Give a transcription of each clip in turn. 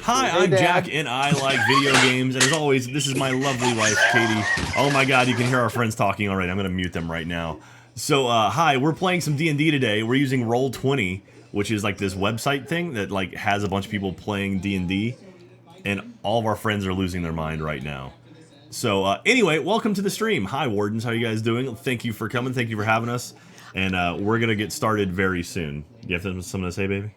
Hi, I'm Jack, and I like video games, and as always, this is my lovely wife, Caiti. Oh my god, you can hear our friends talking already. I'm going to mute them right now. So, hi, we're playing some D&D today. We're using Roll20, which is like this website thing that like has a bunch of people playing D&D, and all of our friends are losing their mind right now. So, anyway, welcome to the stream. Hi, Wardens, how you guys doing? Thank you for coming, thank you for having us, and we're going to get started very soon. You have something to say, baby?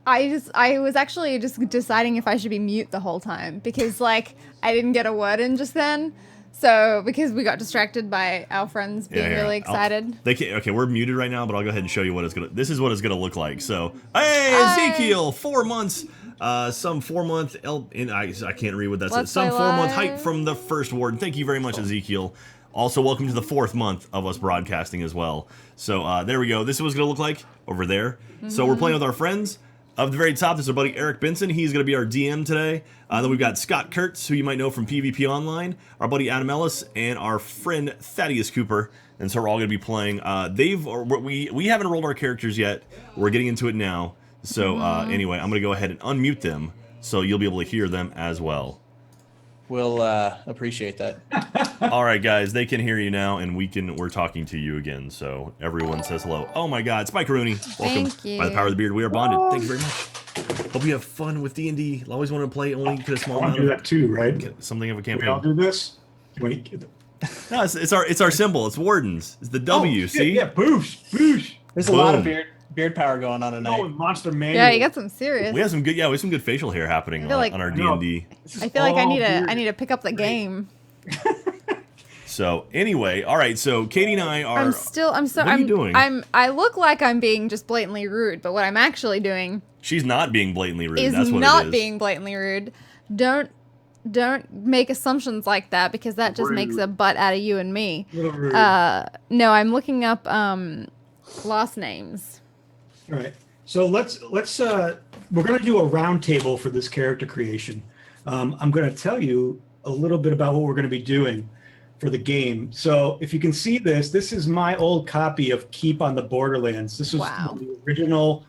I was actually just deciding if I should be mute the whole time because like I didn't get a word in just then. So because we got distracted by our friends being really excited. Okay, we're muted right now, but I'll go ahead and show you what it's gonna. This is what it's gonna look like. So, hey, Ezekiel, 4 months, some 4 month. I can't read what that says. Some 4 month hype from the first warden. Thank you very much, Ezekiel. Also, welcome to the 4th month of us broadcasting as well. So there we go. This is what it's gonna look like over there. So we're playing with our friends. Up the very top, there's our buddy Eric Benson. He's going to be our DM today. Then we've got Scott Kurtz, who you might know from PvP Online, our buddy Adam Ellis, and our friend Thaddeus Cooper. And so we're all going to be playing. We haven't rolled our characters yet. We're getting into it now. So anyway, I'm going to go ahead and unmute them so you'll be able to hear them as well. We'll appreciate that. All right, guys, they can hear you now, and we're talking to you again. So everyone says hello. Oh my God, Spike Rooney, welcome. Thank you. By the power of the beard, we are bonded. Thank you very much. Hope you have fun with D&D. Always wanted to play, only get a small amount. I do that too, right? Something of a campaign. We all do this. Wait. No, it's our symbol. It's Wardens. It's the W. See? Yeah, boosh, boosh. There's a lot of beard power going on tonight. Oh, Monster Man. Yeah, you got some serious. We have some good facial hair happening on our D&D. I feel like I need to pick up the game. So anyway, all right. So Caiti and I are. What are you doing? I look like I'm being just blatantly rude, but what I'm actually doing. She's not being blatantly rude. Is That's what not it is. being blatantly rude. Don't make assumptions like that because that just makes a butt out of you and me. Rude. No, I'm looking up last names. All right. So let's we're gonna do a round table for this character creation. I'm gonna tell you a little bit about what we're gonna be doing for the game. So if you can see this is my old copy of Keep on the Borderlands. This was one of the original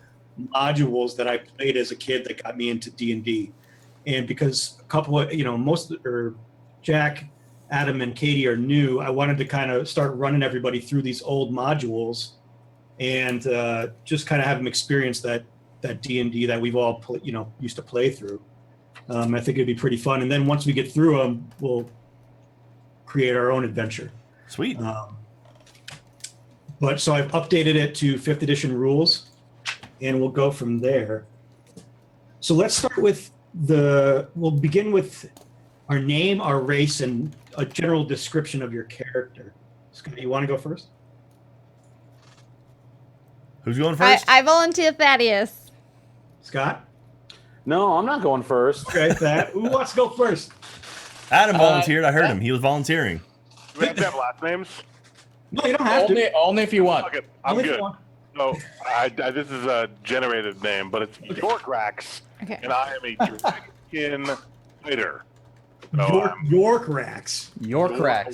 modules that I played as a kid that got me into D&D. And because a couple of, Jack, Adam, and Caiti are new, I wanted to kind of start running everybody through these old modules and just kind of have them experience that D&D that we've all used to play through. I think it'd be pretty fun. And then once we get through them, we'll create our own adventure. Sweet. But so I've updated it to 5th edition rules, and we'll go from there. So let's start with we'll begin with our name, our race, and a general description of your character. Scott, you want to go first? Who's going first? I volunteer Thaddeus. Scott? No, I'm not going first. Okay, who wants to go first? Adam volunteered. I heard him. He was volunteering. Do we have to have last names? No, you don't have to. Only if you want. Okay, I'm Only if good. you want. So this is a generated name, but it's Yorkrax, Okay. and I am a dragon fighter. So Yorkrax. Yorkrax.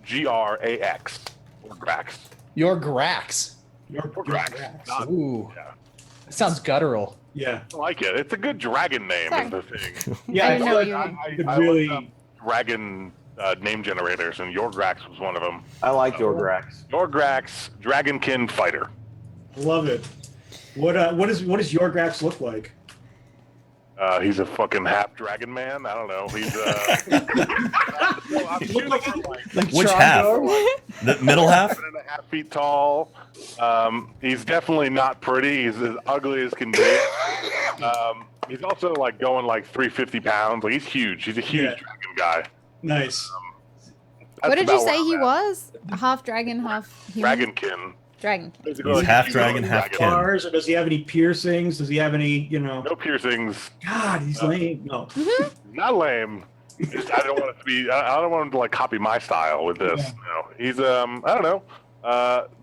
Yorgrax. Yorkrax. Yorgrax. Yorkrax. Ooh. Yeah. That sounds guttural. Yeah. I like it. It's a good dragon name, is the thing. Yeah, I didn't know feel you like I really. looked up dragon name generators, and Yorgrax was one of them. I like Yorgrax. Yorgrax, dragonkin fighter. Love it. What does Yorgrax look like? He's a fucking half dragon man. I don't know. He's Which half? The middle half? 7.5 feet tall. He's definitely not pretty. He's as ugly as can be. He's also like going like 350 pounds. Like he's huge. He's a huge dragon guy. Nice. What did you say he was? Half dragon, half human? Dragonkin. Dragonkin. Basically, He's like half a dragon, half dragon. kin. Scars, or does he have any piercings? Does he have any, No piercings. God, he's lame. No. Not lame. I don't want it to be. I don't want him to like copy my style with this. Yeah. No, he's I don't know.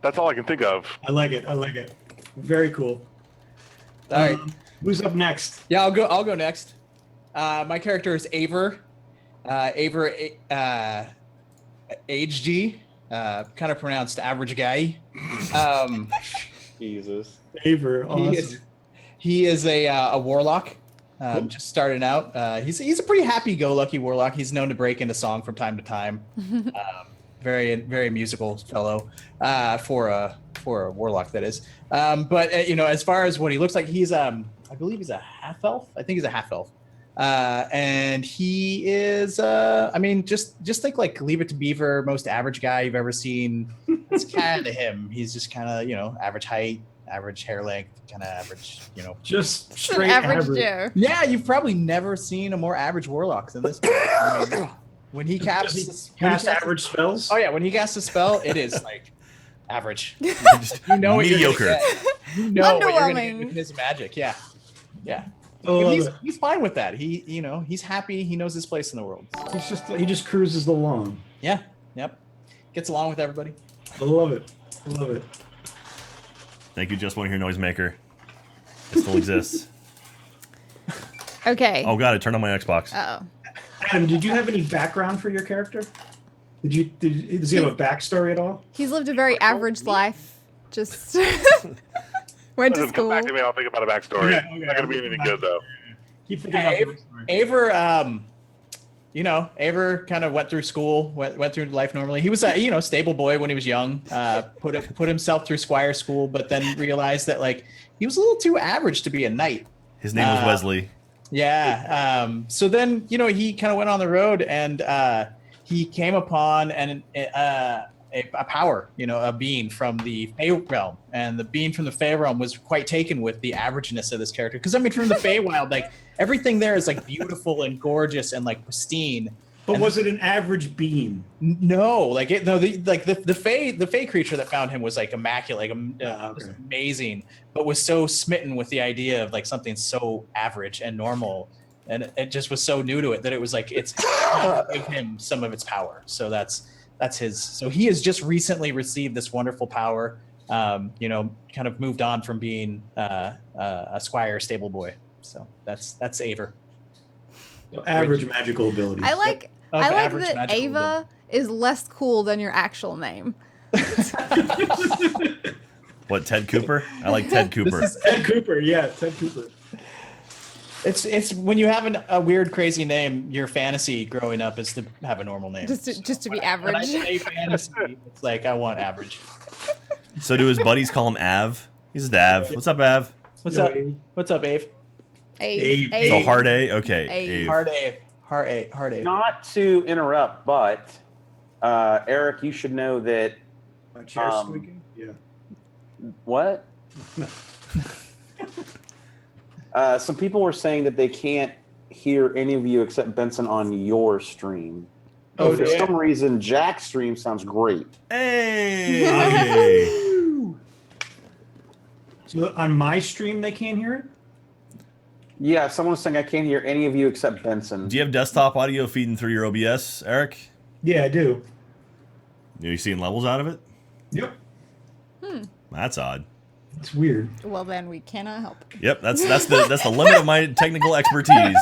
That's all I can think of. I like it. Very cool. All right. Who's up next? Yeah, I'll go next. My character is Aver. Aver HG. Kind of pronounced average guy. Jesus. Aver. Awesome. He is a warlock. just starting out. He's a pretty happy-go-lucky warlock. He's known to break into song from time to time. Very very musical fellow for a warlock, that is. But as far as what he looks like, he's I believe he's a half elf. I think he's a half elf. And he is just think like Leave It to Beaver, most average guy you've ever seen. That's kind of him. He's just kind of average height, average hair length, kind of average, just straight average Joe. Yeah, you've probably never seen a more average warlock than this guy. When he casts average spells. Oh yeah, when he casts a spell, it is like average. You know what mediocre. You're gonna get. You know what you're gonna get Underwhelming. with his magic. Yeah. Oh, He's fine with that. He's happy. He knows his place in the world. he just cruises along. Yeah. Yep. Gets along with everybody. I love it. I love it. Thank you, Just Want to Hear Noisemaker. It still exists. Okay. Oh god, I turned on my Xbox. Uh-oh. Adam, did you have any background for your character? Does he have a backstory at all? He's lived a very average life. Just went to Come school. back to me. I'll think about a backstory. Okay, It's not gonna be anything good though. Keep thinking about the backstory. Aver, Aver kind of went through school, went through life normally. He was a, stable boy when he was young, put himself through squire school, but then realized that he was a little too average to be a knight. His name was Wesley. Yeah. So then, he kind of went on the road and he came upon a power, a being from the Fey realm. And the being from the Fey realm was quite taken with the averageness of this character. Because, from the Feywild, everything there is, beautiful and gorgeous and, pristine. But was it an average beam? No, the Fey creature that found him was immaculate, just amazing, but was so smitten with the idea of something so average and normal, and it just was so new to it that it was it's give him some of its power. So that's his. So he has just recently received this wonderful power. Kind of moved on from being a squire stable boy. So that's Aver. Average magical abilities. I like that Ava is less cool than your actual name. What, Ted Cooper? I like Ted Cooper. Ted Cooper, yeah, Ted Cooper. It's when you have a weird, crazy name. Your fantasy growing up is to have a normal name. Just to be When I average. say fantasy, it's I want average. So do his buddies call him Av? He's just Av. What's up, Av? What's Yo, up? Abe. What's up, Ave? Abe. So hard A? Okay. Abe. Ave. Hard Ave. Not to interrupt, but Eric, you should know that. My chair squeaking? Yeah. What? Some people were saying that they can't hear any of you except Benson on your stream. Oh, For damn. some reason, Jack's stream sounds great. Hey! So on my stream, they can't hear it? Yeah, someone was saying I can't hear any of you except Benson. Do you have desktop audio feeding through your OBS, Eric? Yeah, I do. Are you seeing levels out of it? Yep. That's odd. It's weird. Well, then we cannot help. Yep, that's the limit of my technical expertise.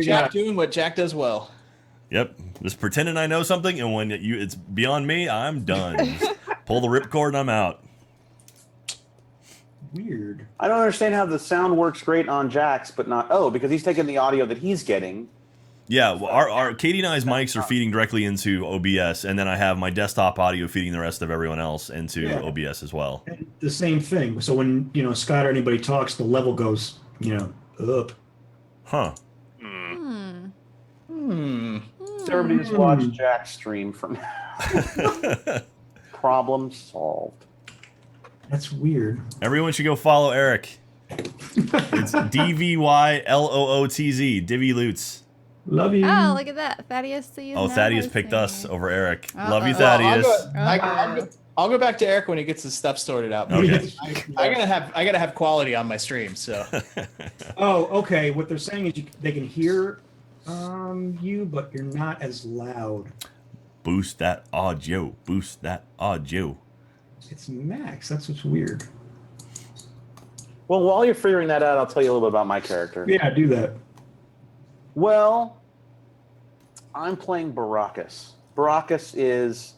Jack doing what Jack does well. Yep, just pretending I know something, and when it's beyond me, I'm done. Just pull the ripcord and I'm out. Weird. I don't understand how the sound works great on Jack's, but not because he's taking the audio that he's getting. Yeah, well, our Katie and I's mics are feeding directly into OBS, and then I have my desktop audio feeding the rest of everyone else into OBS as well. And the same thing. So when Scott or anybody talks, the level goes up. Huh. So everybody just watch Jack's stream from now. Problem solved. That's weird. Everyone should go follow Eric. It's DVYLOOTZ, Divvy Loots. Love you. Oh, look at that. Thaddeus sees. Oh, now Thaddeus listening. picked us over Eric. Uh-oh. Love you, Well, Thaddeus. I'll go back to Eric when he gets his stuff sorted out. Okay. I gotta have quality on my stream. So Oh, okay. What they're saying is they can hear you, but you're not as loud. Boost that audio. Boost that audio. It's max. That's what's weird. Well, while you're figuring that out, I'll tell you a little bit about my character. Yeah, do that. Well, I'm playing Baracus. Baracus is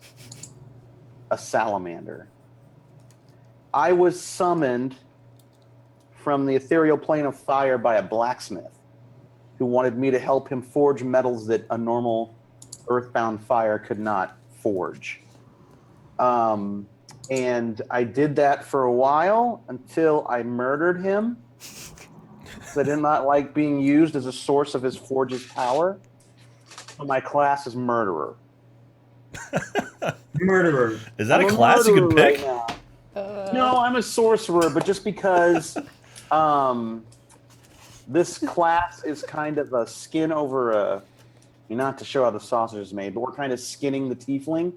a salamander. I was summoned from the ethereal plane of fire by a blacksmith who wanted me to help him forge metals that a normal earthbound fire could not forge. And I did that for a while until I murdered him. I did not like being used as a source of his forge's power. So my class is murderer. Murderer. Is that I'm a class you can pick? Right now. No, I'm a sorcerer, but just because this class is kind of a skin over a... Not to show how the sausage is made, but we're kind of skinning the tiefling.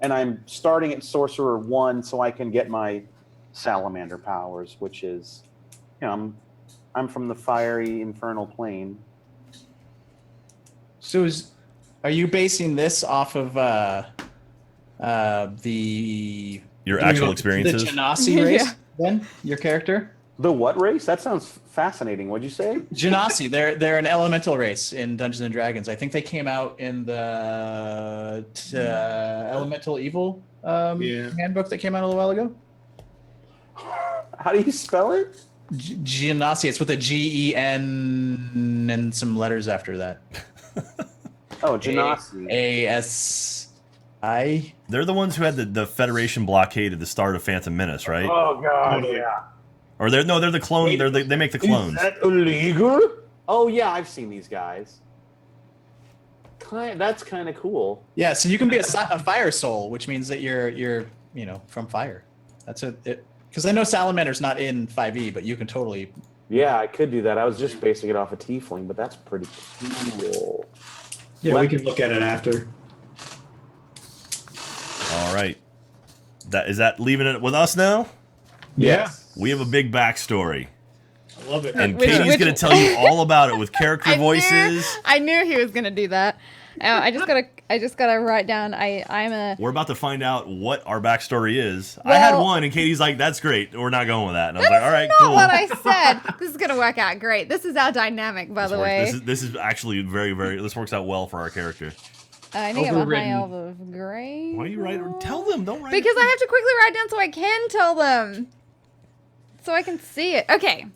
And I'm starting at Sorcerer 1 so I can get my salamander powers, which is, I'm from the fiery infernal plane. So are you basing this off of Your actual experiences? the Genasi race, then? Your character? The what race? That sounds fascinating. What'd you say? Genasi, they're an elemental race in Dungeons and Dragons. I think they came out in the Elemental Evil handbook that came out a little while ago. How do you spell it? Genasi. It's with a Gen and some letters after that. Oh, Genasi. ASI. They're the ones who had the Federation blockade at the start of Phantom Menace, right? Oh god, yeah. Or they're the clone. They make the clones. Is that illegal? Oh yeah, I've seen these guys. That's kind of cool. Yeah, so you can be a fire soul, which means that you're from fire. That's it. Because I know Salamander's not in 5e, but you can totally. Yeah, I could do that. I was just basing it off a tiefling, but that's pretty cool. Yeah, we can look at it after. All right. Is that leaving it with us now? Yeah. We have a big backstory. I love it. And Katie's going to tell you all about it with character voices. I knew he was gonna do that. I just gotta write down. I'm a. We're about to find out what our backstory is. I had one, and Katie's like, "That's great. We're not going with that." And I was like, "All right, cool." Not what I said. This is gonna work out great. This is our dynamic, by the way. This is actually very, very. This works out well for our character. I think I'm a high elf of gray. Why are you writing? Tell them. Don't write. Because I have to quickly write down so I can tell them. So I can see it. Okay.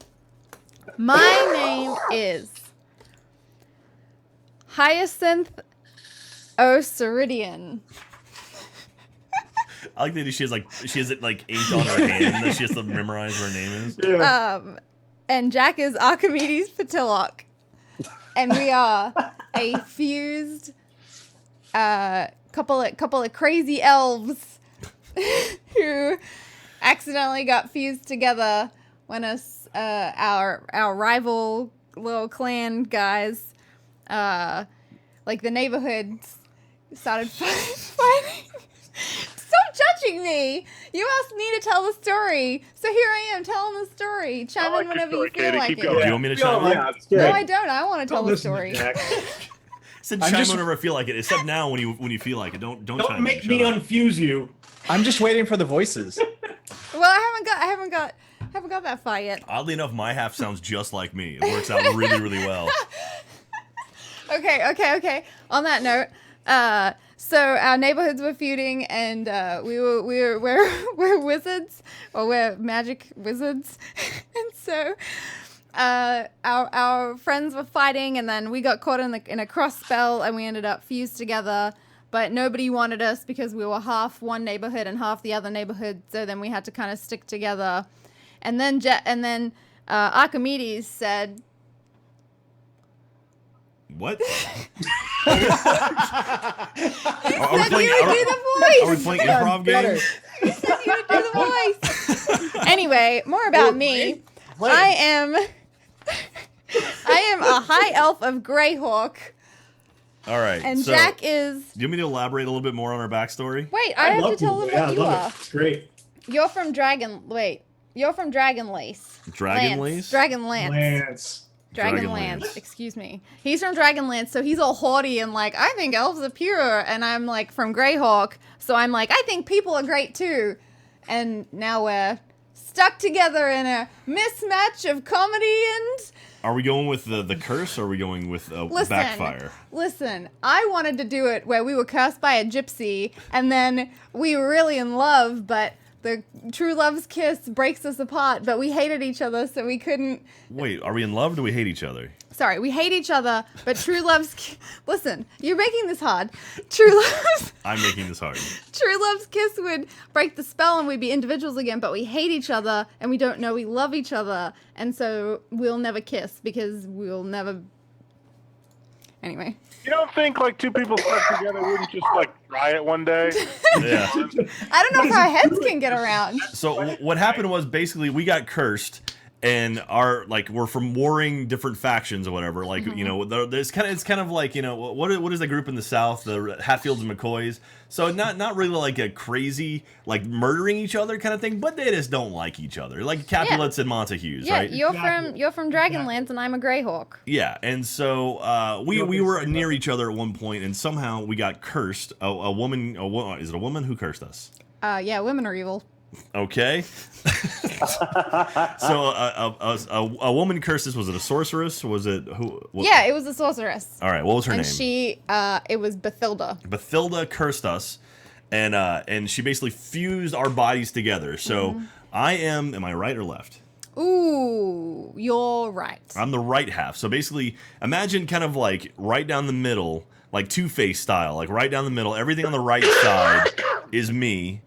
My name is Hyacinth O'Ceridian. I like that she has it like inked on her hand that she has to memorize what her name is. Yeah. And Jack is Archimedes Pattillo. And we are a fused couple of crazy elves who accidentally got fused together when our rival little clan guys, like the neighborhoods, started fighting. Stop judging me! You asked me to tell the story, so here I am telling the story. Chime in whenever you feel like it. Do you want me to chime in? No, I don't. I want to tell the story. Said chime in whenever I feel like it, except now when you feel like it. Don't chime make in. me unfuse you. I'm just waiting for the voices. Well, I haven't got that far yet. Oddly enough, my half sounds just like me. It works out really, really well. Okay. On that note, so our neighborhoods were feuding, and we're wizards, or we're magic wizards, and so our friends were fighting, and then we got caught in a cross spell, and we ended up fused together. But nobody wanted us because we were half one neighborhood and half the other neighborhood. So then we had to kind of stick together. And then Archimedes said, "What? Are we playing improv games? He said you would do the voice." Anyway, more about me. I am a high elf of Greyhawk. All right. And so, Jack is. Do you want me to elaborate a little bit more on our backstory? Wait, I have to tell them what you are. It's great. You're from Dragon. Wait, you're from Dragon Lace. Dragon Lace? Dragon Lance. Dragonlance. Dragonlance. Excuse me. He's from Dragonlance, so he's all haughty and like, I think elves are pure, and I'm like from Greyhawk, so I'm like, I think people are great too. And now we're stuck together in a mismatch of comedy and. Are we going with the curse, or are we going with backfire? Listen, I wanted to do it where we were cursed by a gypsy, and then we were really in love, but the true love's kiss breaks us apart, but we hated each other, so we couldn't. Wait, are we in love or do we hate each other? Sorry, we hate each other, but true love's listen, you're making this hard. True love's I'm making this hard. true love's kiss would break the spell and we'd be individuals again, but we hate each other and we don't know we love each other, and so we'll never kiss because we'll never. Anyway. You don't think like two people stuck together wouldn't just like try it one day? Yeah. I don't know if our heads can get around. So what happened was basically we got cursed, and we're from warring different factions or whatever. Like you know, it's kind of like, you know, what is the group in the South? The Hatfields and McCoys. So not really like a crazy like murdering each other kind of thing, but they just don't like each other, like Capulets and Montagues, Yeah, right? you're from Dragonlance and I'm a Greyhawk. Yeah, and so we were near each other at one point, and somehow we got cursed. A woman, is it a woman who cursed us? Yeah, women are evil. Okay. So a woman cursed us. Was it a sorceress? Was it who? Yeah, it was a sorceress. All right. What was her name? It was Bathilda. Bathilda cursed us, and she basically fused our bodies together. So am I right or left? Ooh, you're right. I'm the right half. So basically, imagine kind of like right down the middle, like Two-Face style, like right down the middle. Everything on the right side is me,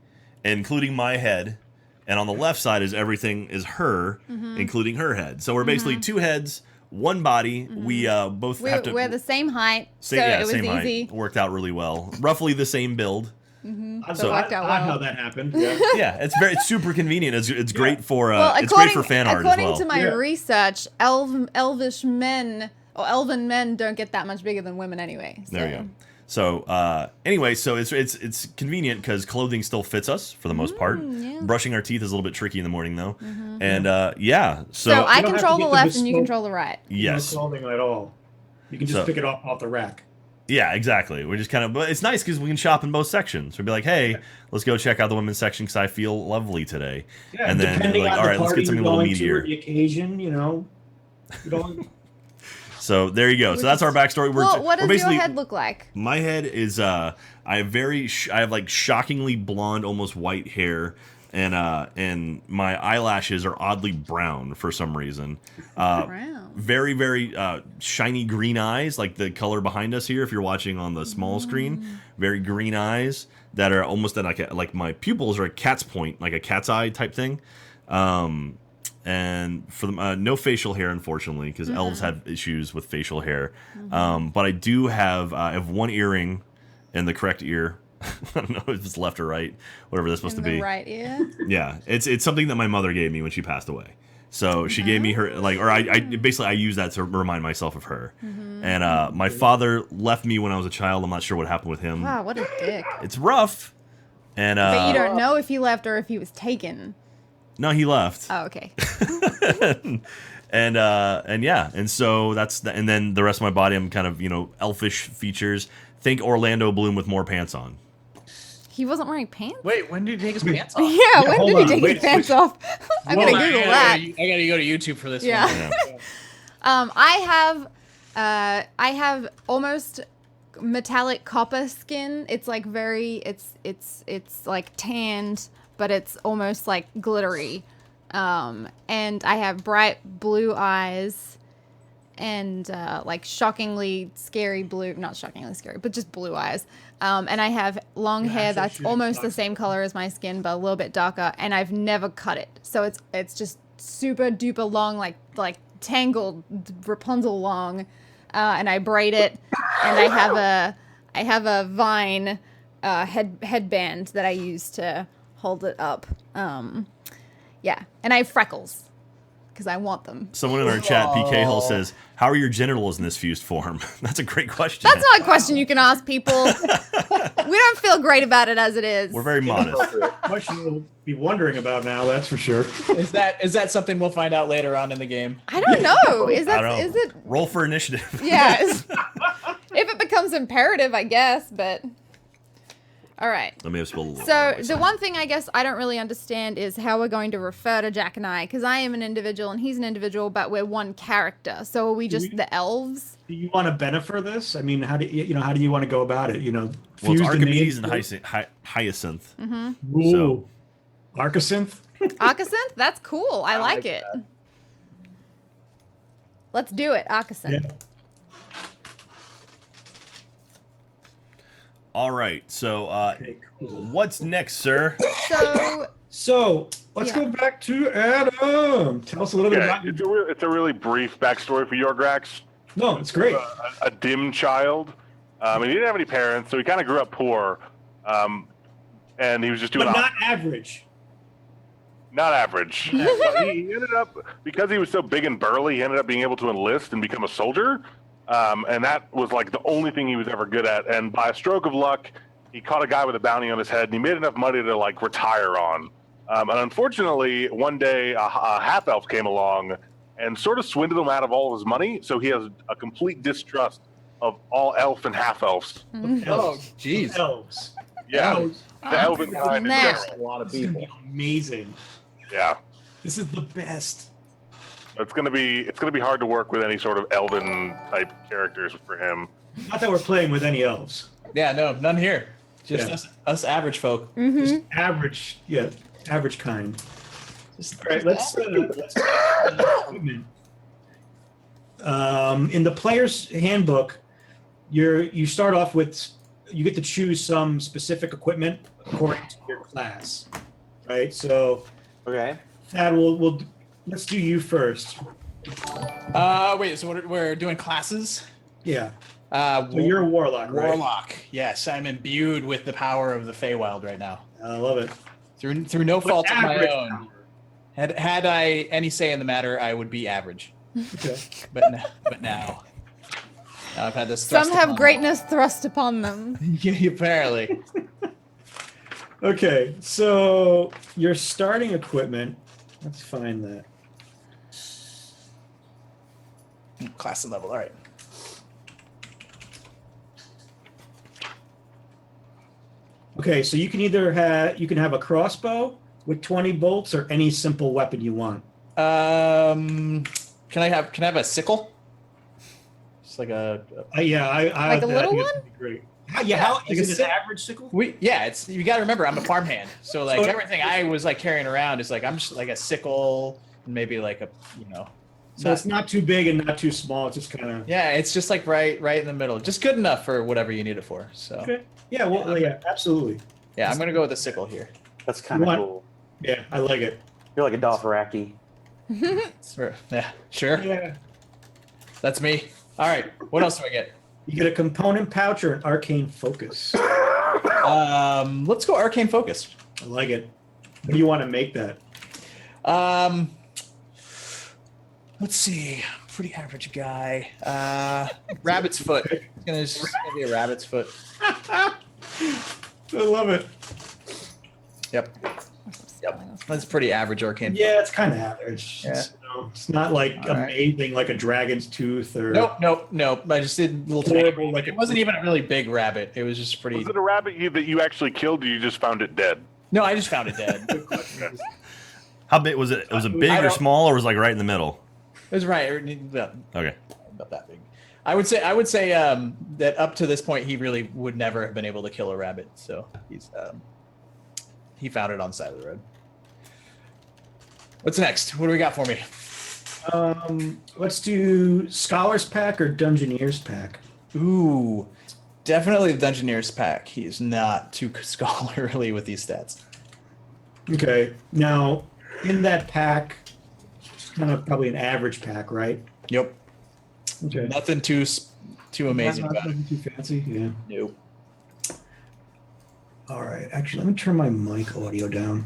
including my head, and on the left side is her, including her head. So we're basically two heads, one body. We both have to. We're the same height, so it was same easy. height. Worked out really well. Roughly the same build. So it worked out well. How that happened. Yeah. Yeah, it's super convenient. It's great for Well, great for fan art as well. According to my research, elvish men or elven men don't get that much bigger than women anyway. So. There you go. So anyway, so it's convenient because clothing still fits us for the most part. Yeah. Brushing our teeth is a little bit tricky in the morning though, and yeah. So I You don't control have to the get left the and you bespoke- control the right. Yes. No clothing at all. You can just pick it off the rack. Yeah, exactly. We're just kind of, but it's nice because we can shop in both sections. We'd be like, hey, let's go check out the women's section because I feel lovely today. Yeah, and then depending like, on all the right, let's party get something a you're little going to meatier. or the occasion, you know. You don't. So there you go. So that's our backstory. Well, what we're does basically, your head look like? My head is I have like shockingly blonde, almost white hair, and my eyelashes are oddly brown for some reason. Brown. Very, very shiny green eyes, like the color behind us here. If you're watching on the small screen, very green eyes that are almost like my pupils are a cat's point, like a cat's eye type thing. And for the no facial hair, unfortunately, because elves have issues with facial hair. But I do have I have one earring in the correct ear. I don't know if it's left or right, whatever that's supposed to be. Right ear. Yeah, it's something that my mother gave me when she passed away. So she gave me her I basically I use that to remind myself of her. And my father left me when I was a child. I'm not sure what happened with him. Wow, what a dick. It's rough. And But you don't know if he left or if he was taken. no, he left. Oh, okay. And yeah, and so and then the rest of my body, I'm kind of, elfish features. Think Orlando Bloom with more pants on. He wasn't wearing pants? Wait, when did he take his pants off? Yeah, when hold did he on, take wait, his pants off? I'm gonna Hold on, Google that. I gotta go to YouTube for this Yeah. one. I have almost metallic copper skin. It's like it's like tanned, but it's almost like glittery. And I have bright blue eyes and like shockingly scary blue, not shockingly scary, but just blue eyes. And I have long hair actually that's shooting almost the stars. same color as my skin, but a little bit darker, and I've never cut it. So it's just super duper long, like tangled Rapunzel long. And I braid it, and I have a vine headband that I use to hold it up. Yeah, and I have freckles because I want them. Someone in our chat, PK Hill, says, "How are your genitals in this fused form?" That's a great question. That's not a question you can ask people. We don't feel great about it as it is. We're very modest. Question you'll be wondering about now, that's for sure. Is that something we'll find out later on in the game? I don't know. Is I don't know. is it? Roll for initiative. Yeah. If it becomes imperative, I guess. But all right. Let me have spilled a little. So bit. the one thing I guess I don't really understand is how we're going to refer to Jack and I, because I am an individual and he's an individual, but we're one character. So are we just the elves? Do you want to benefit this? I mean, how do you want to go about it? Well, it's fuse the Archimedes names and Hyacinth. Mm-hmm. Ooh. So- Arcasynth? Akacinth? That's cool. I like it. that. Let's do it, Akacinth. Yeah. All right. So, Okay, cool. what's next, sir? So, So let's Yeah. go back to Adam. Tell us a little bit Yeah, about your. it's a really brief backstory for Yorgrax. No, it's great. A dim child. And he didn't have any parents, so he kind of grew up poor. And he was just doing But not average. not average. But he ended up, because he was so big and burly, he ended up being able to enlist and become a soldier. And that was like the only thing he was ever good at. And by a stroke of luck, he caught a guy with a bounty on his head, and he made enough money to like retire on. And unfortunately, one day a half elf came along and sort of swindled him out of all of his money. So he has a complete distrust of all elf and half elves. Oh, jeez. Elves. Yeah, Elves. the elven kind in Now. general. A lot of This is gonna people. be amazing. Yeah. This is the best. It's gonna be hard to work with any sort of elven type characters for him. Not that we're playing with any elves. Yeah, no, none here. Just Yeah. us average folk. Just average, yeah, average kind. Just, All right, let's equipment. In the player's handbook, you start off with you get to choose some specific equipment according to your class, right? So, Okay. Thad, let's do you first. wait, so we're doing classes? Yeah. So So you're a warlock, right? Warlock. Yes, I'm imbued with the power of the Feywild right now. I love it. Through no fault of my average own. power. Had I any say in the matter, I would be average. Okay. But now I've had this. some thrust have upon greatness thrust upon them. them. Yeah, apparently. Okay, so your starting equipment. Let's find that. Class and level. All right. Okay, so you can either have a crossbow with 20 bolts or any simple weapon you want. Can I have a sickle? Just like a I Like a I little think one? it's great. How like is a it an sick- average sickle? it's you got to remember I'm a farmhand, so like So- everything I was like carrying around is like I'm just like a sickle and maybe like a So it's not too big and not too small. It's just kind of yeah, it's just like right in the middle, just good enough for whatever you need it for. So okay. Yeah, well, yeah, absolutely. yeah, I'm gonna go with a sickle here. That's kind of What? cool. Yeah, I like it. You're like a Dothraki. Yeah, sure, Yeah, that's me. All right, what else do I get? you get a component pouch or an arcane focus. Let's go arcane focus. I like it. What do you want to make that? Let's see. Pretty average guy. Rabbit's foot. It's gonna be a rabbit's foot. I love it. Yep. That's pretty average arcane. Yeah, it's kind of average. Yeah. It's not like All right. amazing like a dragon's tooth or Nope. I just did a little tiny. horrible like It wasn't even a really big rabbit. It was just pretty. Was it a rabbit that you actually killed, or you just found it dead? No, I just found it dead. How big was it? Was it big I or don't- small, or was it like right in the middle? It was right. Okay. About that big. I would say that up to this point he really would never have been able to kill a rabbit. So he found it on the side of the road. What's next? What do we got for me? Let's do Scholars Pack or Dungeoneers Pack. Ooh, definitely the Dungeoneer's pack. He is not too scholarly with these stats. Okay. Now, in that pack, it's kind of probably an average pack, right? Yep. Okay. Nothing too amazing Not about it. nothing too fancy. Yeah. Nope. All right. Actually, let me turn my mic audio down.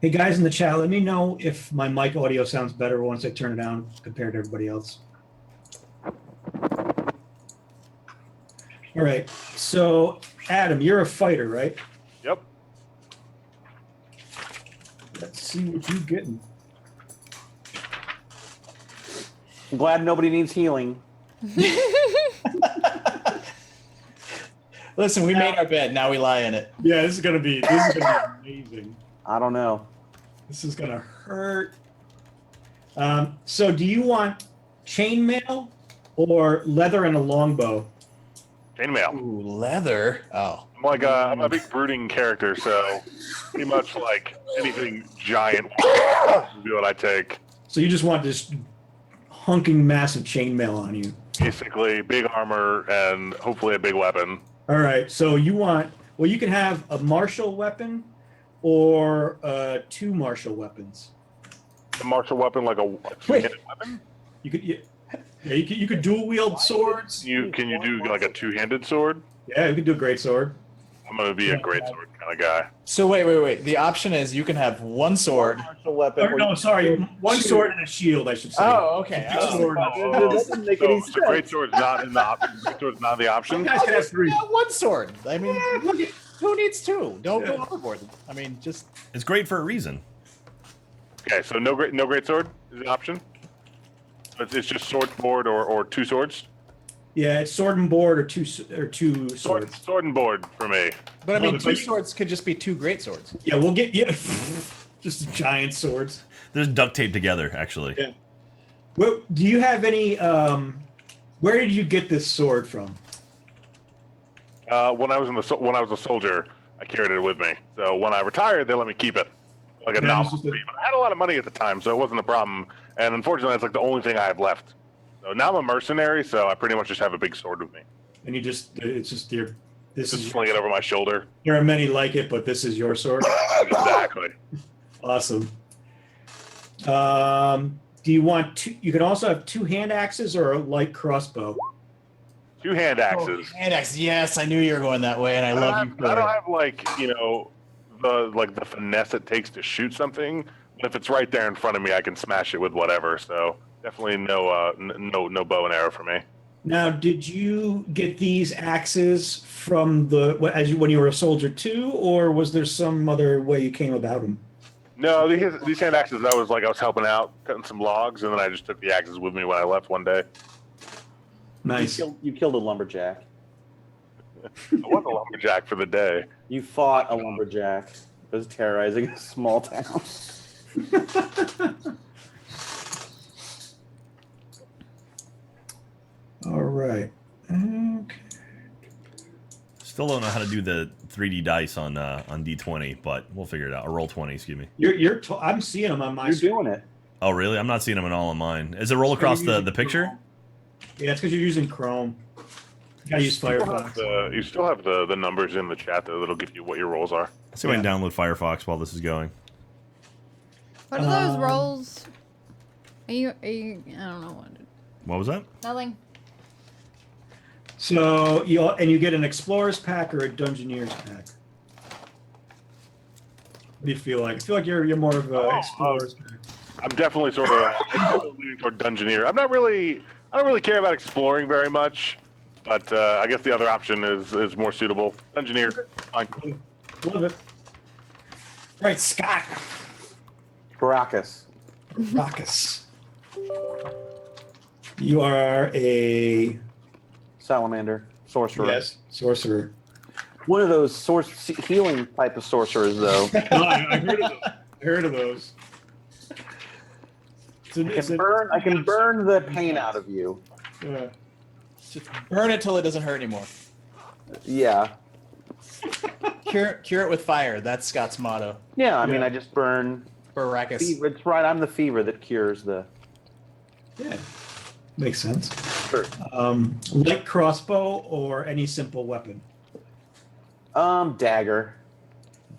Hey guys in the chat, let me know if my mic audio sounds better once I turn it down compared to everybody else. All right. So, Adam, you're a fighter, right? Yep. Let's see what you're getting. I'm glad nobody needs healing. Listen, we made our bed. Now we lie in it. Yeah, this is gonna be amazing. I don't know. This is gonna hurt. So, do you want chainmail or leather and a longbow? Chainmail. Ooh, leather. Oh. I'm a big brooding character, so pretty much like anything giant would be what I take. So you just want this hunking massive chainmail on you. Basically, big armor and hopefully a big weapon. All right. So you want, well, you can have a martial weapon or 2 martial weapons. A martial weapon, like a two-handed weapon? You could, you could dual wield swords. Can you do like a two-handed sword? Yeah, you could do a great sword. I'm gonna be a great sword kind of guy. So wait. The option is you can have one sword. Martial weapon. Or, no, sorry, 1 sword and a shield, I should say. Oh, okay. Sword. That doesn't make any So great sword's not in the option. Great sword's not the You option. guys can have 3. Yeah, one sword. I mean, who needs 2? Don't go overboard. I mean, just. It's great for a reason. Okay, so no great sword is the option. It's just sword board or 2 swords. Yeah, it's sword and board or two swords. Sword and board for me. But I mean, Well, 2 swords could just be 2 great swords. Yeah, we'll get just giant swords. There's duct tape together, actually. Yeah. Well, do you have any? Where did you get this sword from? When I was a soldier, I carried it with me. So when I retired, they let me keep it, like a Yeah, nominal it's just a- fee. But I had a lot of money at the time, so it wasn't a problem. And unfortunately, that's like the only thing I have left. So now I'm a mercenary, so I pretty much just have a big sword with me. And it's just your. This Just is. sling it over my shoulder. There are many like it, but this is your sword. Exactly. Awesome. Do you want 2? You can also have 2 hand axes or a light crossbow. 2 hand axes. Hand axe. Yes, I knew you were going that way, and I love you for I don't it. have like the finesse it takes to shoot something. But if it's right there in front of me, I can smash it with whatever. So definitely no bow and arrow for me. Now, did you get these axes from when you were a soldier too, or was there some other way you came about them? No, these hand axes. I was helping out, cutting some logs, and then I just took the axes with me when I left one day. Nice. You killed a lumberjack. I was a lumberjack for the day. You fought a lumberjack that was terrorizing a small town. All right. Okay. Still don't know how to do the 3D dice on D20, but we'll figure it out. Or roll 20, excuse me. I'm seeing them on my You're screen. doing it. Oh, really? I'm not seeing them at all on mine. Is it roll across the picture? Yeah, it's because you're using Chrome. You gotta use Firefox. You still have the numbers in the chat though. That'll give you what your rolls are. Let's see if I can download Firefox while this is going. What are those rolls? Are you? I don't know what. What was that? Nothing. So you get an Explorer's pack or a Dungeoneer's pack. What do you feel like? I feel like you're more of an Explorer's pack. I'm definitely sort of leaning toward Dungeoneer. I don't really care about exploring very much, but I guess the other option is more suitable. Dungeoneer, fine. Love it. Right, Scott. Caracas. Rockus. You are a Salamander. Sorcerer. Sorcerer. One of those healing type of sorcerers, though. No, I heard of those. I can burn the pain out of you. Just burn it till it doesn't hurt anymore. Yeah. Cure it with fire. That's Scott's motto. Yeah, I mean, I just burn. Baracus. Fever. It's right. I'm the fever that cures the. Yeah, makes sense. Sure. Light crossbow or any simple weapon. Dagger.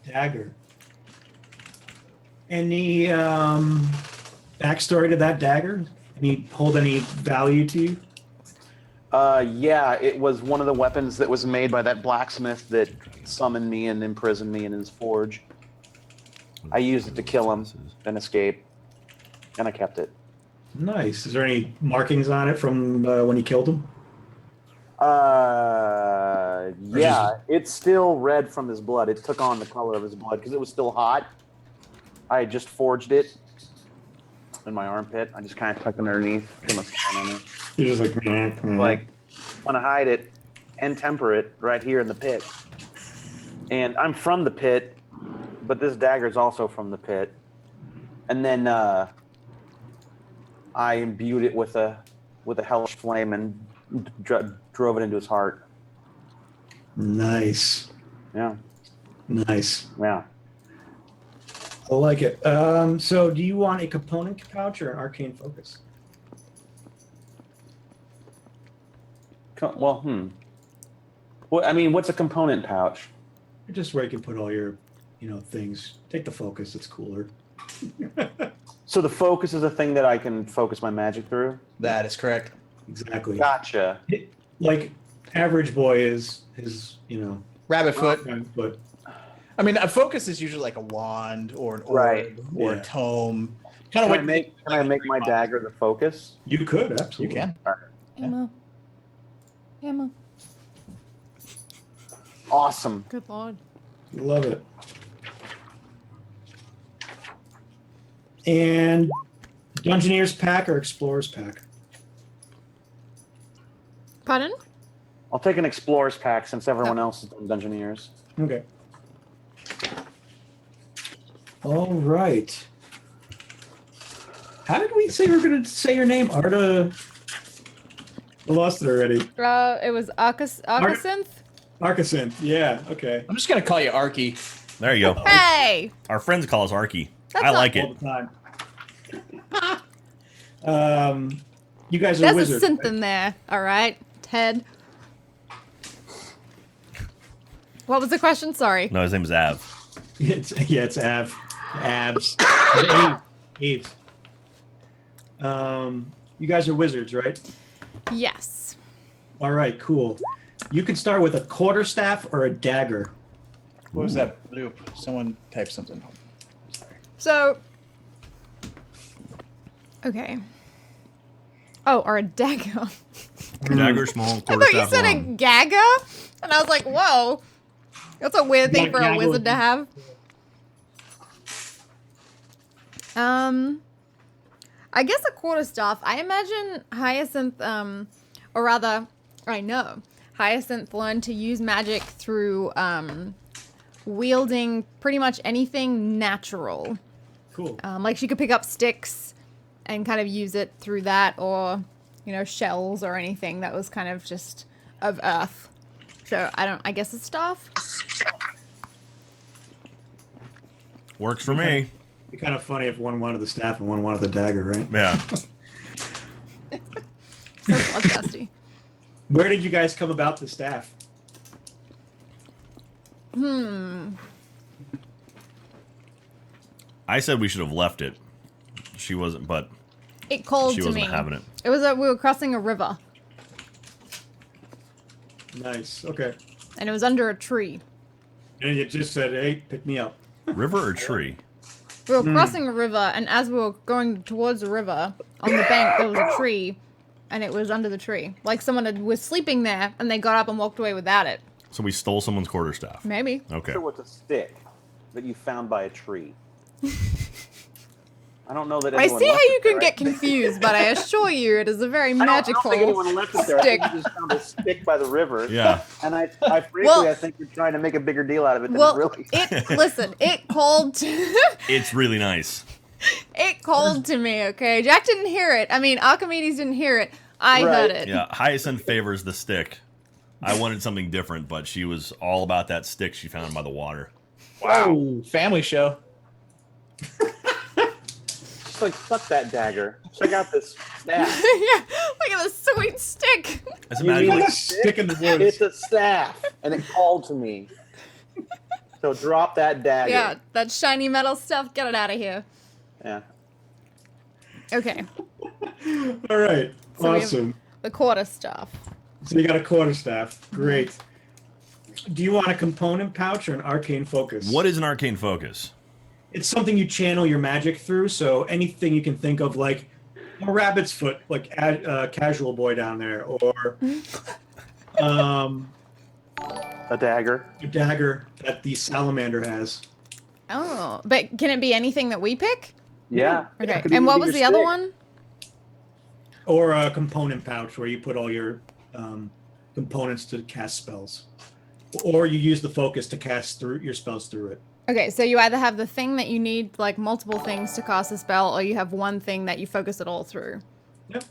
Dagger. Any backstory to that dagger? Hold any value to you? Yeah, it was one of the weapons that was made by that blacksmith that summoned me and imprisoned me in his forge. I used it to kill him and escape, and I kept it. Nice. Is there any markings on it from when you killed him? Yeah, it's still red from his blood. It took on the color of his blood because it was still hot. I had just forged it in my armpit. I just kind of tucked it underneath. Put my skin on it. You're just like, Like, want to hide it and temper it right here in the pit. And I'm from the pit, but this dagger is also from the pit. And then I imbued it with a hellish flame and drove it into his heart. Nice. Yeah. Nice. Yeah. I like it. So do you want a component pouch or an arcane focus? Well, Well, I mean, what's a component pouch? Just where you can put all your, things. Take the focus. It's cooler. So the focus is a thing that I can focus my magic through? That is correct. Exactly. Gotcha. Like average boy is his, Rabbit foot. but I mean, a focus is usually like a wand or an orb Right. or Yeah. a tome. Can I make my dagger the focus? you could You absolutely. can. Emma. Emma. Awesome. Good lord. Love it. And Dungeoneers pack or Explorers pack? Pardon? I'll take an explorer's pack since everyone else is done Dungeoneers. Okay. All right. How did we say we were going to say your name? Arda. I lost it already. It was Arcasinth? Arcasinth. Yeah. Okay. I'm just gonna call you Arky. There you go. Hey! Our friends call us Arky. That's I not- like All it. the time. You guys are There's wizards. a synth in there, alright? Ted. What was the question? Sorry. No, his name is Av. It's Av. Abs. Aves. You guys are wizards, right? Yes. All right, cool. You can start with a quarterstaff or a dagger. What was that loop? Someone type something. So. Okay. Oh, or a dagger. Dagger, small, I quarter thought you staff said a long. gagger, and I was like, whoa. That's a weird thing Yeah, for a gaggle. wizard to have. I guess a quarterstaff. I imagine Hyacinth, or rather, I know Hyacinth learned to use magic through wielding pretty much anything natural. Cool. Like she could pick up sticks and kind of use it through that, or shells or anything that was kind of just of earth. So I guess a staff. Works for me. It'd be kind of funny if one wanted the staff and one wanted the dagger, right? Yeah. So bloodthirsty. Where did you guys come about the staff? I said we should have left it. She wasn't, but It called she to wasn't me. having it. It was we were crossing a river, Nice. Okay. and it was under a tree. And it just said, "Hey, pick me up." River or tree? We were crossing a river, and as we were going towards the river, on the bank there was a tree, and it was under the tree. Like someone was sleeping there, and they got up and walked away without it. So we stole someone's quarterstaff. Maybe. Okay. So what's a stick that you found by a tree? I don't know that I anyone see how left you it there. can get confused, but I assure you it is a very I don't magical think anyone left it there. I stick. think you just found a stick by the river. Yeah. And I frankly, Well- I think you're trying to make a bigger deal out of it than Well, it really is. listen, it called It's really nice. it called to me, okay? Jack didn't hear it. I mean, Archimedes didn't hear it. I Right. heard it. Yeah. Hyacinth favors the stick. I wanted something different, but she was all about that stick she found by the water. Wow. Family show. Just like, fuck that dagger. Check out this staff. Yeah, look at this sweet stick. As a You magic, mean Like a stick in the woods. It's a staff, and it called to me. So drop that dagger. Yeah, that shiny metal stuff. Get it out of here. Yeah. Okay, All right. So we have- Awesome. the quarter stuff. So you got a quarterstaff. Great. Do you want a component pouch or an arcane focus? what is an arcane focus? It's something you channel your magic through. So anything you can think of, like a rabbit's foot, like casual boy down there, or A dagger. a dagger that the salamander has. Oh, but can it be anything that we pick? Yeah. Okay, It could and even what be was your the other stick. one? Or a component pouch where you put all your components to cast spells. Or you use the focus to cast through your spells through it. Okay, so you either have the thing that you need, like multiple things to cast a spell, or you have one thing that you focus it all through. Yep.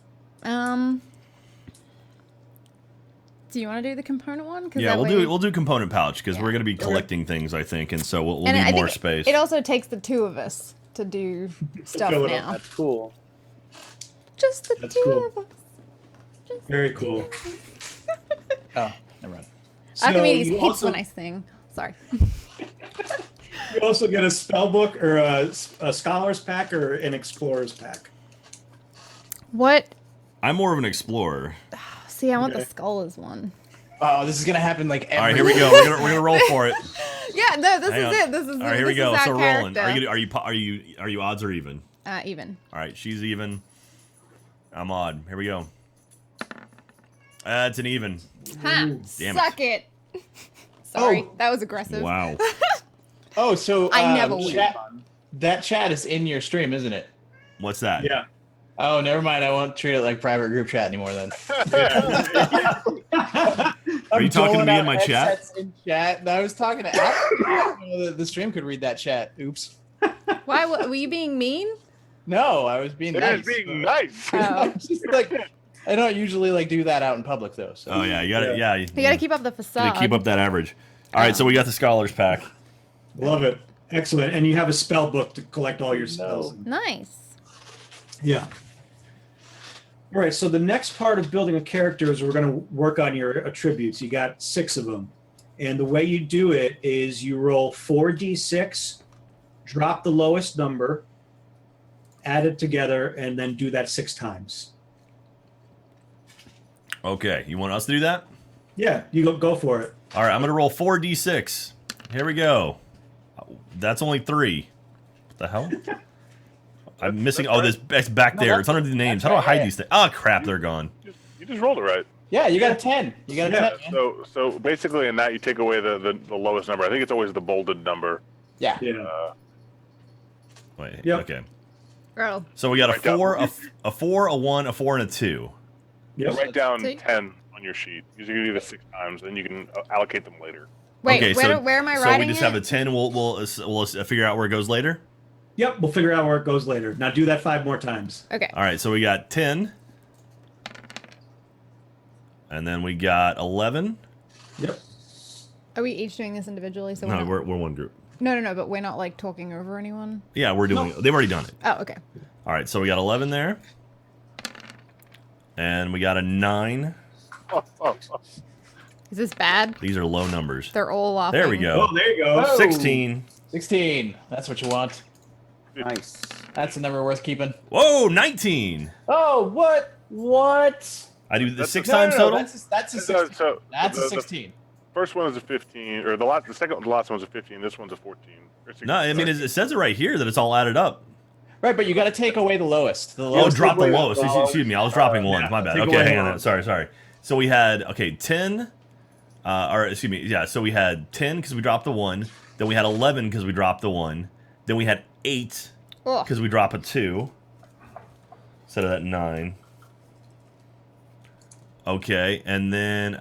Do you want to do the component one? Yeah, we'll do component pouch because we're gonna be collecting things, I think, and so we'll And need I more think space. It also takes the two of us to do stuff fill it now. That's cool. Just the That's two cool. of us. Very cool. Oh, never mind. Archimedes you hates also, when I sing. Sorry. you also get a spell book or a scholar's pack or an explorer's pack. What? I'm more of an explorer. See, I want the Okay. Scholars one. Oh, this is gonna happen like every. All right, here we go. We're gonna roll for it. Yeah, no, this Hang is on. it. This is All right, here we go. So we're rolling. character. Are you odds or even? Even. All right, she's even. I'm odd. Here we go. It's an even. Ha! Damn Suck it. Sorry, Oh. that was aggressive. Wow. Oh, so I never win. that chat is in your stream, isn't it? What's that? Yeah. Oh, never mind. I won't treat it like private group chat anymore then. Are you talking to me in my chat? Headsets in chat. No, I was talking to Apple. The stream could read that chat. Oops. Why? Were you being mean? No, I was being It nice. is being nice. Oh. Just like I don't usually like do that out in public though. So. Oh yeah, you gotta yeah. You gotta keep up the facade. keep up that average. All right, so we got the scholars pack. Love it. Excellent. And you have a spell book to collect all your spells. Nice. Yeah. All right. So the next part of building a character is we're going to work on your attributes. You got 6 of them. And the way you do it is you roll 4d6, drop the lowest number, add it together, and then do that 6 times. Okay, you want us to do that? Yeah, you go for it. All right, I'm gonna roll 4d6. Here we go. That's only 3. What the hell? I'm missing. Oh, this it's back there. It's under the names. How do I hide these things? Oh crap, they're gone. You just rolled it right. Yeah, you got a 10. You got a 10. man. So basically, in that you take away the lowest number. I think it's always the bolded number. Yeah. Yeah. Wait. Yep. Okay. Oh. So we got a Write down- 4, a 4, a 1, a 4, and a 2. Yep. Write down See? 10 on your sheet. You can do this 6 times, and you can allocate them later. Wait, Okay, where am I so writing we just it? have a 10. We'll figure out where it goes later. Yep. We'll figure out where it goes later. Now do that 5 more times. Okay. All right, so we got 10, and then we got 11. Yep. Are we each doing this individually? So No, we're we're one group. no, but we're not like talking over anyone. Yeah, we're doing. They've already done it. Oh, okay. All right, so we got 11 there, and we got a 9. Is this bad? These are low numbers. They're all off. There we go. Oh, there you go. Oh. 16. 16. That's what you want. Nice. That's a number worth keeping. Whoa, 19. Oh, what? What? I do the That's- 6 no, times total. That's a So- 16. so That's a the 16. First one is a 15, or the second to last one's a 15. This one's a 14. Or 16. No, I mean it says it right here that it's all added up. Right, but you got to take away the lowest. The Oh, lowest drop the number- lowest. Excuse me, I was dropping ones. yeah, My bad. take Okay, away hang one. on. Sorry. So we had 10. Or excuse me, yeah. So we had 10 because we dropped the 1. Then we had 11 because we dropped the 1. Then we had 8 Ugh. because we dropped a 2 instead of that 9. Okay, and then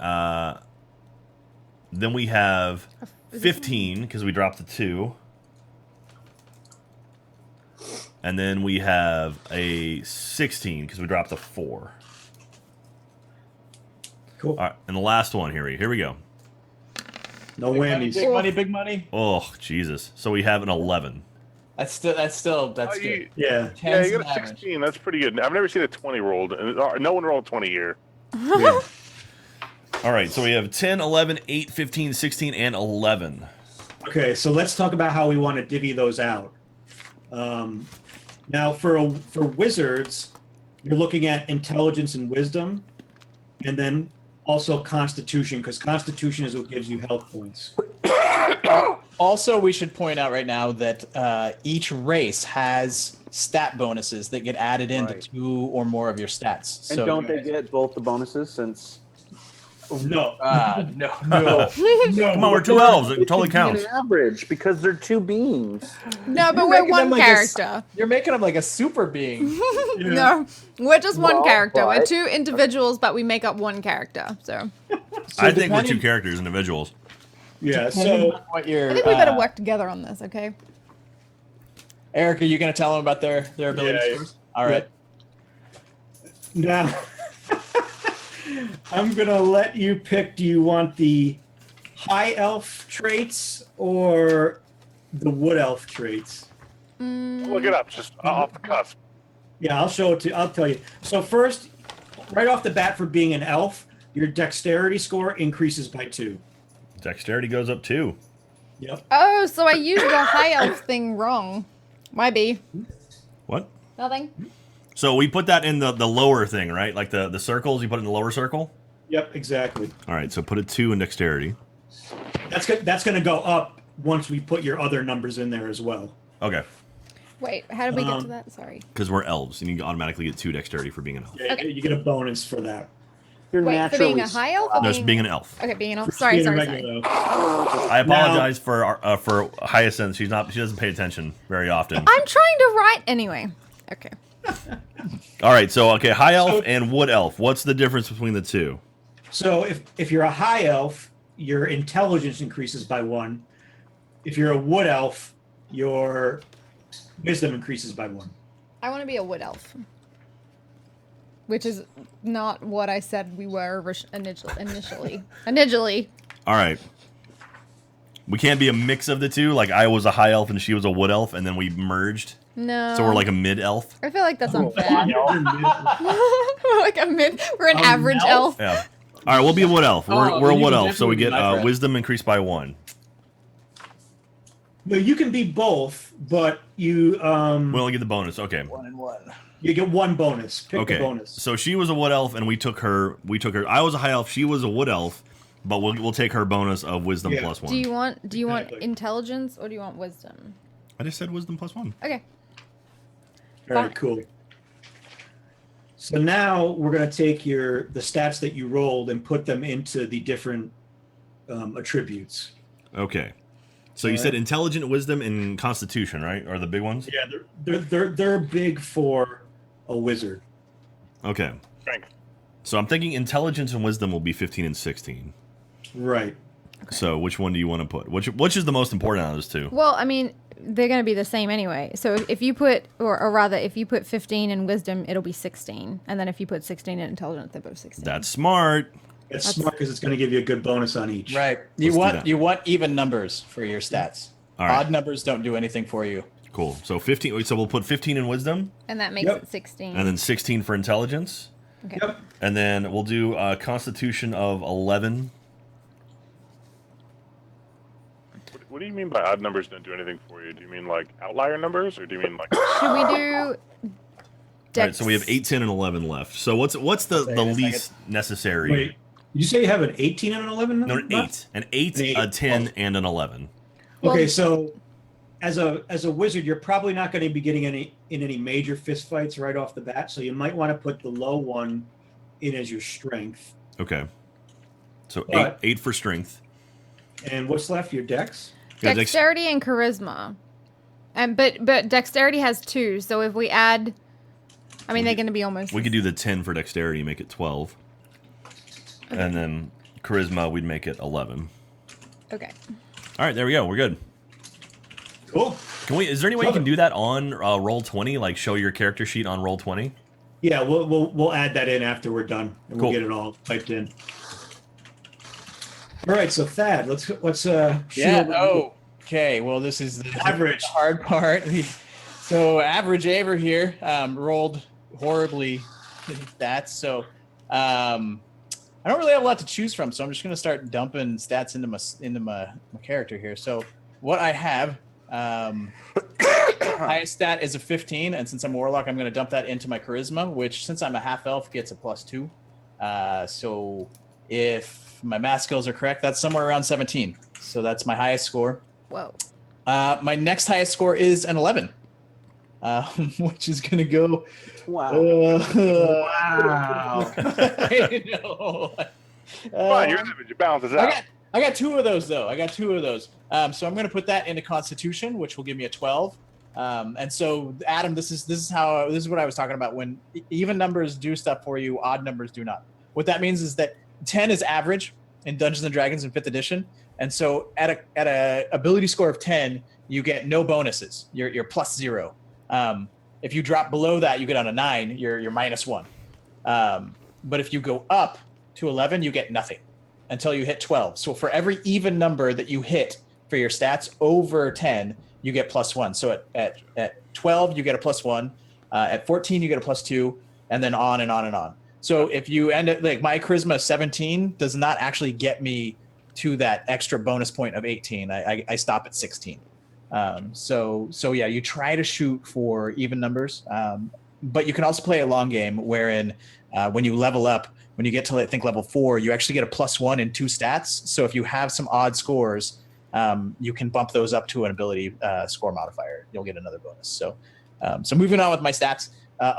we have 15 because we dropped the 2. And then we have a 16 because we dropped the 4. Cool. All right, and the last one here we go. No Big money, whammies. big money, big money. Oh Jesus! So we have an 11. That's good. Yeah. Yeah, 10's you an got a average. 16. That's pretty good. I've never seen a 20 rolled. And no one rolled 20 here. Yeah. All right, so we have 10, 11, 8, 15, 16, and 11. Okay, so let's talk about how we want to divvy those out. Now, for wizards, you're looking at intelligence and wisdom, and then also constitution, because constitution is what gives you health points. Also, we should point out right now that each race has stat bonuses that get added into Right. 2 or more of your stats. And So don't they get both the bonuses since? No. no. No. Come on, we're 2 elves. It totally should be an counts. average because they're 2 beings. No, but You're we're making one them like a s- character. You're making them like a super being. No, we're just one Well, character. We're but- 2 individuals, but we make up one character. So I think we're depending- 2 characters, individuals. Yeah, Depending so on what your, I think we better work together on this, okay? Eric, are you going to tell them about their ability Yeah, scores? All right. now I'm gonna let you pick. Do you want the high elf traits or the wood elf traits? Look it up, just off the cusp. Yeah, I'll show it to. I'll tell you. So first, right off the bat, for being an elf, your dexterity score increases by 2. Dexterity goes up 2. Yep. Oh, so I used the high elf thing wrong. Might be. What? Nothing. So we put that in the lower thing, right? Like the circles, you put it in the lower circle? Yep. Exactly. All right, so put a 2 in dexterity. That's gonna go up once we put your other numbers in there as well. Okay. Wait, how did we get to that? Sorry. Because we're elves, and you automatically get 2 dexterity for being an elf. Yeah, Okay. you get a bonus for that. You're Wait, for being a naturally high elf? Or No, it's being an elf. Okay, being an elf. For Sorry, being a sorry, regular sorry. elf. I apologize for Hyacinth. She doesn't pay attention very often. I'm trying to write anyway. Okay. All right, so high elf and wood elf. What's the difference between the two? So if you're a high elf, your intelligence increases by 1. If you're a wood elf, your wisdom increases by 1. I want to be a wood elf. Which is not what I said we were initially. All right. We can't be a mix of the two. Like I was a high elf and she was a wood elf, and then we merged. No. So we're like a mid elf. I feel like that's unfair. We're an A average elf. Yeah. All right, we'll be a wood elf. We're a you wood can elf, so we get definitely be my friend. wisdom increased by 1. No, you can be both, but you We only get the bonus. Okay. 1 and 1. you get 1 bonus. Pick Okay. the bonus. So she was a wood elf, and we took her. I was a high elf. She was a wood elf, but we'll take her bonus of wisdom Yeah. plus 1. Do you want Exactly. intelligence or do you want wisdom? I just said wisdom plus 1. Okay. Very Fine. cool. So now we're going to take the stats that you rolled and put them into the different attributes. Okay. So you said intelligent, wisdom, and constitution, right? Are the big ones? Yeah, they're big for a wizard. Okay. Strength. So I'm thinking intelligence and wisdom will be 15 and 16. Right. So which one do you want to put? Which is the most important out of those two? Well, I mean, they're going to be the same anyway. So if you put, or rather, if you put 15 in wisdom, it'll be 16. And then if you put 16 in intelligence, they're both 16. That's smart. It's smart because it's going to give you a good bonus on each. Right. Let's do You want even numbers for your stats. All right. Odd numbers don't do anything for you. Cool. So 15. So we'll put 15 in wisdom, And that makes Yep. it 16. and then 16 for intelligence, Okay. Yep. and then we'll do a constitution of 11. What do you mean by odd numbers don't do anything for you? Do you mean like outlier numbers, or do you mean like? Should we do All right. So we have 8, 10, and 11 left. So what's the Wait a least necessary? Wait, did you say you have an 18 and an 11? No, an 8, an 8, An eight. a 10, and an 11. Okay, Well- so as a wizard, you're probably not going to be getting any major fist fights right off the bat. So you might want to put the low one in as your strength. Okay. So But- 8 for strength. And what's left? Your dex. Yeah, dexterity and charisma? And but dexterity has 2, so if we add, I mean, they're going to be almost. We could do the 10 for dexterity, make it 12. And then charisma, we'd make it 11. Okay. All right, there we go. We're good. Cool. Is there any way you can do that on Roll20? Like show your character sheet on Roll20? Yeah, we'll add that in after we're done, and Cool. we'll get it all typed in. All right, so Thad, let's shoot Yeah. over- Oh. Okay. Well, this is the Average. hard part. So average Aver here rolled horribly stats. So I don't really have a lot to choose from. So I'm just going to start dumping stats into my character here. So what I have, highest stat is a 15, and since I'm a warlock, I'm going to dump that into my charisma, which since I'm a half elf gets a +2. So if my math skills are correct, that's somewhere around 17. So that's my highest score. Whoa. My next highest score is an 11, which is going to go. Wow. Wow. I know. Fine, you're average. It balances out. I got 2 of those though. So I'm going to put that into Constitution, which will give me a 12. And so Adam, this is what I was talking about. When even numbers do stuff for you, odd numbers do not. What that means is that 10 is average in Dungeons and Dragons in 5th edition. And so at a ability score of 10, you get no bonuses. You're +0. If you drop below that, you get on a 9, you're -1. But if you go up to 11, you get nothing until you hit 12. So for every even number that you hit for your stats over 10, you get +1. So at 12, you get a +1. At 14, you get a +2, and then on and on and on. So if you end at like my charisma 17 does not actually get me to that extra bonus point of 18. I stop at 16. So yeah, you try to shoot for even numbers, but you can also play a long game wherein when you level up, when you get to I think level 4, you actually get a +1 in 2 stats. So if you have some odd scores, you can bump those up to an ability score modifier. You'll get another bonus. So moving on with my stats,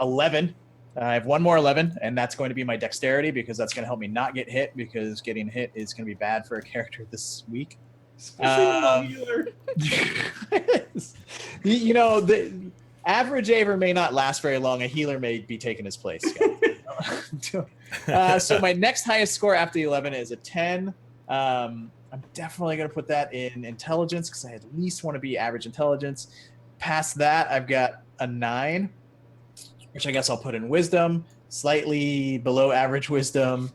11. I have one more 11, and that's going to be my dexterity because that's going to help me not get hit because getting hit is going to be bad for a character this week. The average Aver may not last very long. A healer may be taking his place. So my next highest score after the 11 is a 10. I'm definitely going to put that in intelligence because I at least want to be average intelligence. Past that, I've got a 9, which I guess I'll put in wisdom, slightly below average wisdom.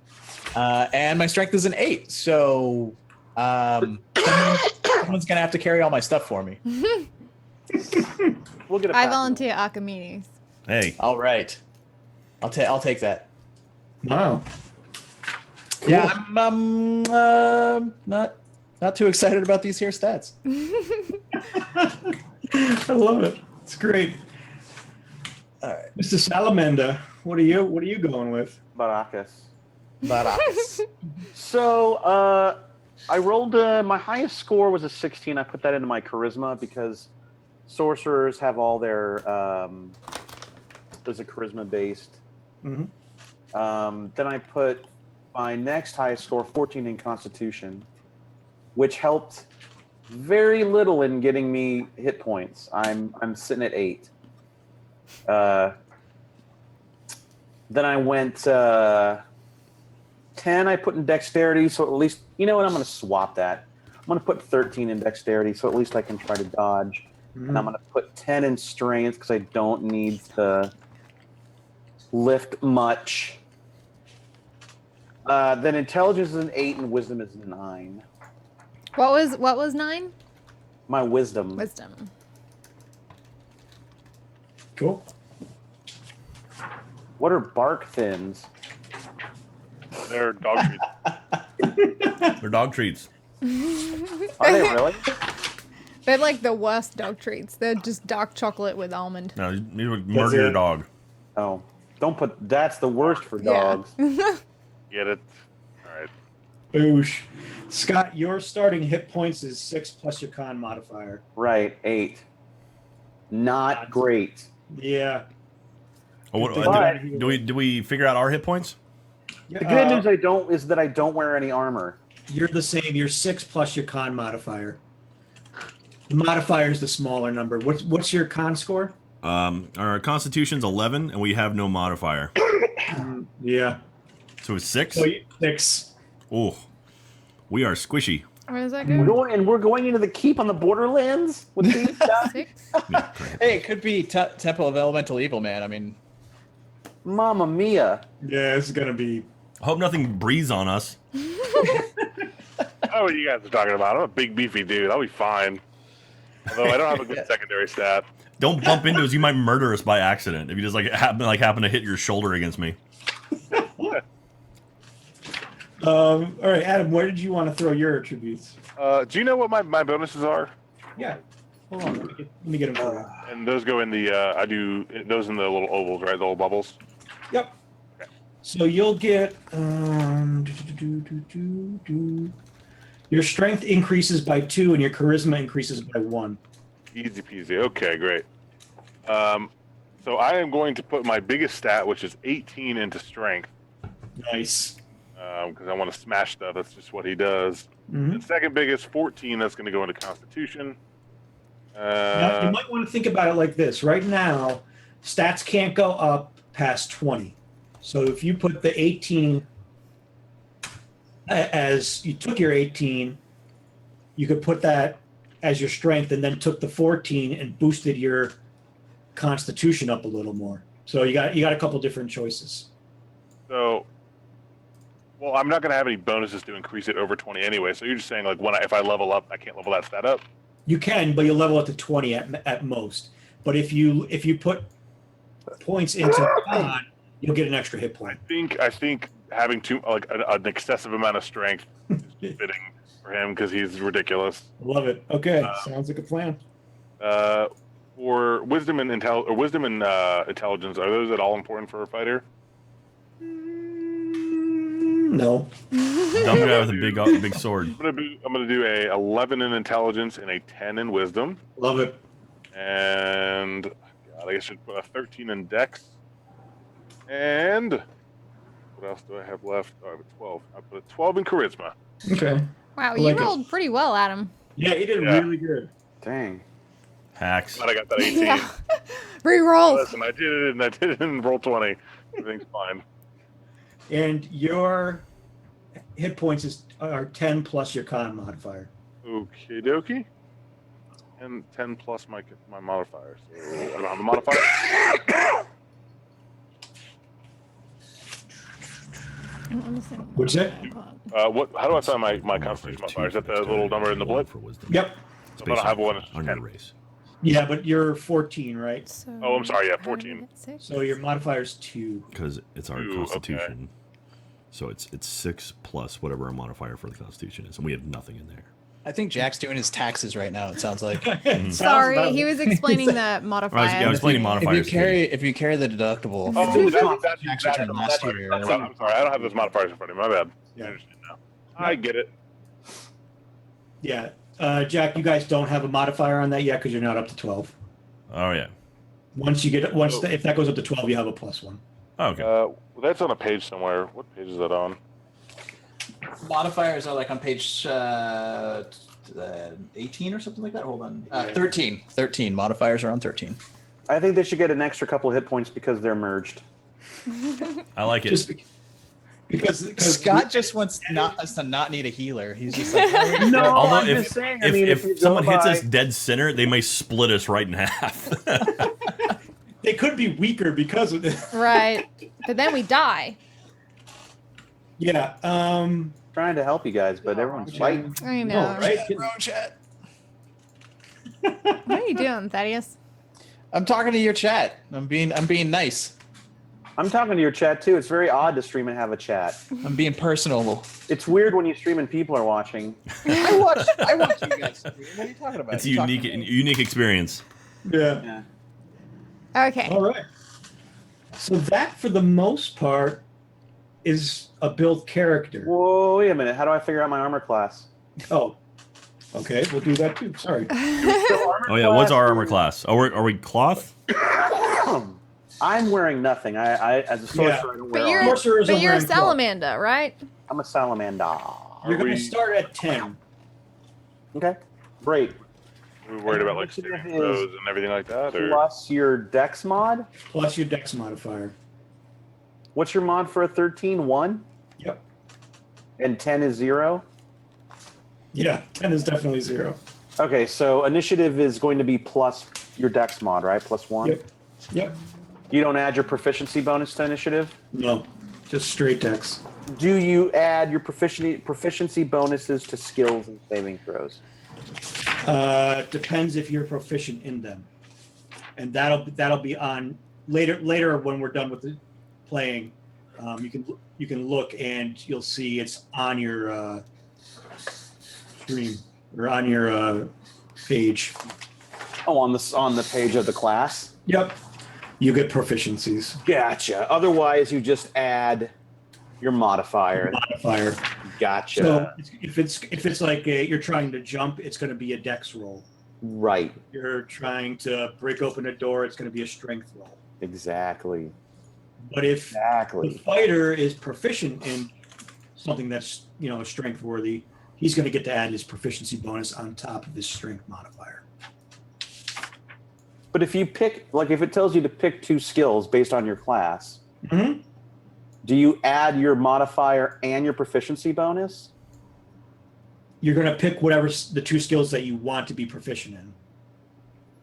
And my strength is an 8. So someone's going to have to carry all my stuff for me. We'll get a I pass. volunteer Archimedes. Hey. All right. I'll take that. Wow. Cool. Yeah, I'm not too excited about these here stats. I love it. It's great. All right. Mr. Salamander, what are you going with? Baracus. Baracus. So I rolled my highest score was a 16. I put that into my charisma because sorcerers have all their there's a charisma based. Mm-hmm. Then I put my next highest score 14 in constitution, which helped very little in getting me hit points. I'm sitting at 8. Then I went 10. I put in dexterity, so at least you know what, I'm going to swap that. I'm going to put 13 in dexterity, so at least I can try to dodge. Mm-hmm. And I'm going to put 10 in strength because I don't need to lift much. Then intelligence is an 8 and wisdom is a 9. What was 9? My wisdom. Wisdom. Cool. What are bark thins? They're dog treats. They're dog treats. Are they really? They're like the worst dog treats. They're just dark chocolate with almond. No, you would murder your it. dog. Oh, don't put. That's the worst for Yeah. dogs. Get it? All right. Boosh. Scott, your starting hit points is 6 plus your con modifier. Right, 8. Not great. Yeah. Oh, what, But- do we figure out our hit points? The good news is that I don't wear any armor. You're the same. You're 6 plus your con modifier. The modifier is the smaller number. What's your con score? Our constitution's 11, and we have no modifier. Yeah. So it's 6? So 6. Oh, we are squishy. Where does that We're go? going into the keep on the Borderlands with these stuff. 6? Yeah, Hey, it could be Temple of Elemental Evil, man. I mean, Mamma mia! Yeah, it's gonna be. I hope nothing breathes on us. I know what you guys are talking about. I'm a big beefy dude. I'll be fine. Although I don't have a good secondary stat. Don't bump into us. You might murder us by accident if you just happen to hit your shoulder against me. All right, Adam. Where did you want to throw your attributes? Do you know what my bonuses are? Yeah. Hold on. Let me get them for you. And those go in the I do those in the little ovals, right? The little bubbles. Yep. So you'll get your strength increases by 2 and your charisma increases by 1. Easy peasy. Okay, great. So I am going to put my biggest stat, which is 18, into strength, Nice. because I want to smash stuff. That's just what he does. Mhm. The second biggest, 14. That's going to go into Constitution. Now, you might want to think about it like this. Right now, stats can't go up past 20. So if you put the 18 as you took your 18, you could put that as your strength and then took the 14 and boosted your constitution up a little more. So you got a couple different choices. So Well, I'm not going to have any bonuses to increase it over 20 anyway. So you're just saying like if I level up, I can't level that stat up. You can, but you'll level up to 20 at most. But if you put points into con, you'll get an extra hit point. I think having an excessive amount of strength is fitting for him because he's ridiculous. Love it. Okay, sounds like a plan. For wisdom and intelligence, are those at all important for a fighter? No. Dumb guy with a big sword. I'm gonna do a 11 in intelligence and a 10 in wisdom. Love it. And God, I guess I should put a 13 in dex. And what else do I have left? Oh, I have a 12. I put a 12 in charisma. Okay. Wow, I you like rolled pretty well, Adam. Yeah, you did really good. Dang. Glad I got that 18. Yeah. Reroll. Listen, I did it and roll 20. Everything's fine. And your hit points are 10 plus your con modifier. Okie dokie. And 10 plus my modifier. So I don't have a modifier. What's that? How do I find my constitution modifier? Is that the little number in the blip? For wisdom. Yep. So I don't have one. On your race. Yeah, but you're 14, right? So Oh, I'm sorry, yeah, 14. So your modifier's 2. Because it's our 2, constitution. okay. So it's 6 plus whatever our modifier for the constitution is, and we have nothing in there. I think Jack's doing his taxes right now. It sounds like. Sounds Sorry, about he it. was explaining the modifier. I was explaining modifiers. If you carry the deductible, That's tax return last year. I'm sorry, I don't have those modifiers in front of me. My bad. Yeah. I understand now. I get it. Yeah. Jack, you guys don't have a modifier on that yet because you're not up to 12. Oh yeah. If that goes up to 12, you have a +1. Oh, okay. Well, that's on a page somewhere. What page is that on? Modifiers are like on page 18 or something like that. Hold on. 13. 13. Modifiers are on 13. I think they should get an extra couple hit points because they're merged. I like it. Just because Scott just wants us to not need a healer. He's just like, No, Although I'm if, just saying. if someone hits us dead center, they may split us right in half. they could be weaker because of this. Right. But then we die. Yeah. Trying to help you guys, but everyone's fighting. I know. No, right? chat. What are you doing, Thaddeus? I'm talking to your chat. I'm being nice. I'm talking to your chat too. It's very odd to stream and have a chat. I'm being personal. It's weird when you stream and people are watching. I watch you guys. What are you talking about? It's a unique experience. Yeah. Okay. All right. So that, for the most part, is a built character. Whoa, wait a minute. How do I figure out my armor class? Oh. Okay, we'll do that too. Sorry. Oh yeah, what's our armor class? Are we cloth? I'm wearing nothing. I as a sorcerer, I don't wear But you're, armor. Sorcerers but are you're a wearing cloth. salamander, right? I'm a salamander. You're going to start at 10. Okay, great. We're worried about like saving throws and everything like that, or Plus your dex mod. Plus your dex modifier. What's your mod for a 13? 1? Yep. And 10 is 0? Yeah, 10 is definitely 0. Okay, so initiative is going to be plus your dex mod, right? Plus 1? Yep. Yep. You don't add your proficiency bonus to initiative? No, just straight dex. Do you add your proficiency bonuses to skills and saving throws? Depends if you're proficient in them, and that'll be on later when we're done with the playing. You can look and you'll see it's on your stream or on your page. Oh, on the page of the class? Yep. You get proficiencies. Gotcha. Otherwise, you just add your modifier. Gotcha. So if it's like you're trying to jump, it's going to be a dex roll. Right. You're trying to break open a door, it's going to be a strength roll. Exactly. But if the fighter is proficient in something that's strength worthy, he's going to get to add his proficiency bonus on top of his strength modifier. But if you pick, like if it tells you to pick 2 skills based on your class, Mm-hmm. do you add your modifier and your proficiency bonus? You're going to pick whatever the 2 skills that you want to be proficient in.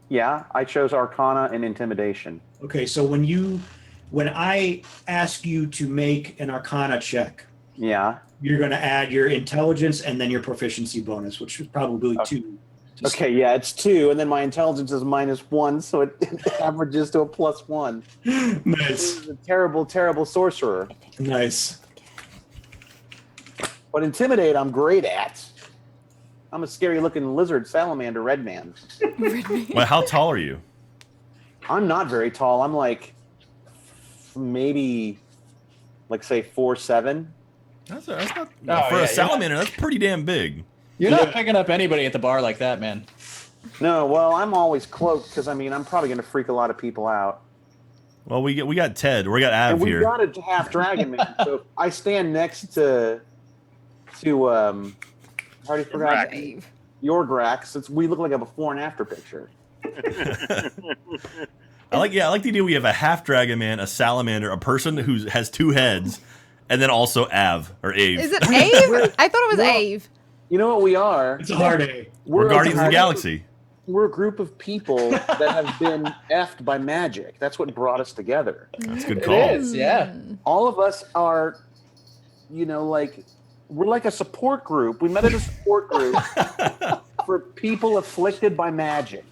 Yeah, I chose Arcana and Intimidation. Okay, so when I ask you to make an Arcana check, Yeah. you're going to add your intelligence and then your proficiency bonus, which is probably 2. Okay, yeah, it's 2, and then my intelligence is -1, so it averages to a +1. This Nice. is a terrible, terrible sorcerer. Nice. But intimidate, I'm great at. I'm a scary-looking lizard salamander red man. Well, how tall are you? I'm not very tall. I'm like maybe, like say 4'7". That's not Oh, for yeah, a salamander. That's pretty damn big. You're not picking up anybody at the bar like that, man. No, well, I'm always cloaked because I mean I'm probably gonna freak a lot of people out. Well, we got Ted. We got Av And we here. got a half dragon man. So if I stand next to I already forgot your Grax. Since we look like a before and after picture. I like the idea we have a half dragon man, a salamander, a person who has 2 heads, and then also Av or Ave. Is it Ave? I thought it was Ave. You know what we are? It's a hard A. We're Guardians of the Galaxy. We're a group of people that have been effed by magic. That's what brought us together. That's a good It call. is, yeah. All of us are, like, we're like a support group. We met at a support group for people afflicted by magic.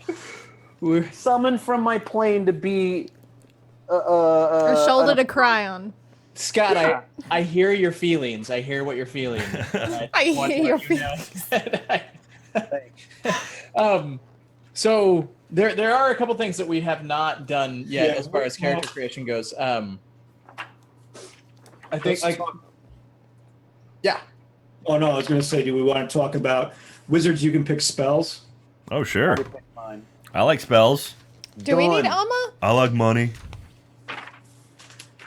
We're Summoned from my plane to be A shoulder to cry on. Scott, Yeah. I hear your feelings. I hear what you're feeling. I want hear to your let you know. So there are a couple things that we have not done yet Yeah, as far as character creation goes. I think yeah. Oh, no, I was going to say, do we want to talk about wizards? You can pick spells. Oh, sure. Fine. I like spells. Do we need Done. armor? I like money.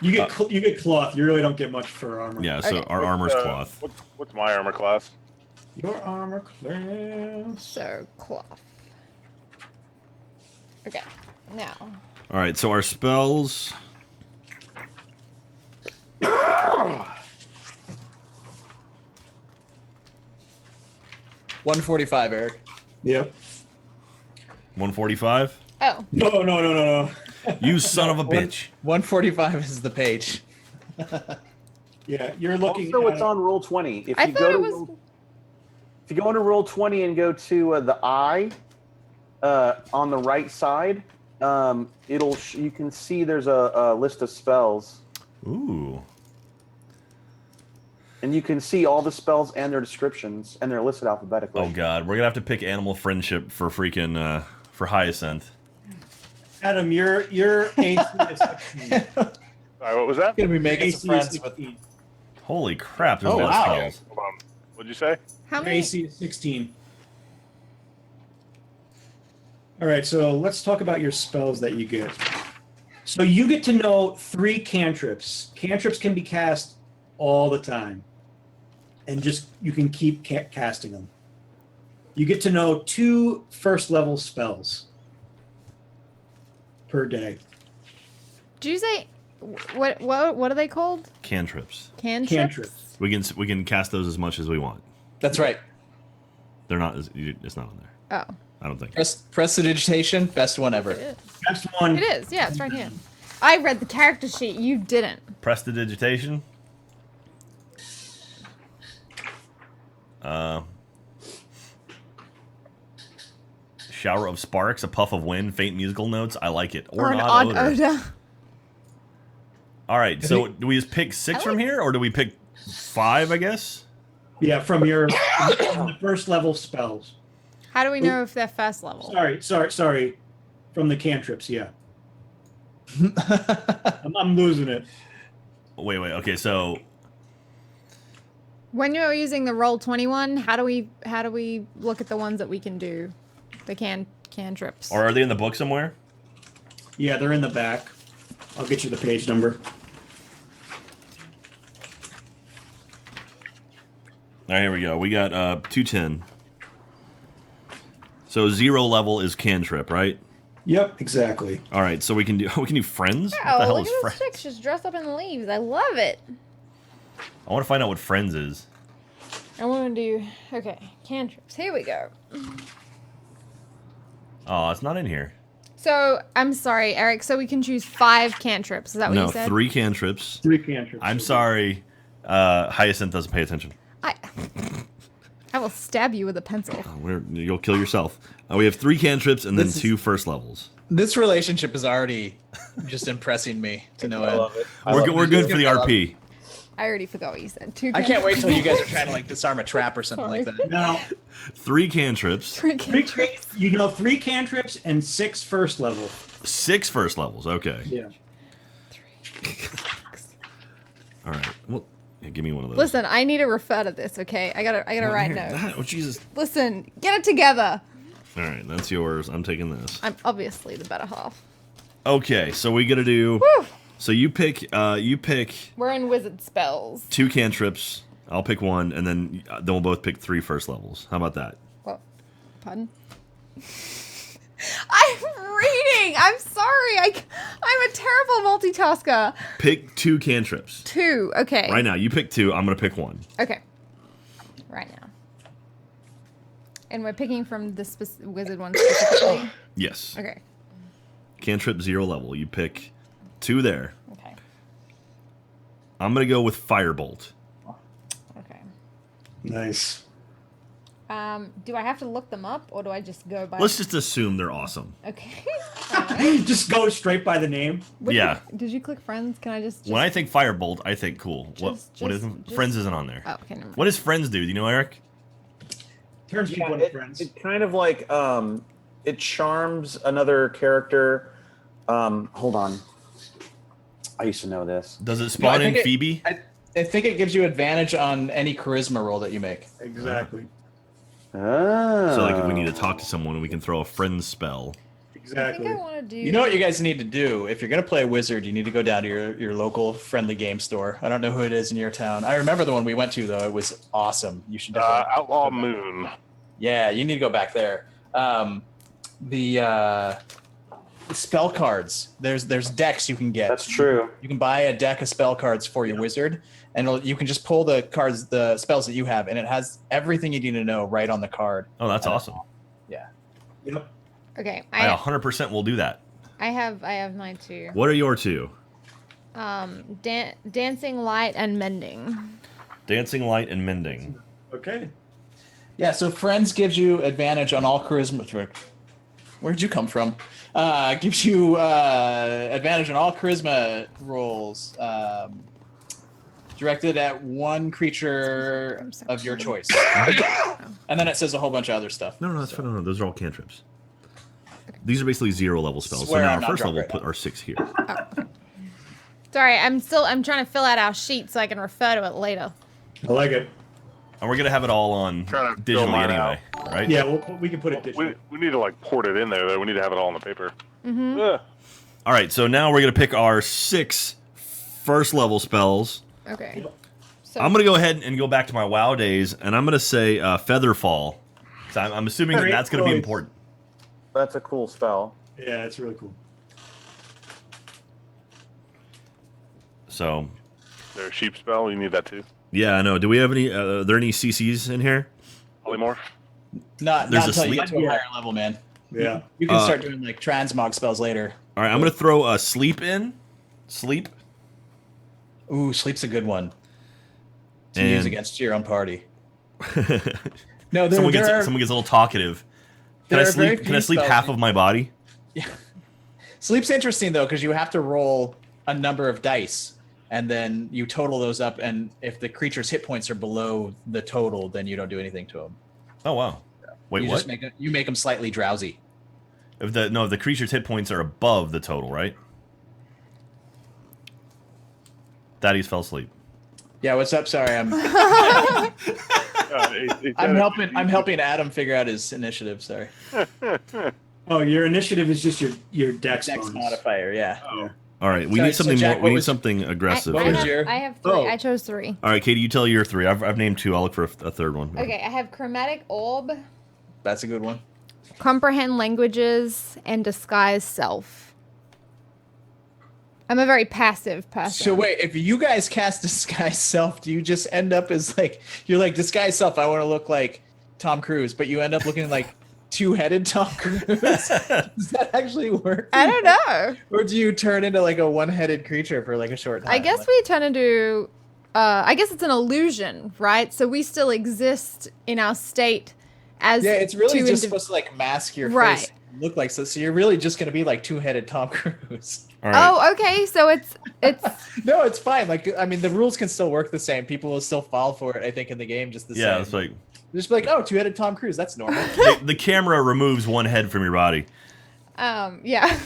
You get cloth. You really don't get much for armor. Yeah, so Okay. our armor's cloth. What's my armor class? Your armor class. So, cloth. Okay, now. All right, so our spells. 145, Eric. Yep. 145. Oh, No. You son of a bitch. 145 is the page. Yeah, you're looking Also, at it's on roll 20. If I you thought go it to was. if you go into roll 20 and go to the eye on the right side, you can see there's a list of spells, Ooh. and you can see all the spells and their descriptions, and they're listed alphabetically. Oh god, we're gonna have to pick animal friendship for freaking for Hyacinth. Adam, your AC is 16. All right, what was that? Gonna be making AC some friends is with 16. Holy crap! There's Oh, a lot wow. of spells. Hold on. What'd you say? How Your many? AC is 16. All right, so let's talk about your spells that you get. So you get to know 3 cantrips. Cantrips can be cast all the time, and just you can keep casting them. You get to know 2 first-level spells per day. Did you say what are they called? Cantrips. Cantrips. We can cast those as much as we want. That's right. They're not. It's not on there. Oh, I don't think. Prestidigitation, best one ever. it is. Next one. It is. Yeah, it's right here. I read the character sheet. You didn't. Prestidigitation. Shower of sparks, a puff of wind, faint musical notes. I like it. Or Or an an odd odd odor. odor. All right. So do we just pick 6 from here, or do we pick 5? I guess. Yeah, from your from the first-level spells. How do we know if they're first level? Sorry. From the cantrips, yeah. I'm losing it. Wait. Okay. So When you're using the roll 21, how do we look at the ones that we can do? The cantrips. or are they in the book somewhere? Yeah, they're in the back. I'll get you the page number. All right, here we go. We got 210. So 0 level is cantrip, right? Yep, exactly. All right, so we can do friends. What the Oh, hell look is at friends? this chick just dressed up in the leaves. I love it. I want to find out what friends is. I want to do okay cantrips. Here we go. Oh, it's not in here. So I'm sorry, Eric. So we can choose 5 cantrips. Is that what No, you said? 3 cantrips. 3 cantrips. I'm sorry. Hyacinth doesn't pay attention. I will stab you with a pencil. You'll kill yourself. We have 3 cantrips and then 2 first levels. This relationship is already just impressing me to no I end. love it. We're good for the RP. I already forgot what you said. I can't wait till you guys are trying to like disarm a trap or something like that. Now, 3 cantrips. 3 cantrips. 3 cantrips and 6 first level. 6 first levels. Okay. Yeah. All right. Well, yeah, give me one of those. Listen, I need to refer to this, okay? I gotta write Here, notes. Oh, Jesus. Listen, get it together. All right, that's yours. I'm taking this. I'm obviously the better half. Okay, so we got to do. Woo! So you pick. We're in wizard spells. 2 cantrips. I'll pick 1, and then we'll both pick 3 first levels. How about that? Well, pardon? I'm reading. I'm sorry. I'm a terrible multitasker. Pick 2 cantrips. 2. Okay. Right now, you pick 2. I'm gonna pick 1. Okay. Right now. And we're picking from the wizard one specifically? Yes. Okay. Cantrip 0 level. You pick 2 there. Okay. I'm gonna go with Firebolt. Okay. Nice. Do I have to look them up, or do I just go by... Let's just assume they're awesome. Okay. Alright. Just go straight by the name. Yeah. Did you click friends? Can I just... When I think Firebolt, I think cool. What isn't? just- Friends isn't on there. Oh, okay, never mind. What does Friends do? Do you know, Eric? Turns Yeah, people into friends. it kind of like it charms another character. Hold on. I used to know this. Does it spawn in Phoebe? I think it gives you advantage on any charisma roll that you make. Exactly. Oh. So like if we need to talk to someone, we can throw a friend spell. I Exactly. think I want to do... You know what you guys need to do? If you're going to play a wizard, you need to go down to your local friendly game store. I don't know who it is in your town. I remember the one we went to, though. It was awesome. You should definitely... Outlaw Moon. Yeah, you need to go back there. The spell cards. There's decks you can get. That's true. You can buy a deck of spell cards for your wizard, and you can just pull the cards, the spells that you have, and it has everything you need to know right on the card. Oh, that's awesome. Yeah. Yep. Okay, I 100% will do that. I have mine too. What are your 2? Dancing light and mending. Dancing light and mending. Okay. Yeah, so Friends gives you advantage on all charisma. Where'd you come from? Gives you advantage on all charisma rolls directed at one creature of your choice. And then it says a whole bunch of other stuff. No, that's fine. No, those are all cantrips. These are basically 0 level spells. Swear so now I'm our not first drunk level right put now. our 6 here. Sorry, I'm trying to fill out our sheet so I can refer to it later. I like it. And we're gonna have it all on Trying to fill digitally mine anyway, right? Yeah, we can put it digitally. We need to like port it in there. Though. We need to have it all on the paper. Mm-hmm. Ugh. All right, so now we're gonna pick our 6 first level spells. Okay. So I'm gonna go ahead and go back to my WoW days, and I'm gonna say Featherfall. So I'm assuming that Great that's gonna be choice. important. That's a cool spell. Yeah, it's really cool. So There's a sheep spell. You need that too. yeah, I know. Do we have any? Are there any CCs in here? Polymorph. Not There's until a you get to a sleep- higher level, man. Yeah. You can start doing like transmog spells later. All right, I'm gonna throw a sleep in. Sleep. Ooh, sleep's a good one to And- use against your own party. No, someone gets are, a little talkative. Can there I are very sleep? Can I few sleep spells half you- of my body? Sleep's interesting though because you have to roll a number of dice, and then you total those up. And if the creature's hit points are below the total, then you don't do anything to them. Oh wow. Wait, you what? Just you make them slightly drowsy. If the creature's hit points are above the total, right? Thaddeus fell asleep. Yeah, what's up? Sorry, I'm I'm helping Adam figure out his initiative. Sorry, Oh, your initiative is just your dex next bonus. modifier. Yeah. All right, we So- need so something Jack, more. what We need was- something aggressive. What here. was your- I have 3. Oh. I chose 3. All right, Katie, you tell your 3. I've named 2. I'll look for a third one. Okay, I have chromatic orb, That's a good one. comprehend languages, and disguise self. I'm a very passive person. So wait, if you guys cast Disguise Self, do you just end up as like you're like Disguise Self? I want to look like Tom Cruise, but you end up looking like two-headed Tom Cruise. Does that actually work? I don't know. Or do you turn into like a one-headed creature for like a short time? I guess we turn into I guess it's an illusion, right? So we still exist in our state as it's really two just supposed to like mask your Right. face, and look like so you're really just gonna be like two-headed Tom Cruise. All right. Oh, okay. So it's No, it's fine. Like, I mean, the rules can still work the same. People will still fall for it, I think, in the game just the Yeah, same. it's like Just be like, oh, two-headed Tom Cruise. That's normal. the camera removes one head from your body yeah.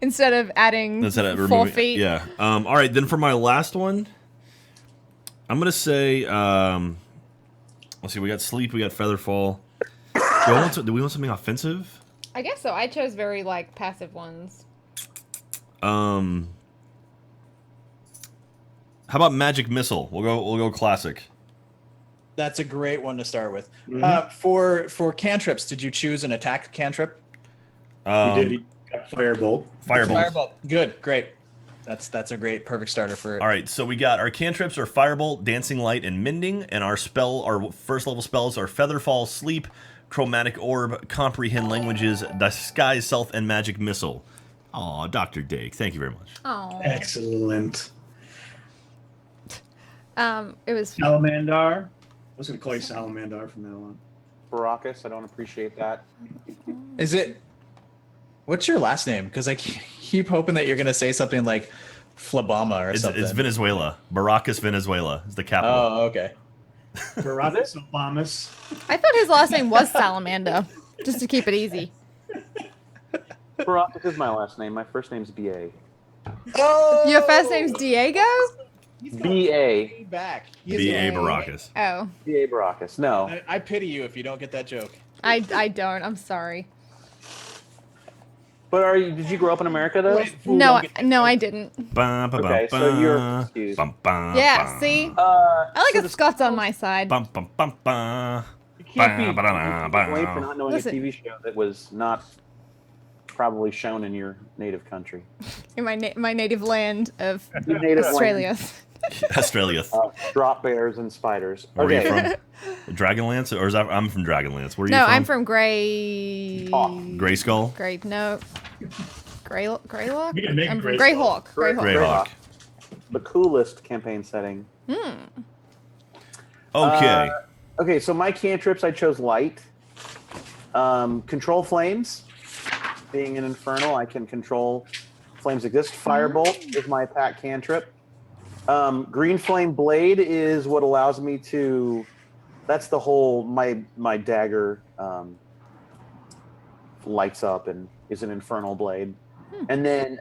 Instead of adding instead of 4 removing. feet. Yeah. All right. Then for my last one, I'm gonna say. Let's see. We got sleep. We got featherfall. Do we want something offensive? I guess so. I chose very like passive ones. How about magic missile? We'll go classic. That's a great one to start with. Mhm. For cantrips, did you choose an attack cantrip? We did. He got Firebolt. Firebolt. Firebolt. Good, great. That's a great perfect starter for it. All right, so we got our cantrips are Firebolt, Dancing Light, and Mending, and our first level spells are Featherfall, Sleep, Chromatic Orb, Comprehend Languages, Disguise Self, and Magic Missile. Aw, Dr. Dake, thank you very much. Oh. Excellent. It was Salamandar. I was going to call you Salamandar from now on. Baracus, I don't appreciate that. Is it? What's your last name? Because I keep hoping that you're gonna say something like Flabama or something. It's Venezuela. Baracus, Venezuela is the capital. Oh, okay. Barabbas Obamas. I thought his last name was Salamander, just to keep it easy. Baracus is my last name. My first name's B.A. Oh, Your first name's Diego? He's got B.A. back. B.A. Baracus. Oh. B.A. Baracus. No. I pity you if you don't get that joke. I don't. I'm sorry. But did you grow up in America, though? No, I didn't. Okay, so you're excused. Yeah, see? I like a Scots on my side. You can't be blamed for not knowing Listen. a TV show that was not probably shown in your native country. In my native land of Your native Australia. Australia. Drop bears and spiders. Where are you Okay. from? Dragonlance? Or is that I'm from Dragonlance. Where are you No, from? I'm from Grey. Gray Skull? No. Greylock? You can make I'm from Grey Greyhawk. Greyhawk. Greyhawk. The coolest campaign setting. Okay. Okay, so my cantrips, I chose light. Control flames. Being an infernal, I can control flames exist. Firebolt is my attack cantrip. Green flame blade is what allows me to. That's the whole my dagger lights up and is an infernal blade. And then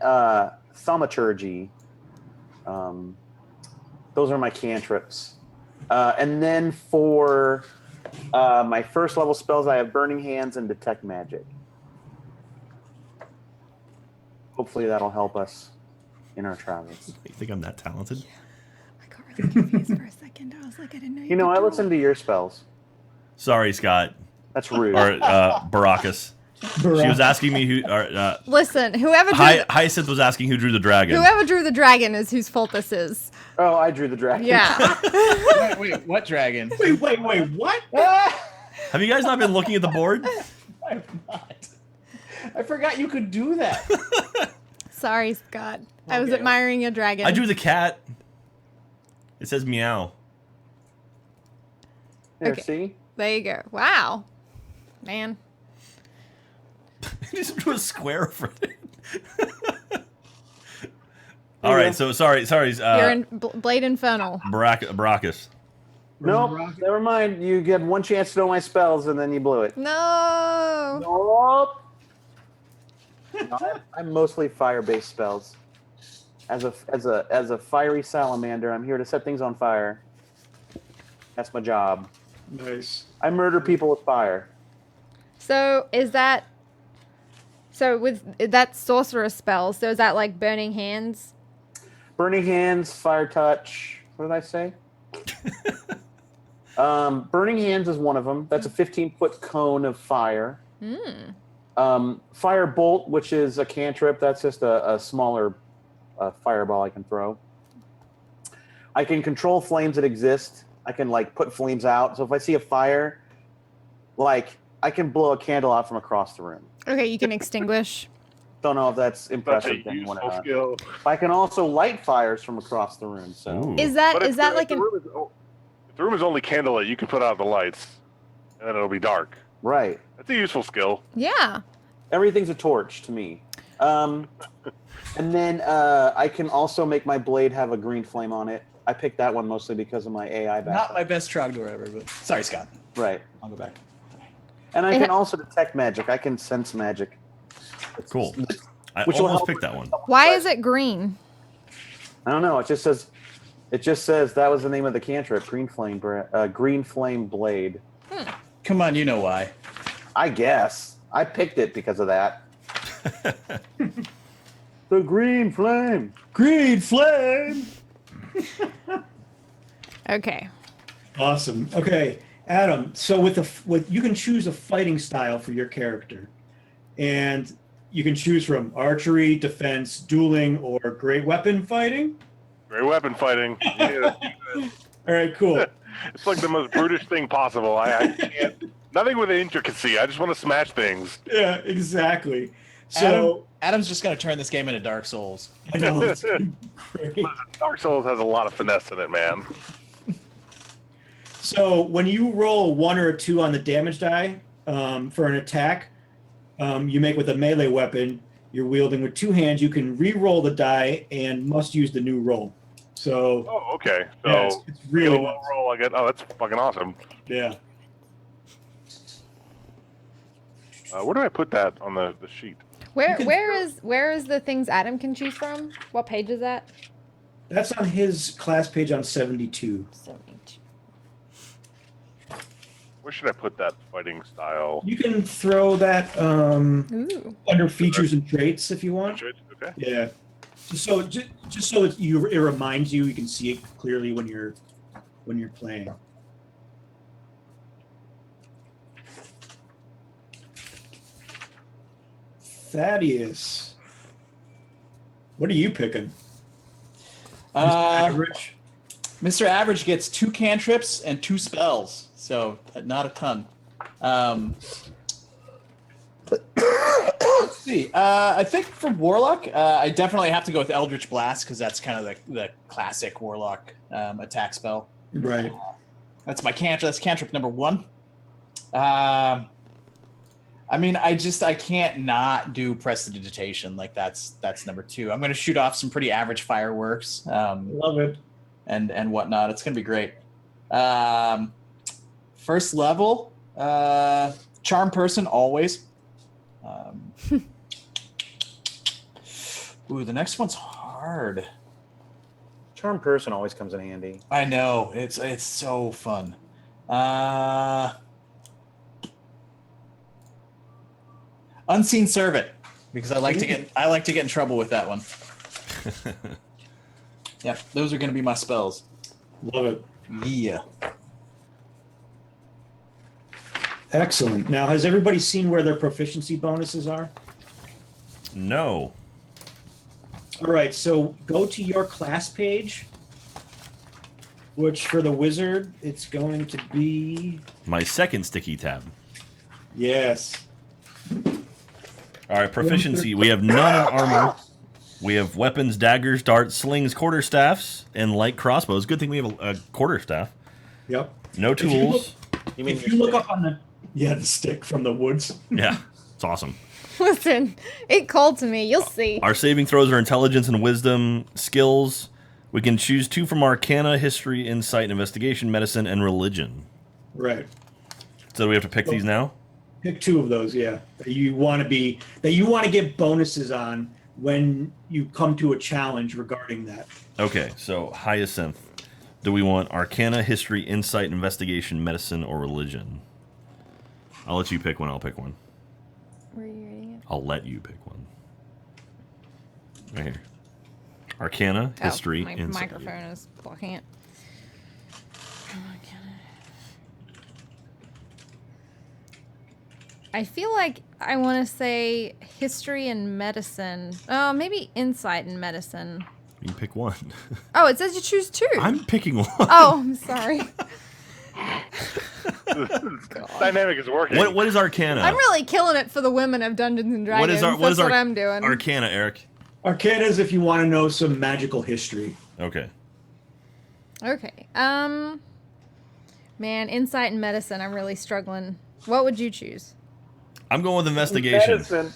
thaumaturgy. Those are my cantrips. And then for my first level spells, I have Burning Hands and Detect Magic. Hopefully that'll help us in our travels. You think I'm that talented? I got really confused for a second. I was like, I didn't know You know, I listen to your spells. Sorry, Scott. That's rude. Or Baracus. She was asking me who. Listen, whoever drew Hyacinth was asking who drew the dragon. whoever drew the dragon is whose fault this is. Oh, I drew the dragon. Yeah. Wait, what dragon? Wait, what? Have you guys not been looking at the board? I'm not. I forgot you could do that. Sorry, Scott. I was Okay. admiring your dragon. I drew the cat. It says meow. There, Okay. see? There you go. Wow. Man. You just drew a square for it. All right, so sorry. You're in Blade Infernal. Baracus. Nope, never mind. You get one chance to know my spells, and then you blew it. No. Nope. No, I'm mostly fire-based spells. As a fiery salamander, I'm here to set things on fire. That's my job. Nice. I murder people with fire. So is that with that sorcerer spell? So is that like Burning Hands? Burning Hands, Fire Touch. What did I say? Burning Hands is one of them. That's a 15-foot cone of fire. Fire Bolt, which is a cantrip. That's just a smaller fireball I can throw. I can control flames that exist. I can like put flames out. So if I see a fire, like I can blow a candle out from across the room. Okay, you can extinguish. Don't know if that's impressive That's to a anyone or useful not. skill. I can also light fires from across the room. So Ooh. Is that But if like the an? room is, if the room is only candlelit, you can put out the lights, and then it'll be dark. right, That's a useful skill. Yeah. everything's a torch to me. And then I can also make my blade have a green flame on it. I picked that one mostly because of my AI background. Not my best Trogdor ever, but sorry, Scott. Right. I'll go back. And I It can ha- also detect magic. I can sense magic. Cool. I Which will almost help picked that one. Why is it green? I don't know. It just says that was the name of the cantrip. Green flame blade. Come on, you know why. I guess I picked it because of that. The green flame. Green flame. Okay. Awesome. Okay, Adam. So with you can choose a fighting style for your character, and you can choose from archery, defense, dueling, or great weapon fighting. Great weapon fighting. Yeah. All right, cool. It's like the most brutish thing possible. I can't. Nothing with intricacy. I just want to smash things. Yeah, exactly. So Adam's just gonna turn this game into Dark Souls. I know it's great. Dark Souls has a lot of finesse in it, man. So when you roll 1 or a 2 on the damage die for an attack, you make with a melee weapon, you're wielding with 2 hands. You can re-roll the die and must use the new roll. So Oh, okay. So yeah, it's really low roll. I get. Oh, that's fucking awesome. yeah. Where do I put that on the sheet? Where is the things Adam can choose from? What page is that? That's on his class page on 72. 72. Where should I put that fighting style? You can throw that Ooh. under features and traits if you want. Okay. Yeah. Just so that it reminds you, you can see it clearly when you're playing. Thaddeus, what are you picking? Average. Mr. Average gets 2 cantrips and 2 spells, so not a ton. Let's see. I think for Warlock, I definitely have to go with Eldritch Blast because that's kind of the classic Warlock attack spell. Right. That's my cantrip. That's cantrip number 1. I mean, I can't not do Prestidigitation. Like that's number 2. I'm going to shoot off some pretty average fireworks. Love it. And whatnot. It's gonna be great. First level, charm person always. Ooh, the next one's hard. Charm person always comes in handy. I know it's so fun. Unseen servant, because I like to get in trouble with that one. Yeah, those are going to be my spells. Love it. Yeah. Excellent. Now, has everybody seen where their proficiency bonuses are? No. All right, so go to your class page, which for the wizard, it's going to be... My second sticky tab. Yes. All right, proficiency. We have none in armor. We have weapons, daggers, darts, slings, quarterstaffs, and light crossbows. Good thing we have a quarterstaff. Yep. No tools. If you look up on the stick from the woods. Yeah, it's awesome. Listen, it called to me. You'll see. Our saving throws are intelligence and wisdom skills. We can choose 2 from Arcana, History, Insight, Investigation, Medicine, and Religion. Right. So do we have to pick these now? Pick 2 of those, yeah. That you want to get bonuses on when you come to a challenge regarding that. Okay, so Hyacinth. Do we want Arcana, History, Insight, Investigation, Medicine, or Religion? I'll let you pick one. I'll pick one. Where are you reading it? I'll let you pick one. Right here. Arcana, History, my Insight. microphone is blocking it. I feel like I want to say history and medicine. Oh, maybe insight and medicine. You pick one. Oh, it says you choose 2. I'm picking one. Oh, I'm sorry. Dynamic is working. What is Arcana? I'm really killing it for the women of Dungeons and Dragons. That's what I'm doing. Arcana, Eric? Arcana is if you want to know some magical history. Okay. Okay. Man, insight and medicine. I'm really struggling. What would you choose? I'm going with investigation. Medicine,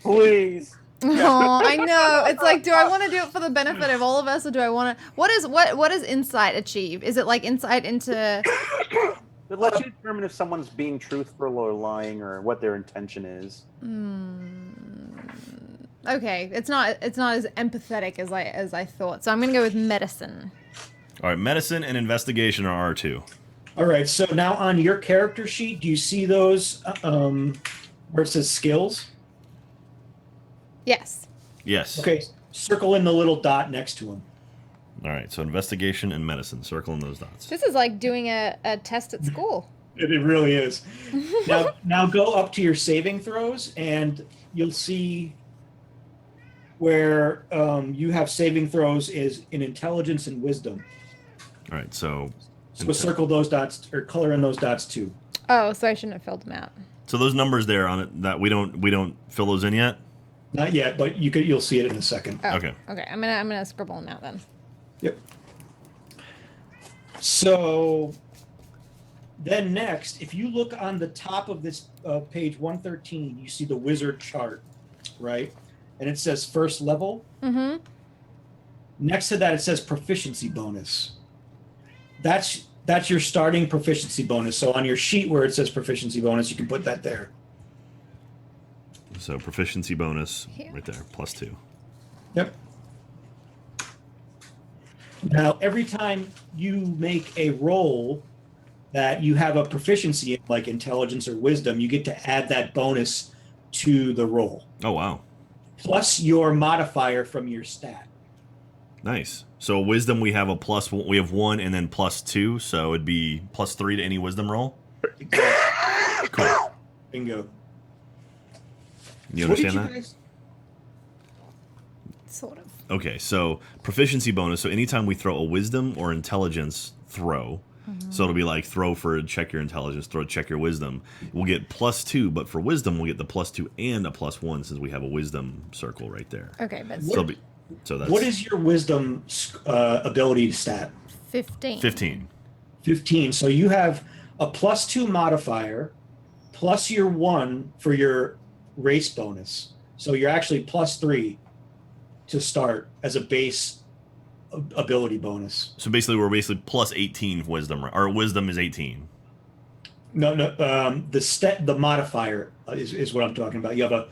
please. Oh, I know. It's like, do I want to do it for the benefit of all of us, or do I want to? What does insight achieve? Is it like insight into? It lets you determine if someone's being truthful or lying, or what their intention is. Okay, it's not as empathetic as I thought. So I'm gonna go with medicine. All right, medicine and investigation are R2. All right, so now on your character sheet, do you see those where it says skills? Yes. Yes. Okay, circle in the little dot next to them. All right, so investigation and medicine. Circle in those dots. This is like doing a test at school. It really is. Now go up to your saving throws, and you'll see where you have saving throws is in intelligence and wisdom. All right, so circle those dots or color in those dots too. Oh, so I shouldn't have filled them out. So those numbers there on it that we don't fill those in yet. Not yet, but you'll see it in a second. Oh, Okay. Okay, I'm gonna scribble them out then. Yep. So then next, if you look on the top of this page 113, you see the wizard chart, right? And it says first level. Mm-hmm. Next to that, it says proficiency bonus. That's your starting proficiency bonus. So on your sheet where it says proficiency bonus, you can put that there. So proficiency bonus Here. right there, +2. Yep. Now, every time you make a roll that you have a proficiency in, like intelligence or wisdom, you get to add that bonus to the roll, Oh wow, plus your modifier from your stat. nice. So wisdom we have we have 1 and then +2, so it'd be +3 to any wisdom roll. Exactly. Cool. Bingo. You What did understand that? guys- Sort of. Okay, so proficiency bonus. So anytime we throw a wisdom or intelligence throw, so it'll be like throw for check your intelligence, throw check your wisdom. We'll get +2, but for wisdom we'll get the +2 and a +1 since we have a wisdom circle right there. Okay, but So that's What is your wisdom ability stat? 15. 15. 15. So you have a +2 modifier plus your 1 for your race bonus. So you're actually +3 to start as a base ability bonus. So basically we're +18 wisdom, right? Our wisdom is 18. No, the modifier is what I'm talking about. You have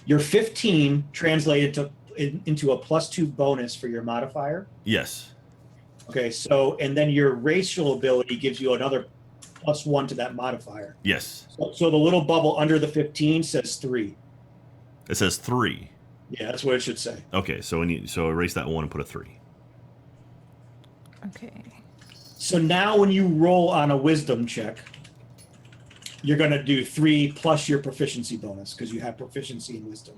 your 15 translated into a +2 bonus for your modifier. Yes. Okay, so and then your racial ability gives you another +1 to that modifier. Yes. So the little bubble under the 15 says 3. It says 3. Yeah, that's what it should say. Okay, so erase that 1 and put a 3. Okay. So now when you roll on a wisdom check, you're going to do 3 plus your proficiency bonus because you have proficiency in wisdom.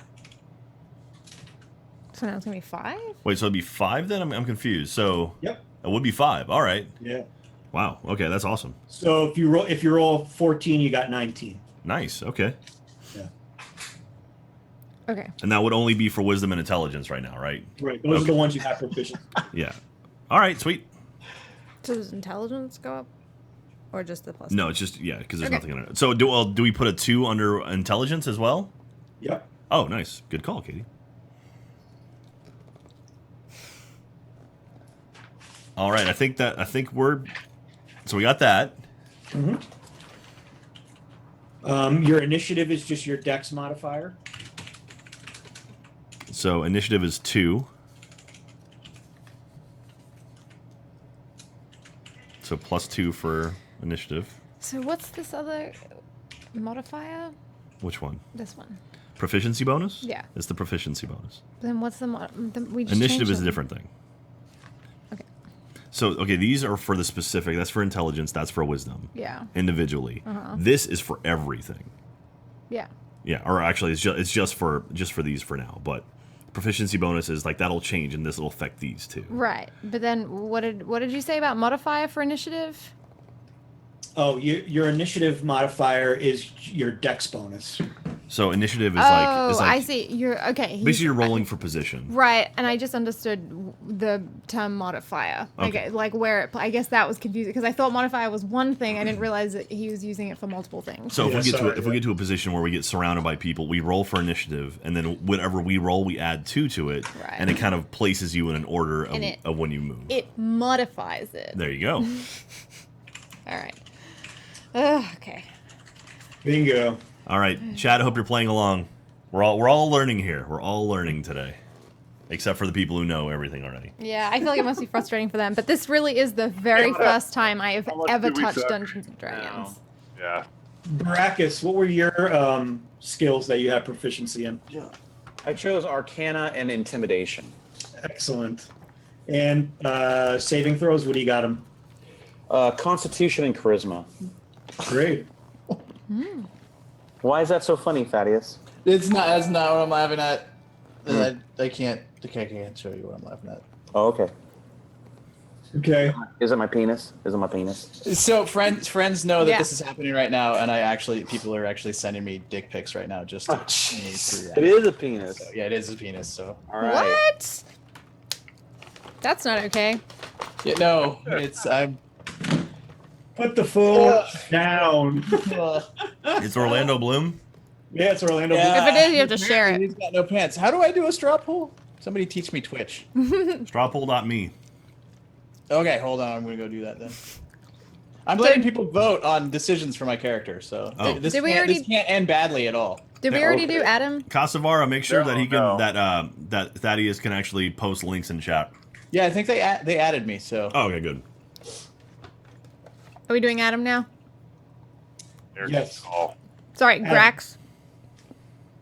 So now it's gonna be 5? Wait, so it'd be 5 then? I'm confused. So Yep. it would be 5. All right. Yeah. Wow. Okay, that's awesome. So if you roll 14, you got 19. Nice. Okay. Yeah. Okay. And that would only be for wisdom and intelligence right now, right? Right. Those are Okay. the ones you have proficiency. Yeah. All right, sweet. So does intelligence go up? Or just the +2? No, it's just because there's Okay. nothing in it. So do we put a 2 under intelligence as well? Yep. Oh, nice. Good call, Katie. All right, I think we're so we got that. Your initiative is just your dex modifier. So initiative is 2. So +2 for initiative. So what's this other modifier? Which one? This one. Proficiency bonus? Yeah. It's the proficiency bonus. Then what's we just Initiative changed is a them. different thing. Okay. So, okay, these are for the specific. That's for intelligence. That's for wisdom. Yeah. Individually. Uh-huh. This is for everything. Yeah. Yeah, or actually, it's just for these for now. But proficiency bonus is like that'll change, and this will affect these too. Right. But then what did you say about modifier for initiative? Oh, your initiative modifier is your dex bonus. So initiative is Oh, like I see. You're okay. basically you're rolling for position. Right, and I just understood the term modifier. Okay. Like where it. I guess that was confusing because I thought modifier was one thing. I didn't realize that he was using it for multiple things. So Yeah, if we get to a position where we get surrounded by people, we roll for initiative, and then whatever we roll, we add 2 to it, Right. and it kind of places you in an order of when you move. It modifies it. There you go. All right. Okay. Bingo. All right, Chad. I hope you're playing along. We're all learning here. We're all learning today, except for the people who know everything already. Yeah, I feel like it must be frustrating for them, but this really is the very first time I have How much ever do we touched suck? Dungeons and Dragons. Yeah. Baracus, what were your skills that you had proficiency in? I chose Arcana and Intimidation. Excellent. And saving throws, what do you got them? Constitution and Charisma. Great. Why is that so funny, Thaddeus? It's not. That's not what I'm laughing at. I can't show you what I'm laughing at. Oh, okay. Okay. Is it my penis? Is it my penis? So friends know that Yeah. this is happening right now, and people are actually sending me dick pics right now. Just to Oh, jeez. It is a penis. So, yeah, it is a penis. So All right. What? That's not okay. yeah, no, I'm. Put the phone down. It's Orlando Bloom. Yeah, it's Orlando. If it is, you have to share it. He's got no pants. How do I do a straw poll? Somebody teach me Twitch. Strawpoll.me. Okay, hold on. I'm gonna go do that then. I'm letting people vote on decisions for my character, so Oh. this, Did we can't, this already- can't end badly at all. Did we Yeah, already okay. do Adam? Casavara, make sure that he can No. that Thaddeus can actually post links in chat. Yeah, I think they added me. So Oh, okay, good. Are we doing Adam now? There's Yes. call. Sorry, Adam. Grax.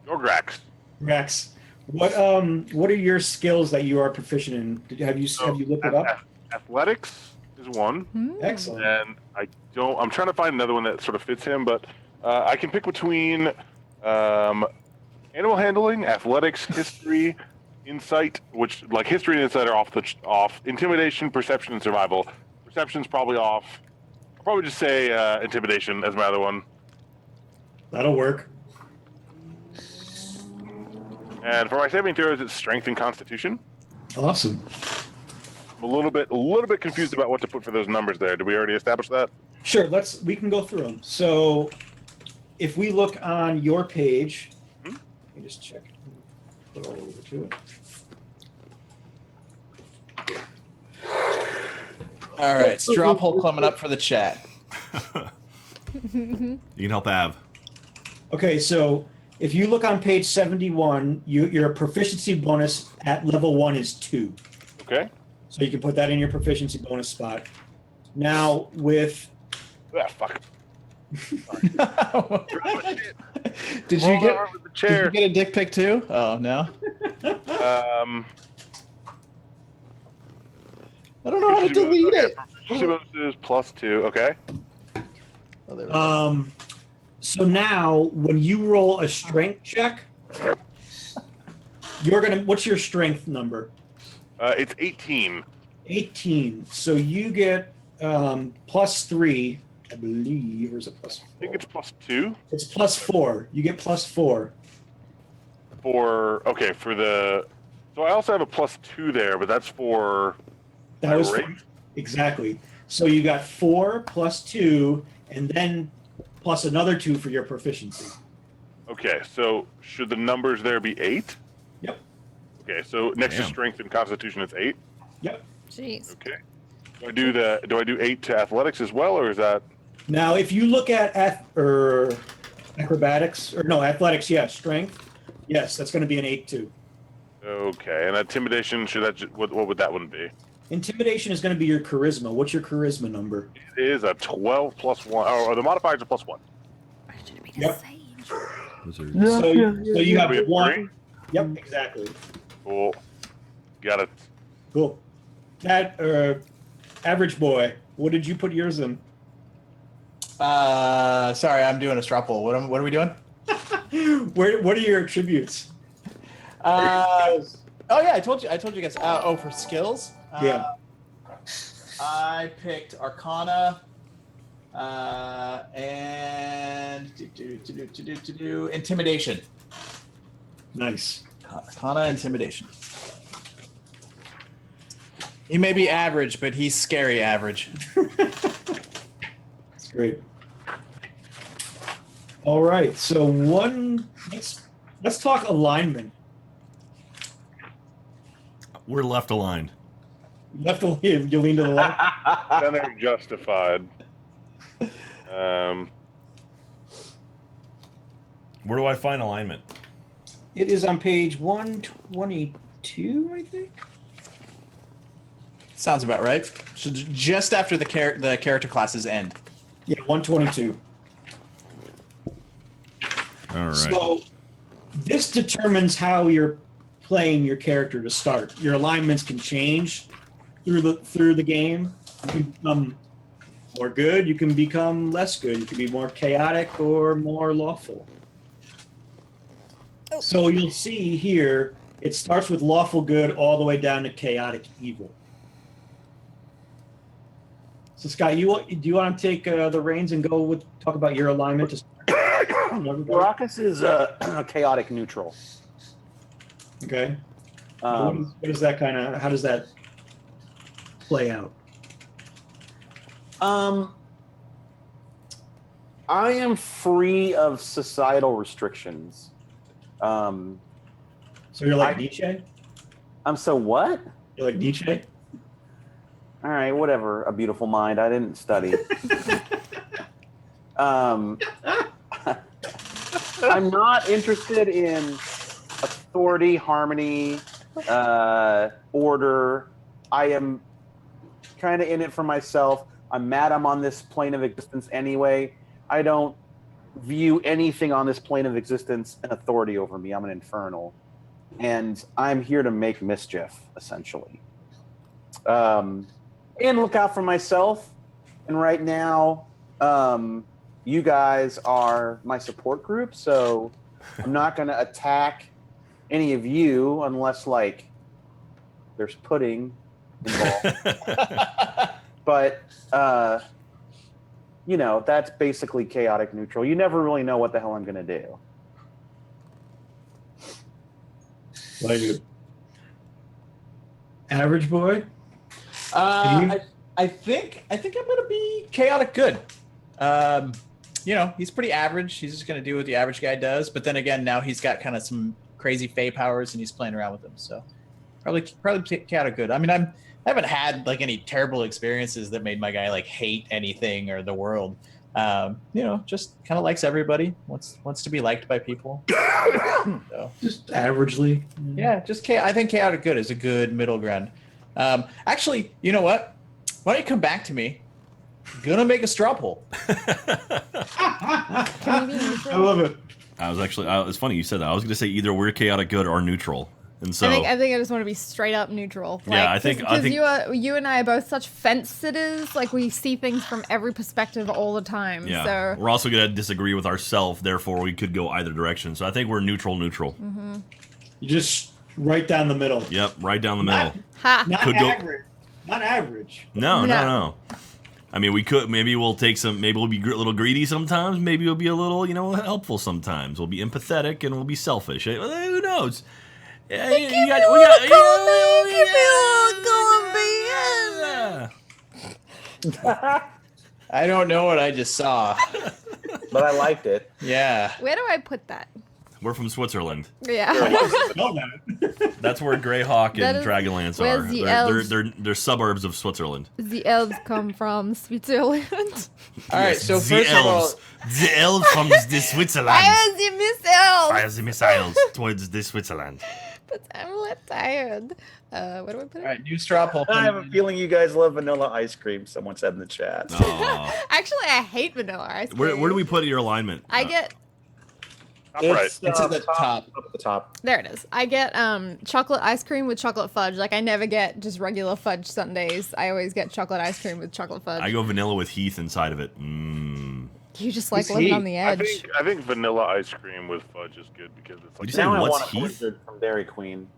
Your Grax. Rex, what are your skills that you are proficient in? Have you looked it up? Athletics is one, Excellent. and I'm trying to find another one that sort of fits him, but I can pick between animal handling, athletics, history, insight, which like history and insight are off. Intimidation, perception, and survival. Perception's probably off. I'll probably just say intimidation as my other one. That'll work. And for my saving throws, it's strength and constitution. Awesome. I'm a little bit confused about what to put for those numbers there. Did we already establish that? Sure, we can go through them. So if we look on your page, let me just check. Go over to it. all right, straw poll coming up for the chat. You can help Av. Okay, so if you look on page 71, your proficiency bonus at level 1 is 2. Okay. So you can put that in your proficiency bonus spot. Now with Ah, fuck. Did Roll you get? over the Did chair? you get a dick pic too? Oh no. I don't know how to delete it. Proficiency bonuses +2. Okay. Oh, there we go. So now when you roll a strength check, what's your strength number? It's 18. 18. So you get +3, I believe. Or is it +4? I think it's +2 It's +4. You get +4. for the. So I also have a +2 there, but that's for. That was Right. exactly. So you got 4 +2, and then plus another 2 for your proficiency. Okay, so should the numbers there be 8? Yep. Okay, so next to Damn. strength and constitution, it's 8. Yep. Jeez. Okay. Do I do 8 to athletics as well, or is that? Now, if you look at acrobatics, or no, athletics, yeah, strength, yes, that's going to be an 8 too. Okay, and intimidation, what would that one be? Intimidation is going to be your charisma. What's your charisma number? It is a 12 +1, or the modifiers are +1. Yep. Those are- So you have We have 1. 3? Yep, exactly. Cool. Got it. Cool. That average boy, what did you put yours in? Sorry, I'm doing a straw poll. What are we doing? What are your attributes? Oh yeah, I told you guys. For skills. Yeah. I picked Arcana, And intimidation. Nice. Arcana intimidation. He may be average, but he's scary average. That's great. All right. So let's talk alignment. We're left aligned. Left, you lean to the left. Then they're justified. Where do I find alignment? It is on page 122, I think. Sounds about right. So just after the character classes end. Yeah, 122. All right. So this determines how you're playing your character to start. Your alignments can change through the game. You can become more good. You can become less good. You can be more chaotic or more lawful. So you'll see here, it starts with lawful good all the way down to chaotic evil. So Scott, do you want to take the reins and talk about your alignment to start? Baracus is a chaotic neutral. Okay. What is that how does that play out? I am free of societal restrictions. So you're like Nietzsche? I'm so what? You're like Nietzsche? All right, whatever. A beautiful mind. I didn't study. I'm not interested in authority, harmony, order. I am kind of in it for myself. I'm mad I'm on this plane of existence anyway. I don't view anything on this plane of existence an authority over me. I'm an infernal. And I'm here to make mischief, essentially. And look out for myself. And right now, you guys are my support group, so I'm not going to attack any of you unless, like, there's pudding involved. But, you know, that's basically chaotic neutral. You never really know what the hell I'm going to do. What are you? Average boy? I think I'm gonna be chaotic good. You know, he's pretty average. He's just gonna do what the average guy does. But then again, now he's got kind of some crazy fey powers, and he's playing around with them. So probably chaotic good. I mean, I haven't had like any terrible experiences that made my guy like hate anything or the world. You know, just kind of likes everybody. Wants to be liked by people. So, Just averagely. yeah, I think chaotic good is a good middle ground. Actually, you know what? Why don't you come back to me? Gonna make a straw poll. I love it. It's funny you said that. I was going to say either we're chaotic good or neutral. And so I think I just want to be straight up neutral. Yeah, Like, I think you and I are both such fence sitters. Like, we see things from every perspective all the time. yeah. So We're also going to disagree with ourselves, therefore we could go either direction. So I think we're neutral. Mm-hmm. You just right down the middle. Yep, right down the middle. ha. Not Could go- average. Not average. No. I mean, maybe we'll take maybe we'll be a little greedy sometimes. Maybe we'll be a little, helpful sometimes. We'll be empathetic and we'll be selfish. Who knows? Yeah, I don't know what I just saw. But I liked it. Yeah. Where do I put that? We're from Switzerland. Yeah. Know that. That's where Greyhawk That and is- Dragonlance where's are. the They're elves? suburbs of Switzerland. The elves come from Switzerland. All right. So the first of all, elves. The elves from the Switzerland. I was the Miss Elf. Fire the missiles towards the Switzerland. But I'm really tired. Where do I put it? all right, new straw poll. I have a feeling you guys love vanilla ice cream, someone said in the chat. Oh. Actually, I hate vanilla ice cream. Where do we put your alignment? I get Top right. It's at the top. Up at the top. there. It is. I get chocolate ice cream with chocolate fudge. Like, I never get just regular fudge sundaes. I always get chocolate ice cream with chocolate fudge. I go vanilla with Heath inside of it. Mmm. You just like Who's living he? on the I edge. think vanilla ice cream with fudge is good because it's like Would you say Now I what's want a Heath? blizzard from Dairy Queen.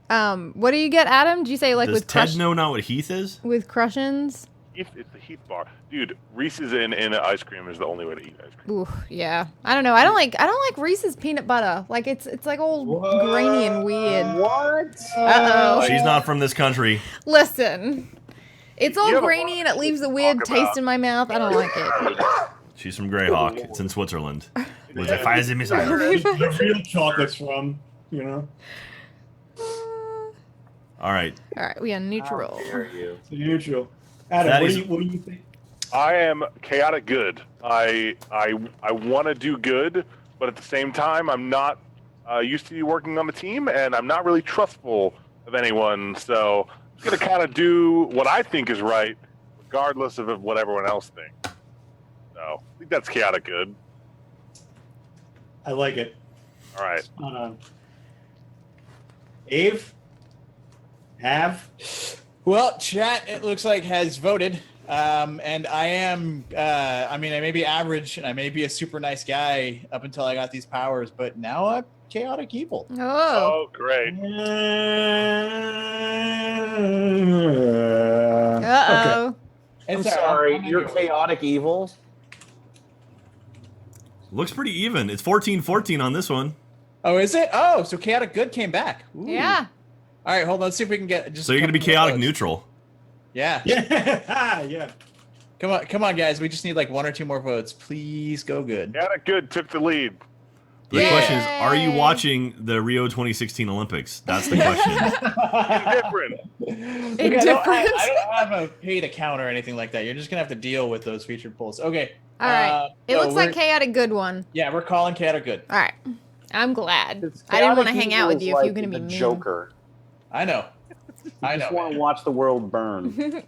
What do you get, Adam? Do you say like Does with Ted know not what Heath is? with crushins? It's the Heath bar, dude. Reese's in ice cream is the only way to eat ice cream. Ooh, yeah. I don't know. I don't like Reese's peanut butter. Like it's like all grainy and weird. What? Uh-oh. She's not from this country. Listen. It's You all have a grainy and it leaves a talk weird about. taste in my mouth. I don't like it. She's from Greyhawk. It's in Switzerland. With the Yeah. Pfizer missile. The real chocolate's from, you know. All right. All right, we are neutral. It's the usual. Adam, That what is- do you think? I am chaotic good. I want to do good, but at the same time, I'm not used to working on the team, and I'm not really trustful of anyone. So I'm just gonna kind of do what I think is right, regardless of what everyone else thinks. So I think that's chaotic good. I like it. All right. Ave? Have? Well, chat, it looks like has voted. And I am, I mean, I may be average and I may be a super nice guy up until I got these powers, but now I'm chaotic evil. Oh. Oh, great. Uh-oh. I'm It's sorry, you're chaotic evil. Looks pretty even. It's 14-14 on this one. Oh, is it? Oh, so chaotic good came back. Ooh. Yeah. All right, hold on. Let's see if we can get just. So you're going to be a couple more chaotic votes. neutral. Yeah. Yeah. Yeah. Come on, guys. We just need like 1 or 2 more votes. Please go good. Chaotic good took the lead. The question is, are you Yay. watching the Rio 2016 Olympics? That's the question. Different. Look, I don't have a paid account or anything like that. You're just gonna have to deal with those featured polls. Okay. All right. It so looks like we're- chaotic good one. Yeah, we're calling chaotic good. All right. I'm glad. It's I didn't want to chaotic hang evil out with is you if like you're going to be the mean. Joker. I know. I Just know. want to man. watch the world burn.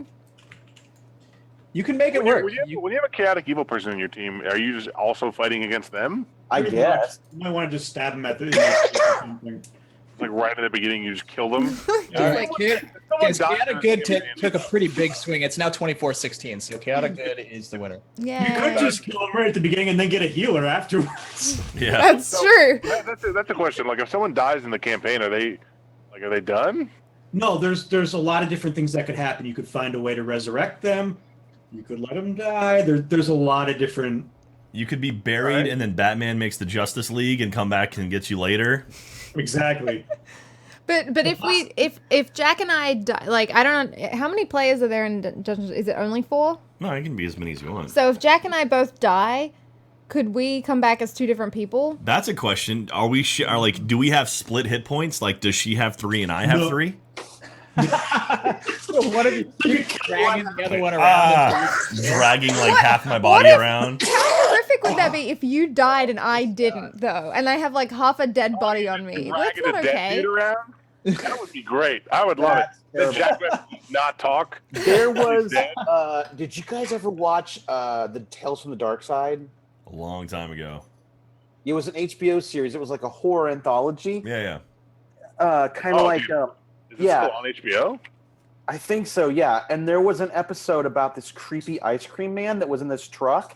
You can make it When work. you have a chaotic evil person in your team, are you just also fighting against them? I Pretty guess. much. You might want to just stab him at the. Like right in the beginning, you just kill them. All right, Like- Chaotic- Someone yes, dies chaotic in good the took game. took a pretty big swing. It's now 24-16, so chaotic good is the winner. You could Yeah. just kill him right at the beginning and then get a healer afterwards. Yeah. That's true. That's the question. Like, if someone dies in the campaign, are they done? No, there's a lot of different things that could happen. You could find a way to resurrect them. You could let them die. There's a lot of different. You could be buried Right. and then Batman makes the Justice League and come back and get you later. Exactly. But if Jack and I die, like I don't know how many players are there in Dungeons. Is it only 4? No, it can be as many as you want. So if Jack and I both die, could we come back as 2 different people? That's a question. Are we are like, do we have split hit points? Like, does she have 3 and I have No. 3? So one of you dragging the other one around. Dragging like half my what body if- around. How horrific would that be if you died and I didn't though, and I have like half a dead body on me? That's Dragging not a dead okay. dude around? That would be great. I would love That's it. Then Jack would not talk. There was. Dead. Did you guys ever watch the Tales from the Dark Side? A long time ago. It was an HBO series. It was like a horror anthology. Yeah, yeah. Kind of Oh, like. dude. Is it Yeah. still on HBO? I think so, yeah. And there was an episode about this creepy ice cream man that was in this truck,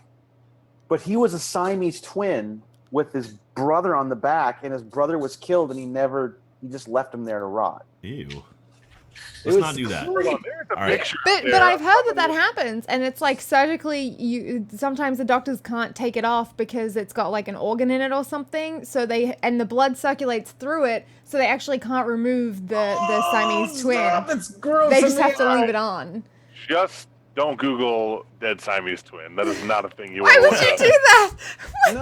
but he was a Siamese twin with his brother on the back, and his brother was killed, and he just left him there to rot. Ew. It Let's was not do that. Hold on, there's a All right. picture. But there. I've heard that happens, and it's like surgically. You sometimes the doctors can't take it off because it's got like an organ in it or something. So and the blood circulates through it, so they actually can't remove the Siamese twin. That's gross. They just have to leave it on. Just don't Google dead Siamese twin. That is not a thing you Why want would to you look do up. that?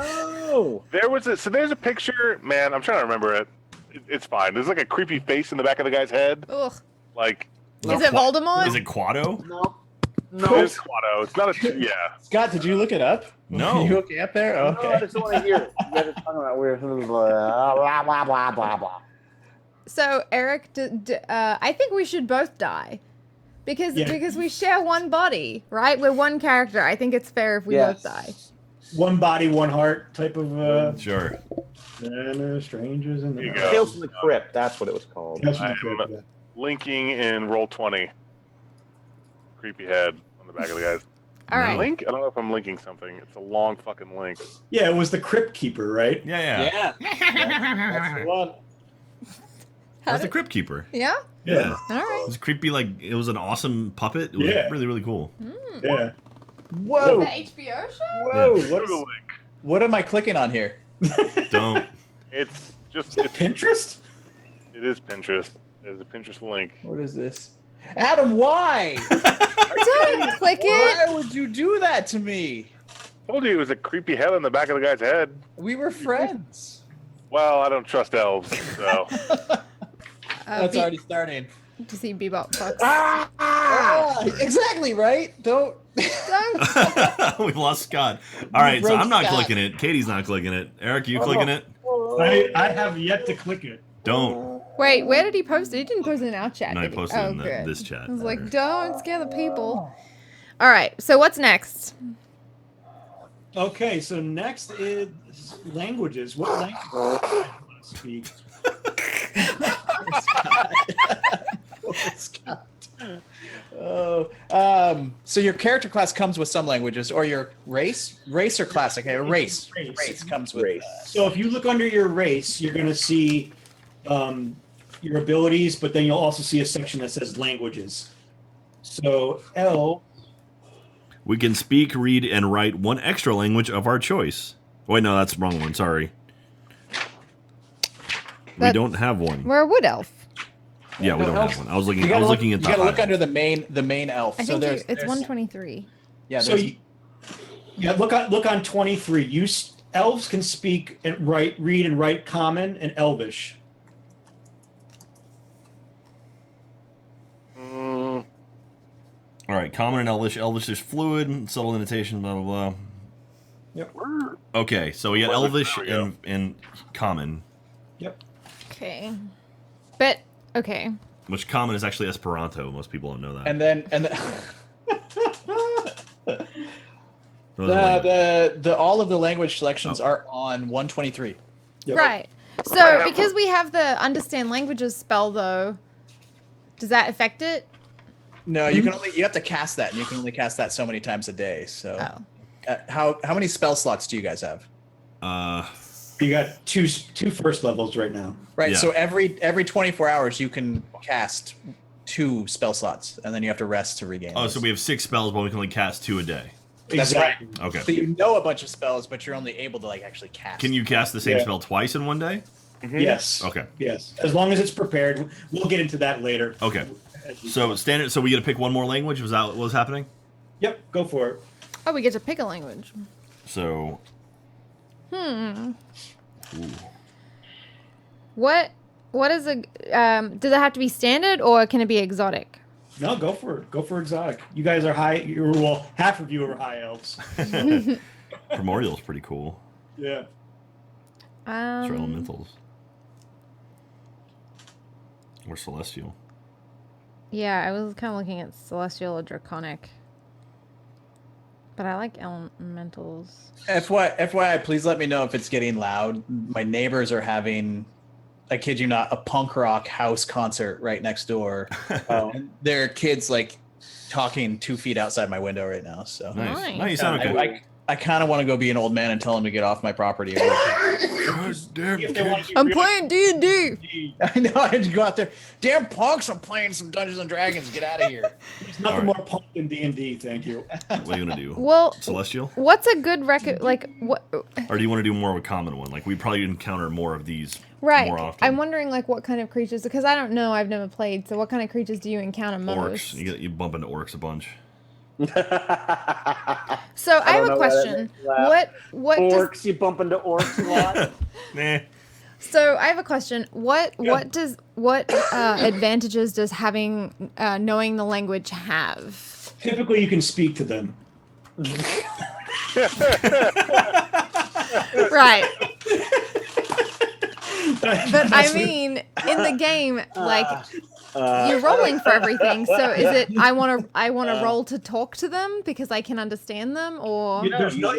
No. There's a picture, man. I'm trying to remember it. It's fine. There's like a creepy face in the back of the guy's head. Ugh. Like, Is it Voldemort? Is it Quado? No. it No. is Quado. It's not a. Yeah. Scott, did you look it up? No. You okay up there? No, I Okay. just want to hear it. You guys are talking about weird blah, blah, blah, blah, blah, blah. So Eric, I think we should both die, because we share one body, right? We're one character. I think it's fair if we both die. One body, one heart type of. Sure. Strangers in There you the. go. Tales from the Crypt. That's what it was called. Tales from the I am- Crypt, yeah. Linking in Roll20. Creepy head on the back of the guy's. All right. Link? I don't know if I'm linking something. It's a long fucking link. Yeah, it was the Crypt Keeper, right? Yeah, yeah. Yeah. That's the one. That's the Crypt Keeper. Yeah. Yeah. All It right. was creepy, like, it was an awesome puppet. It was Yeah. really, really cool. Yeah. Whoa! HBO show? Whoa! Google link. What am I clicking on here? Don't. It's just Pinterest? it is Pinterest. There's a Pinterest link. What is this? Adam, why? Don't click it. Why would you do that to me? Told you it was a creepy head on the back of the guy's head. We were friends. Well, I don't trust elves, so That's already starting. To see Bebop Fox. Ah, exactly right. Don't. Don't. We've lost Scott. All right, so broke I'm not Scott. clicking it. Katie's not clicking it. Eric, you clicking it? I have yet to click it. Don't. Wait, where did he post it? He didn't post it in our chat. No, he did posted it in good. this chat. I was like, There. don't scare the people. All right, so what's next? Okay, so next is languages. What language do you want to speak? Scott. Oh, so your character class comes with some languages, or your race or class. Okay, a race. Race. Race comes with. So if you look under your race, you're going to see your abilities, but then you'll also see a section that says languages. So L. We can speak, read, and write one extra language of our choice. Wait, no, that's the wrong one. Sorry. We That's- don't have one. We're a wood elf. Yeah, we don't have one. I was looking. You I gotta was look, looking at you the. gotta look high. under the main elf. I so think there's, it's there's 123. Yeah, So there's, look on 23. Elves can speak and read and write Common and Elvish. mm, All right, common and Elvish. Elvish is fluid, subtle intonation, blah blah blah. we're Okay, so we got Well, Elvish there we go. and common, Yep. Okay. But, okay. which common is actually Esperanto. Most people don't know that. and then No other language. the all of the language selections are on 123. Yep. Right. So, because we have the understand languages spell, though, does that affect it? No, you have to cast that, and you can only cast that so many times a day. So, Oh. how many spell slots do you guys have? You got two first levels right now. Right. Yeah. So every 24 hours you can cast 2 spell slots, and then you have to rest to regain. Oh, those. so we have 6 spells, but we can only cast 2 a day. That's Exactly. Okay. So you know a bunch of spells, but you're only able to actually cast. Can you cast the same Yeah. spell twice in one day? Yes. Okay. Yes. As long as it's prepared. We'll get into that later. Okay. So standard. So we get to pick one more language. Was that what was happening? Yep. Go for it. Oh, we get to pick a language. So. Hmm. Ooh. What is a, does it have to be standard or can it be exotic? No, go for it. Go for exotic. You guys are high. Well, half of you are high elves. Primordial's pretty cool. Yeah. It's elementals. Or celestial. Yeah, I was kind of looking at celestial or draconic. But I like elementals. FYI, please let me know if it's getting loud. My neighbors are having, I kid you not, a punk rock house concert right next door. And there are kids like talking 2 feet outside my window right now. So Nice. Nice. No, you sound okay. I kind of want to go be an old man and tell him to get off my property. God damn If they want to be I'm really- playing D&D. I know I had to go out there. Damn punks! I'm playing some Dungeons and Dragons. Get out of here. There's nothing All right. more punk than D&D. Thank you. What are you gonna do? Well, Celestial? what's a good record? Like, what? Or do you want to do more of a common one? Like we probably encounter more of these Right. more often. I'm wondering, like, what kind of creatures, because I don't know. I've never played. So what kind of creatures do you encounter most? Orcs. You bump into orcs a bunch. So I have don't a know why that question. makes me laugh. What does, Orcs, you bump into orcs a lot. Nah. so I have a question. What advantages does having knowing the language have? Typically, you can speak to them. Right. But I mean, in the game, like you're rolling for everything. So is it I want to roll to talk to them because I can understand them, or There's No.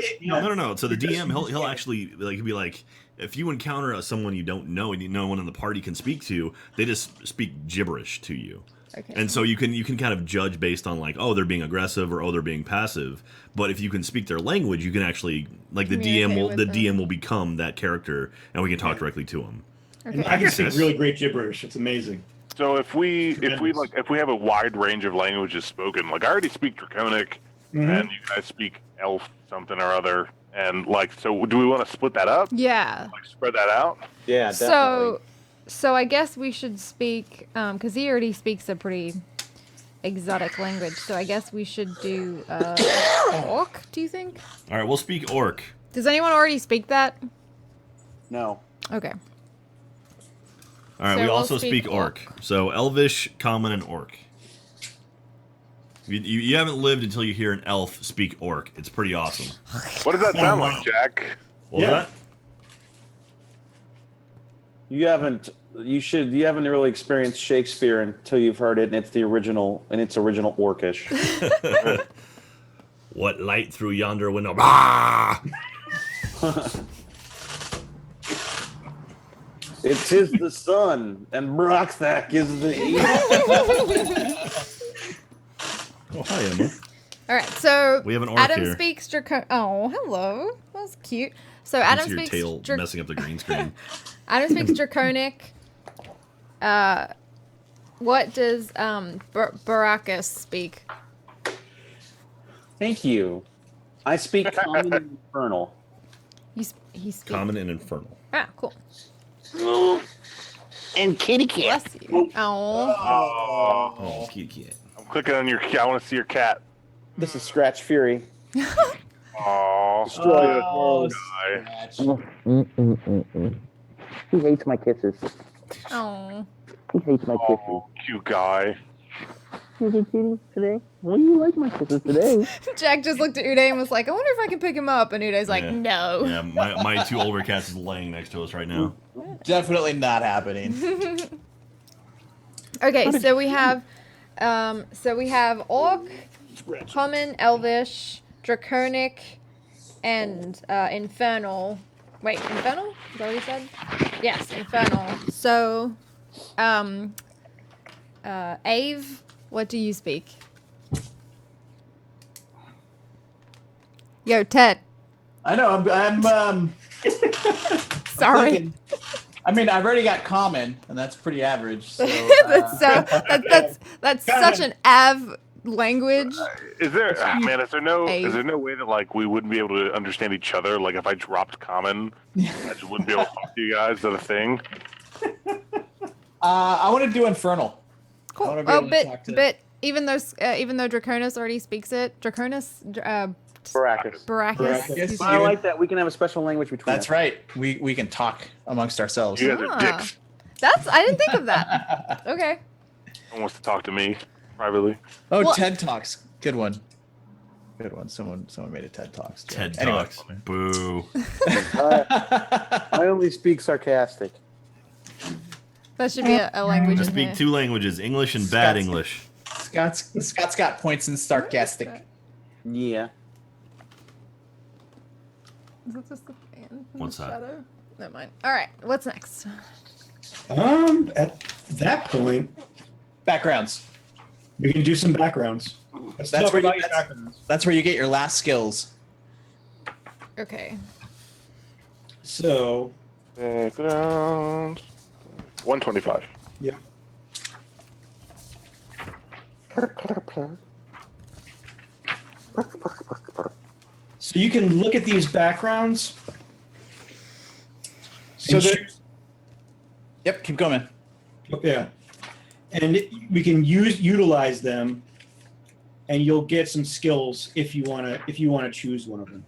So the DM, he'll actually like he'll be like, if you encounter someone you don't know and no one in the party can speak to, they just speak gibberish to you. okay. And so you can kind of judge based on like, oh, they're being aggressive or oh, they're being passive. But if you can speak their language, you can actually like the Communicate with them. DM will become that character and we can talk directly to them. And I can speak really great gibberish. It's amazing. So if we have a wide range of languages spoken, like I already speak Draconic, and you guys speak Elf something or other, and like, so do we want to split that up? Yeah. Like spread that out? Yeah, definitely. So I guess we should speak, because he already speaks a pretty exotic language. So I guess we should do Orc. Do you think? All right, we'll speak Orc. Does anyone already speak that? No. Okay. All right, So we we'll also speak speak Orc. So Elvish, Common, and Orc. You haven't lived until you hear an elf speak Orc. It's pretty awesome. What does that sound like, Jack? What was that? You haven't really experienced Shakespeare until you've heard it, and it's the original, and it's original Orcish. What light through yonder window? Bah! It is the sun, and Brockthak is the east. Oh, hi, Emma. All right. So We have an orc Adam here. speaks Draconic. Oh, hello. That was cute. So Adam Your speaks. tail messing up the green screen. Adam speaks Draconic. What does Baracus speak? Thank you. I speak Common and Infernal. He speaks. Common and Infernal. Ah, cool. And kitty cat. Bless you. Oh. Oh, kitty cat. I'm clicking on your. I want to see your cat. This is Scratch Fury. Oh, Scratch. He hates my kisses. Oh. He hates my kisses. Oh, cute guy. Today? Well, you like my kisses today. Jack just looked at Uday and was like, I wonder if I can pick him up. And Uday's like, Yeah. no. Yeah, my two older cats is laying next to us right now. Definitely not happening. Okay, so we have Orc, Common, Elvish, Draconic, and Infernal. Wait, Infernal? Is that what he said? Yes, Infernal. So, Ave, what do you speak? Yo, Ted. I know. I'm Sorry. thinking- I mean, I've already got Common, and that's pretty average. So, that's such an Av language. Is there, man? Is there no Hey. way that like we wouldn't be able to understand each other? Like if I dropped Common, I just wouldn't be able to talk to you guys. Is that a thing? I want to do Infernal. I Cool. wanna be Oh, able to talk to- but even though Draconis already speaks it, Baracus. Baracus. He's- I like that. We can have a special language between That's us. right. We can talk amongst ourselves. You guys are dicks. I didn't think of that. Okay. Someone wants to talk to me privately. Oh, Well- TED Talks. Good one. Good one. Someone made a TED Talks. TED Anyway. Talks. Boo. I only speak sarcastic. That should be a language I in speak here. two languages, English and bad English. Scott's got points in sarcastic. Yeah. Is it just the fan in What's the that? shadow? Never mind. All right. What's next? At that point, Backgrounds. we can do some backgrounds. Let's That's talk where about you- your backgrounds. That's where you get your last skills. Okay. So, Background. 125. yeah. So you can look at these backgrounds. So and there- choose- Yep, keep going. yeah, and we can utilize them, and you'll get some skills if you wanna choose one of them.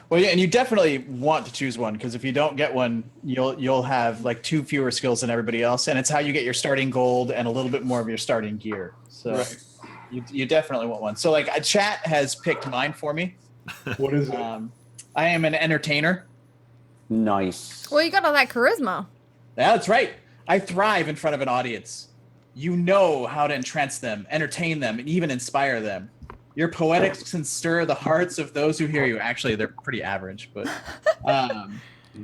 Well, yeah, and you definitely want to choose one because if you don't get one, you'll have like 2 fewer skills than everybody else, and it's how you get your starting gold and a little bit more of your starting gear. So Right. you definitely want one. So like a chat has picked mine for me. What is it? I am an entertainer. Nice. Well, you got all that charisma. Yeah, that's right. I thrive in front of an audience. You know how to entrance them, entertain them, and even inspire them. Your poetics can stir the hearts of those who hear you. Actually, they're pretty average, but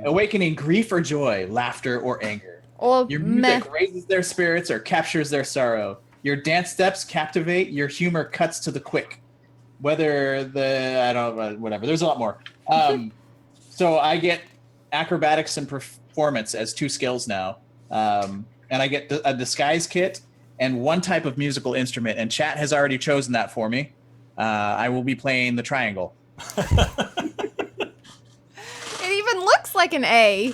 awakening grief or joy, laughter or anger. Or Your meh. music raises their spirits or captures their sorrow. Your dance steps captivate. Your humor cuts to the quick. Whether whatever. There's a lot more. So I get acrobatics and performance as 2 skills now. and I get a disguise kit and one type of musical instrument. And chat has already chosen that for me. I will be playing the triangle. It even looks like an A.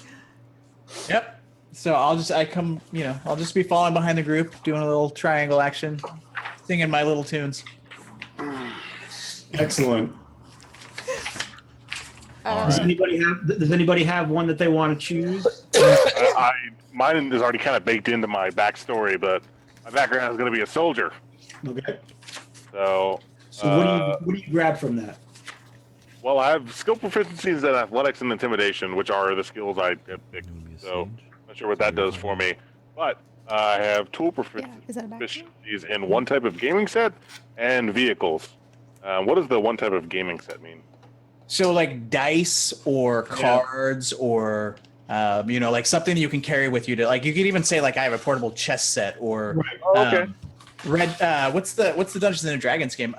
Yep. So I'll just be following behind the group, doing a little triangle action, singing my little tunes. Excellent. All Does right. anybody have one that they want to choose? Mine is already kind of baked into my backstory, but my background is going to be a soldier. Okay. So what do you grab from that? well, I have skill proficiencies in athletics and intimidation, which are the skills I have picked. So not sure what that does for me, but I have tool proficiencies in one type of gaming set and vehicles. What does the one type of gaming set mean? So like dice or cards or like something you can carry with you to, like, you could even say like I have a portable chess set or Oh, okay. what's the Dungeons and Dragons game?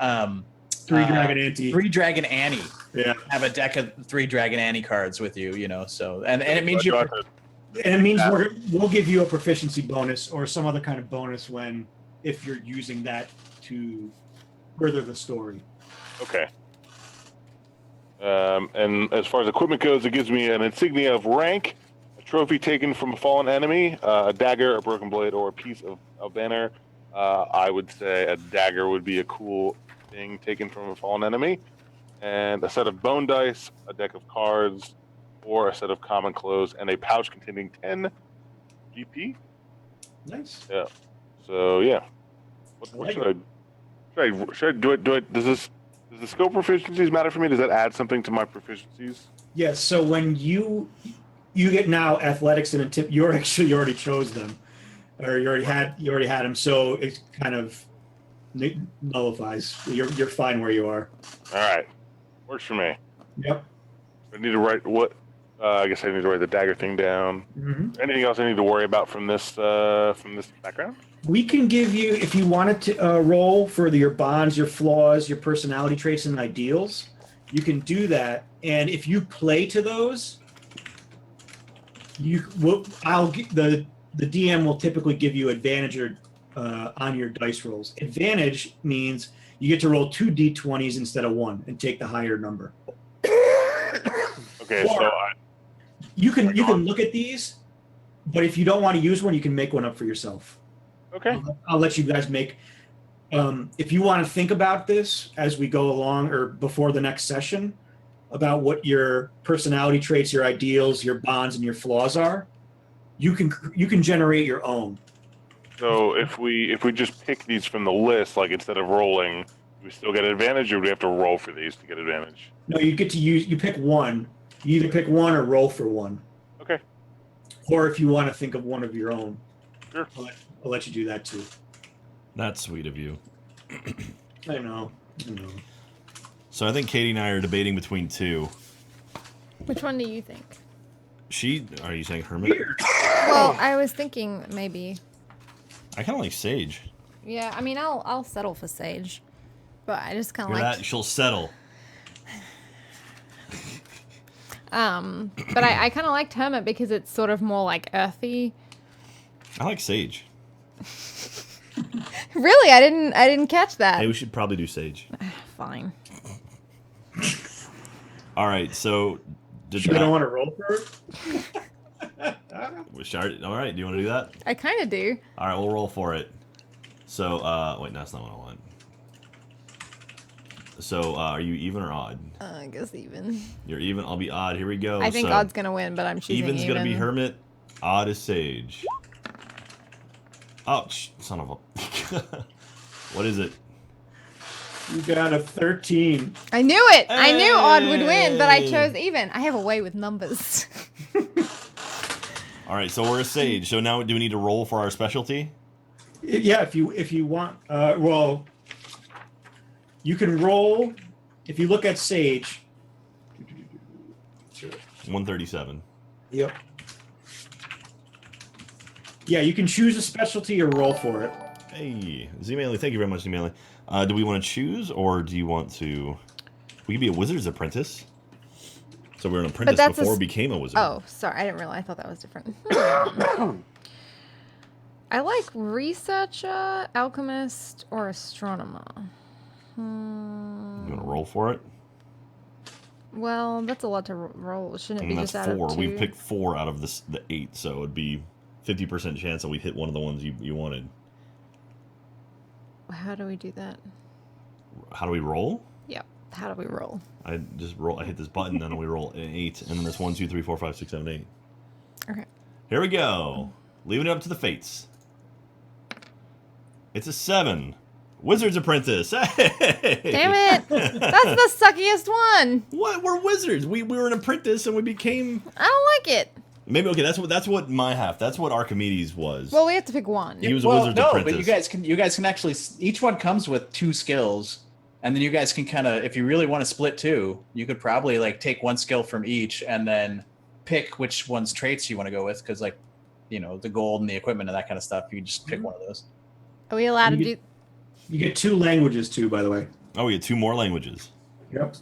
Three Dragon Ante. Three Dragon Annie. Yeah. Have a deck of Three Dragon Annie cards with you, so and it means So I you. have to- And it means we'll give you a proficiency bonus or some other kind of bonus if you're using that to further the story. Okay. And as far as equipment goes, it gives me an insignia of rank, a trophy taken from a fallen enemy, a dagger, a broken blade, or a piece of banner. I would say a dagger would be a cool thing taken from a fallen enemy, and a set of bone dice, a deck of cards, or a set of common clothes, and a pouch containing 10 GP. Nice. Yeah. So yeah. What should I do? Does the skill proficiencies matter for me? Does that add something to my proficiencies? Yes. So when you get now athletics and you already chose them, or you already had them. So it kind of nullifies. You're fine where you are. All right, works for me. Yep. I need to write what? I guess I need to write the dagger thing down. Mm-hmm. Anything else I need to worry about from this background? We can give you, if you wanted to roll for your bonds, your flaws, your personality traits, and ideals, you can do that. And if you play to those, the DM will typically give you advantage on your dice rolls. Advantage means you get to roll 2 d20s instead of 1 and take the higher number. Okay, so you can look at these, but if you don't want to use one, you can make one up for yourself. okay. I'll let you guys make. If you want to think about this as we go along or before the next session, about what your personality traits, your ideals, your bonds, and your flaws are, you can generate your own. So if we just pick these from the list, like instead of rolling, do we still get advantage, or do we have to roll for these to get advantage? No, you get to use. You pick one. You either pick one or roll for one. Okay. Or if you want to think of one of your own, Sure. I'll let you do that too. That's sweet of you. I know. So I think Katie and I are debating between two. Which one do you think? Are you saying Hermit? Well, I was thinking maybe. I kind of like Sage. Yeah, I mean, I'll settle for Sage, but I just kind of Hear like. that? She'll settle. But I kind of liked Hermit because it's sort of more like earthy. I like Sage. Really, I didn't catch that. Hey, we should probably do Sage. Fine. All right, so You don't want to roll for it? All right, do you want to do that? I kind of do. All right, we'll roll for it. So, wait, no, that's not what I want. So, are you even or odd? I guess even. You're even. I'll be odd. Here we go. I think so odd's gonna win, but I'm choosing even's even. gonna be Hermit. Odd is Sage. Oh, son of a. What is it? You got a 13. I knew it. I knew odd would win, but I chose even. I have a way with numbers. All right, so we're a Sage. So now, do we need to roll for our specialty? Yeah, if you want. Well, you can roll. If you look at Sage. 137. Yep. Yeah, you can choose a specialty or roll for it. Hey, Z-Manly, thank you very much, Z-Manly. Do we want to choose, or do you want to... We could be a wizard's apprentice. So we're an apprentice before we became a wizard. Oh, sorry. I didn't realize. I thought that was different. I like researcher, alchemist, or astronomer. You want to roll for it? Well, that's a lot to roll. Shouldn't it be that's just out 4. of 2? We picked 4 out of the 8, so it'd be 50% chance that we hit one of the ones you wanted. How do we do that? How do we roll? Yep. How do we roll? I just roll. I hit this button, then we roll an 8, and then this 1, 2, 3, 4, 5, 6, 7, 8. Okay. Here we go. Leaving it up to the fates. It's a 7. Wizard's Apprentice. Hey! Damn it! That's the suckiest one. What? We're wizards. We were an apprentice and we became. I don't like it. Maybe okay. That's what my half. That's what Archimedes was. Well, we have to pick one. He was a wizard's apprentice. But you guys can actually. Each one comes with 2 skills, and then you guys can kind of, if you really want to split 2, you could probably like take 1 skill from each, and then pick which one's traits you want to go with, because like, you know, the gold and the equipment and that kind of stuff. You can just pick one of those. Are we allowed to do? You get 2 languages too, by the way. Oh, we get 2 more languages. Yep.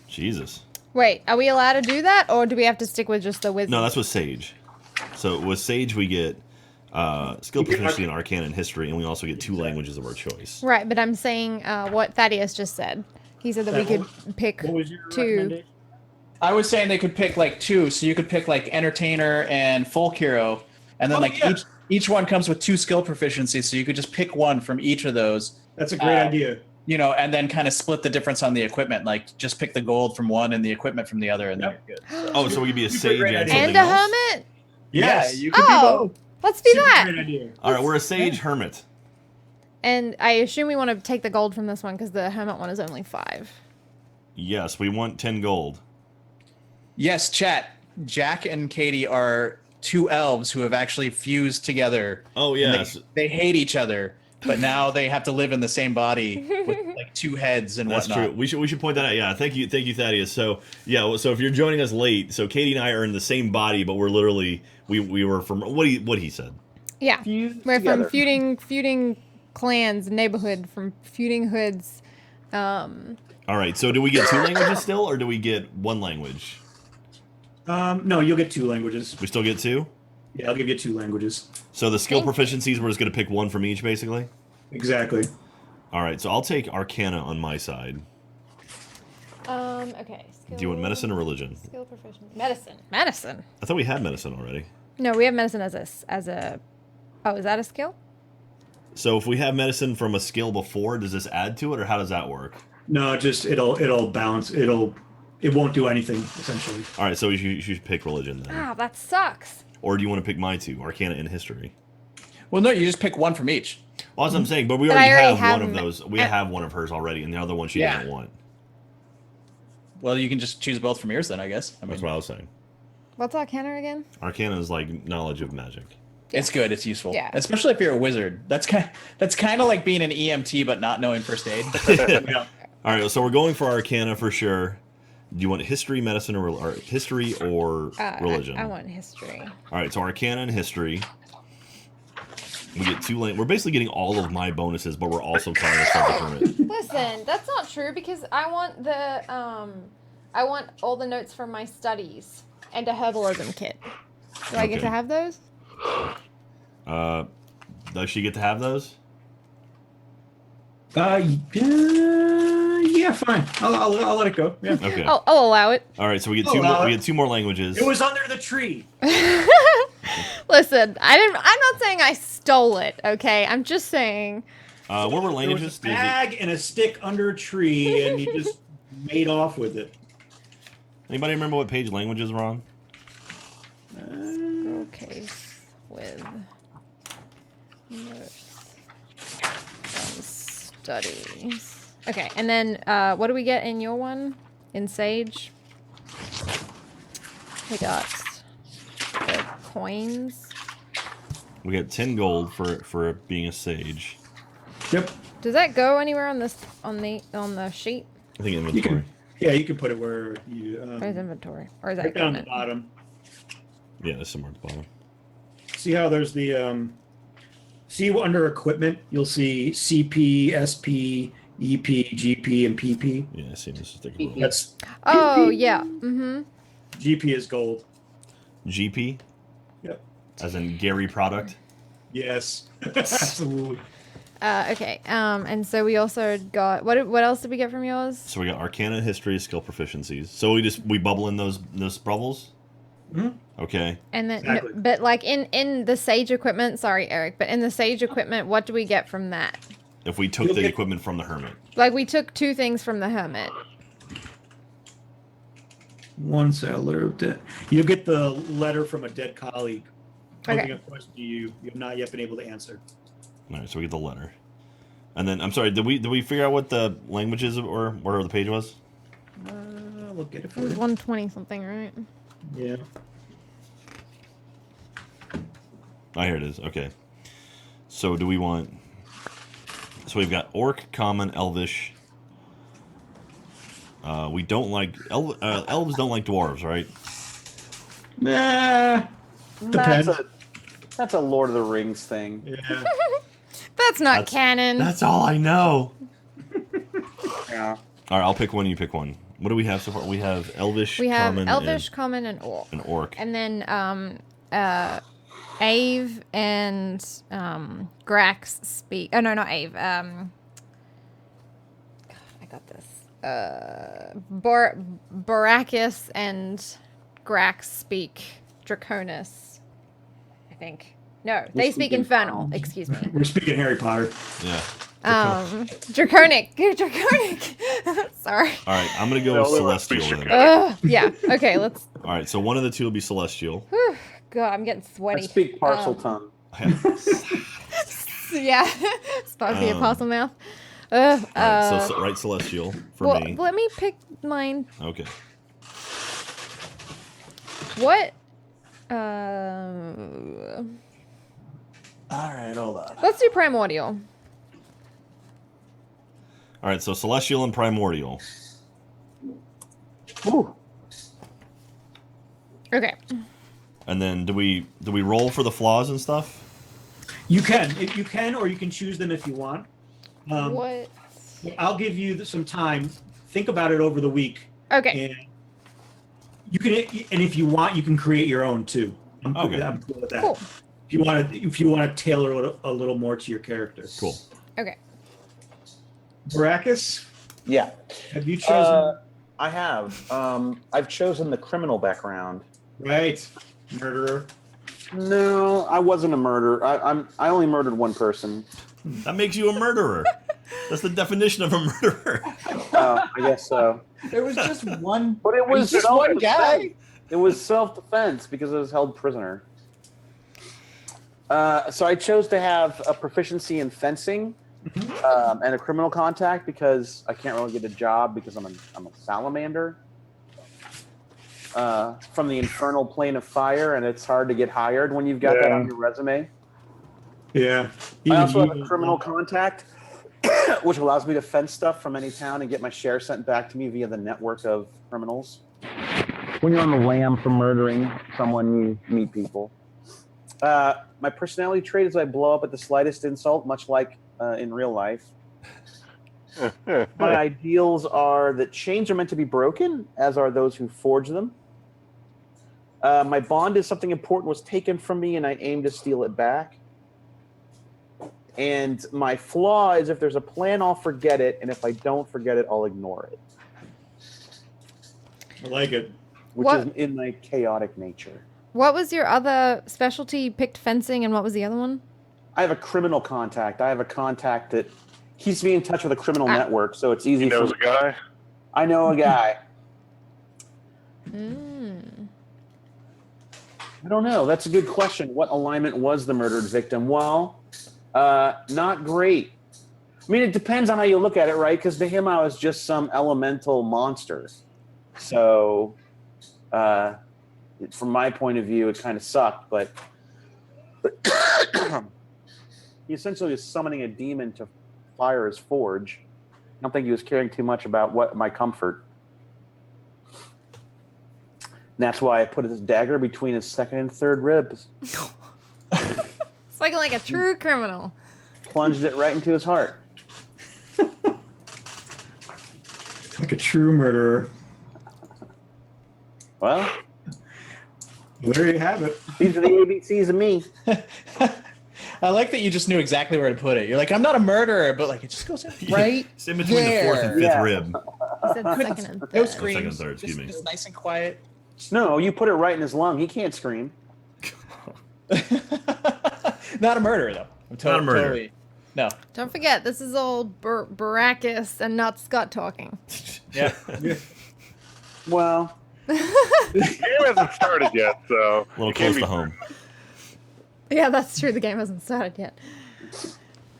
Jesus. Wait, are we allowed to do that, or do we have to stick with just the wizard? No, that's with Sage. So with Sage, we get skill proficiency in Arcana and History, and we also get 2 languages of our choice. Right, but I'm saying what Thaddeus just said. He said that we could pick What was your 2. recommendation? I was saying they could pick like 2, so you could pick like Entertainer and Folk Hero, and then each one comes with 2 skill proficiencies, so you could just pick one from each of those. That's a great idea. You know, and then kind of split the difference on the equipment. Like, just pick the gold from one and the equipment from the other, and then you're good. Oh, so we could be a Super Sage great and idea. something And a else? hermit? Yes. Yeah, you could be both. Let's do Super that. great idea. All right, we're a Sage Hermit. And I assume we want to take the gold from this one because the hermit one is only 5. Yes, we want 10 gold. Yes, chat. Jack and Katie are 2 elves who have actually fused together. Oh, And yes. They hate each other, but now they have to live in the same body with like 2 heads and That's whatnot. true. We should point that out. Yeah, thank you, Thaddeus. So yeah, so if you're joining us late, so Katie and I are in the same body, but we're literally we were from what he said. Yeah. Fused We're together. from feuding clans, neighborhood, from feuding hoods. All right. So do we get 2 languages still, or do we get 1 language? No, you'll get 2 languages. We still get 2. Yeah, I'll give you 2 languages. So the skill proficiencies, we're just gonna pick 1 from each, basically. Exactly. All right. So I'll take Arcana on my side. Okay. Do you want medicine or religion? Skill proficiency. Medicine. I thought we had medicine already. No, we have medicine as a. Oh, is that a skill? So if we have medicine from a skill before, does this add to it, or how does that work? No, just it'll balance. It won't do anything essentially. All right. So you should pick religion then, Ah, that sucks. or do you want to pick my 2, Arcana and History? Well, no, you just pick 1 from each. Well, that's what I'm saying, but we But already I already have one have of those. We have one of hers already, and the other one she Yeah. didn't want. Well, you can just choose both from yours then, I guess. I mean, That's what I was saying. What's Arcana again? Arcana is like knowledge of magic. it's good. It's useful. Yeah. Especially if you're a wizard. That's kind of like being an EMT but not knowing first aid. Yeah. All right, so we're going for Arcana for sure. Do you want history, medicine, or history or religion? I want history. All right, so Arcana and history. We get 2 We're basically getting all of my bonuses, but we're also calling ourselves a hermit. Listen, that's not true because I want I want all the notes from my studies and a herbalism kit. Do I get Okay. to have those? Does she get to have those? Yeah, fine. I'll let it go. Yeah. Okay. I'll allow it. All right, so we get Oh, 2 more. wow. We get 2 more languages. It was under the tree. Listen, I'm not saying I stole it, okay? I'm just saying. What were There was languages? a bag and a stick under a tree, and you just made off with it. Anybody remember what page languages were on? Okay, with notes from studies. Okay, and then what do we get in your one? In Sage? We got the coins. We get 10 gold for being a sage. Yep. Does that go anywhere on this on the sheet? I think You inventory. can. Yeah, you can put it where you. Where's inventory? Or is that Right down the equipment? bottom. Yeah, it's somewhere at the bottom. See how there's the see under equipment you'll see CP, SP, EP, GP, and PP. Yeah, I see this is the That's Oh yeah. Mm-hmm. GP is gold. GP, Yep. as in Gary product. Yes, absolutely. Okay. And so we also got what else did we get from yours? So we got Arcana, History, Skill Proficiencies. So we bubble in those bubbles. Mhm. Okay. And then, Exactly. but like in the Sage equipment, sorry, Eric, but in the Sage equipment, what do we get from that? If we took the equipment from the Hermit. Like we took 2 things from the Hermit. One settler. You'll get the letter from a dead colleague. Okay. Posing a question to you have not yet been able to answer. All right, so we get the letter. And then, I'm sorry, did we figure out what the language is or where the page was? We'll get it It for was you. 120 something, right? Yeah. Oh, here it is. Okay. So do we want... So we've got Orc, Common, Elvish. We don't like... elves don't like dwarves, right? Nah. Depends. That's a Lord of the Rings thing. Yeah. That's not canon. That's all I know. Yeah. All right, I'll pick one, you pick one. What do we have so far? We have Elvish, we have Common, Elvish, Common, and Orc. and Orc. And then Ave and Grax speak. Oh no, not Ave. God, I got this. Baracus and Grax speak Draconis. I think. No, they speak Infernal. Excuse me. We're speaking Harry Potter. Yeah. Draconic. Sorry. All right, I'm going to go No, with we want to be Celestial then. Draconic. Yeah. Okay. Let's. All right, so one of the two will be Celestial. God, I'm getting I sweaty. speak parcel tongue. Yeah. Supposed to be a parcel mouth. All right, so write Celestial for well, me. let me pick mine. Okay. What? All right, hold on. Let's do Primordial. All right, so Celestial and Primordial. Ooh. Okay. And then do we roll for the flaws and stuff? You can, or you can choose them if you want. What? I'll give you some time. Think about it over the week. Okay. And you can, and if you want, you can create your own too. I'm cool with that. Cool. If you want to tailor it a little more to your character. Cool. Okay. Baracus, Yeah. have you chosen? I have. I've chosen the criminal background. Right, murderer. No, I wasn't a murderer. I only murdered one person. That makes you a murderer. That's the definition of a murderer. I guess so. There was just one, But it was just one guy. It was self-defense because I was held prisoner. So I chose to have a proficiency in fencing and a criminal contact because I can't really get a job because I'm a salamander from the infernal plane of fire, and it's hard to get hired when you've got that on your resume. Yeah. I also have a criminal contact, which allows me to fence stuff from any town and get my share sent back to me via the network of criminals. When you're on the lam for murdering someone, you meet people. My personality trait is I blow up at the slightest insult, much like in real life. My ideals are that chains are meant to be broken, as are those who forge them. My bond is something important was taken from me, and I aim to steal it back. And my flaw is if there's a plan, I'll forget it, and if I don't forget it, I'll ignore it. I like it. Which is in my chaotic nature. What was your other specialty? You picked fencing, and what was the other one? I have a criminal contact. I have a contact that keeps me in touch with a criminal network, so it's easy. He knows a guy. I know a guy. I don't know. That's a good question. What alignment was the murdered victim? Well, not great. I mean, it depends on how you look at it, right? Because to him, I was just some elemental monster. So, from my point of view, it kind of sucked. But he essentially was summoning a demon to fire his forge. I don't think he was caring too much about my comfort. And that's why I put his dagger between his second and third ribs. It's like a true criminal. Plunged it right into his heart. Like a true murderer. Well, There you have it. these are the ABCs of me. I like that you just knew exactly where to put it. You're like, I'm not a murderer, but like it just goes in right It's in between the fourth and fifth Yeah. rib. He said second and No third. screams. second and third, excuse me. Just nice and quiet. No, you put it right in his lung. He can't scream. Not a murderer though. Not a murderer. Totally, no. Don't forget, this is old Baracus and not Scott talking. Yeah. Well, The game hasn't started yet, so A little it can't close be- to home. Yeah, that's true. The game hasn't started yet.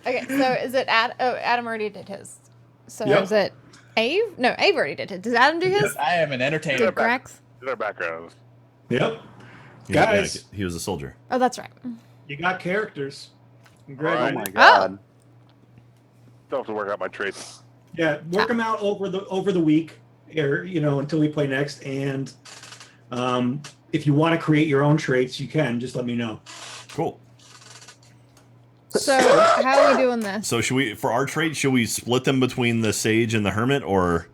Okay, so is it Adam already did his. So Yep. is it Ave? No, Ave already did it. Does Adam do his? I am an entertainer. Did Grax? Their backgrounds. Yep. Yeah, Guys. he was a soldier. Oh, that's right. You got characters. Greg, All oh right. my god. Still have to work out my traits. yeah, work them out over the week, or until we play next. And if you want to create your own traits, you can. Just let me know. Cool. So how are we doing this? So for our trait, should we split them between the sage and the hermit, or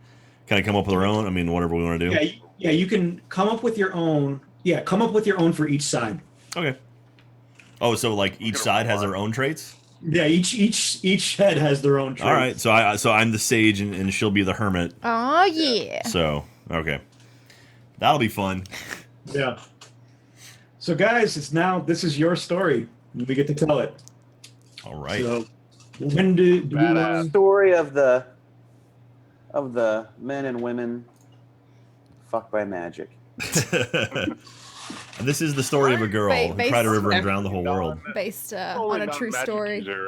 kind of come up with our own? I mean, whatever we want to do. Yeah, you can come up with your own. Yeah, come up with your own for each side. Okay. Oh, so like each side has their own traits? Yeah, each head has their own traits. All right. So I'm the sage and she'll be the hermit. Oh yeah. So, okay. That'll be fun. Yeah. So guys, this is your story. We get to tell it. All right. So when do we Badass. Story of the men and women fucked by magic. This is the story of a girl who cried a river and drowned the whole world. Based Totally on a not true magic story. user,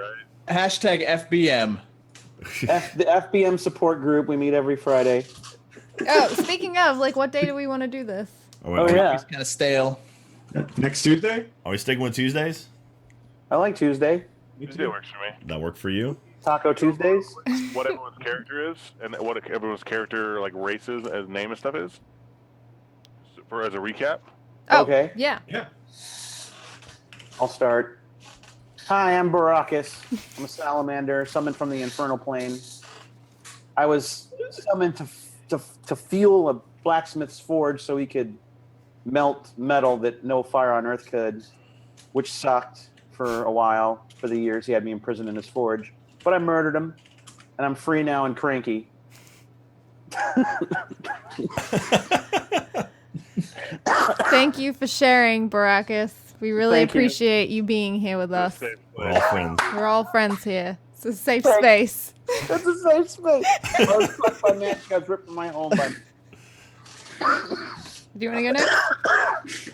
right? Hashtag FBM. The FBM support group. We meet every Friday. Oh, speaking of, like, what day do we want to do this? Oh yeah, It's kind of stale. next Tuesday? Are we sticking with Tuesdays? I like Tuesday. Tuesday works for me. That work for you? Taco Tuesdays. What everyone's character is, and what everyone's character like races as name and stuff is. As a recap. Oh, Okay. Yeah. Yeah. I'll start. Hi, I'm Baracus. I'm a salamander, summoned from the infernal plane. I was summoned to fuel a blacksmith's forge so he could melt metal that no fire on earth could, which sucked for a while, for the years he had me imprisoned in his forge. But I murdered him, and I'm free now and cranky. Thank you for sharing, Baracus. We really Thank you. appreciate you being here with us. We're all friends. We're all friends here. It's a safe Thanks. space. That's a safe space. I was fucked by magic. I was ripped from my home by Do you want to go next?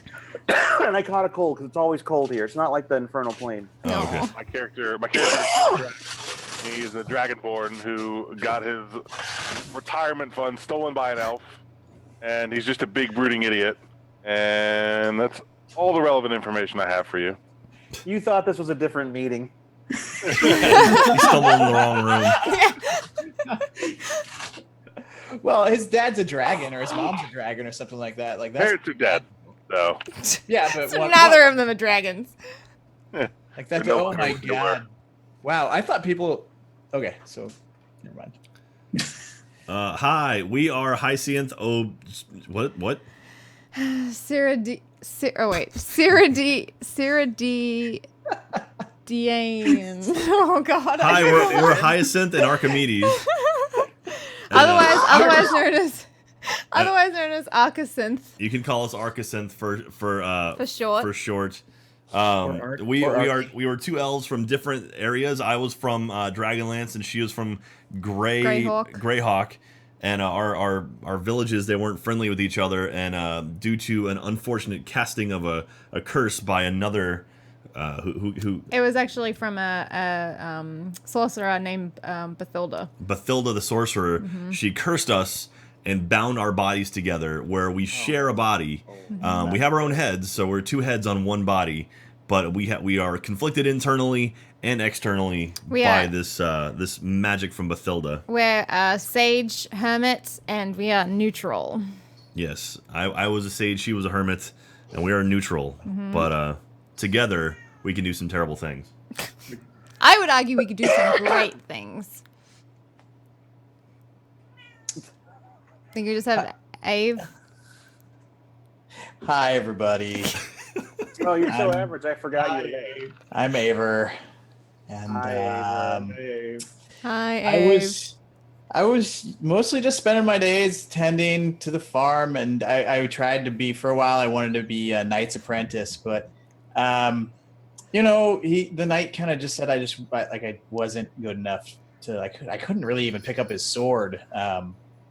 and I caught a cold because it's always cold here. It's not like the infernal plane. Oh, okay. My character he's a dragonborn who got his retirement fund stolen by an elf, and he's just a big brooding idiot. And that's all the relevant information I have for you. You thought this was a different meeting. You stumbled in the wrong room. Well, his dad's a dragon, or his mom's a dragon, or something like that. Like that's Parents are dead, so yeah, but So what- neither of them are dragons. like that's No oh my one knows god! Wow, I thought people. Okay, so never mind. Hi, we are Hyacinth. Oh, what? Diane. Oh God. Hi, we're Hyacinth and Archimedes. otherwise known as Arcacinth. You can call us Archicinth for short. For short. Or We Archie. were two elves from different areas. I was from Dragonlance, and she was from Greyhawk. And our villages, they weren't friendly with each other, and due to an unfortunate casting of a curse by another who It was actually from a sorcerer named Bathilda. Bathilda the sorcerer, she cursed us and bound our bodies together, where we share a body. We have our own heads, so we're two heads on one body, but we are conflicted internally and externally by this magic from Bathilda. We're sage, hermit, and we are neutral. Yes, I was a sage, she was a hermit, and we are neutral. But together, we can do some terrible things. I would argue we could do some great things. Think we just have Ave? Hi, everybody. Oh, you're so I'm- average. I forgot you were there. I'm Aver, and Hi, I Abe. was mostly just spending my days tending to the farm, and I tried to be for a while. I wanted to be a knight's apprentice, but the knight kind of just said I wasn't good enough to I couldn't really even pick up his sword.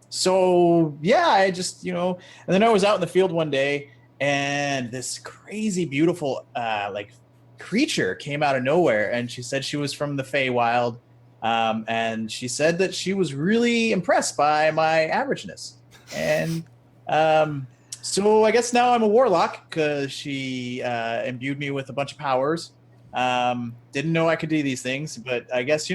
So yeah, I just and then I was out in the field one day, and this crazy beautiful creature came out of nowhere, and she said she was from the Feywild. And she said that she was really impressed by my averageness. And so I guess now I'm a warlock because she imbued me with a bunch of powers. Didn't know I could do these things, but I guess,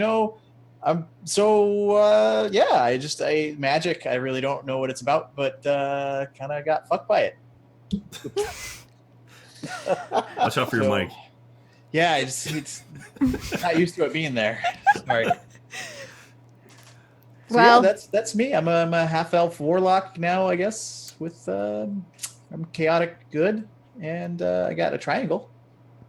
magic. I really don't know what it's about, but kind of got fucked by it. Watch out for your mic. Yeah, it's not used to it being there. Sorry. Well, that's me. I'm a half elf warlock now, I guess. With I'm chaotic good, and I got a triangle.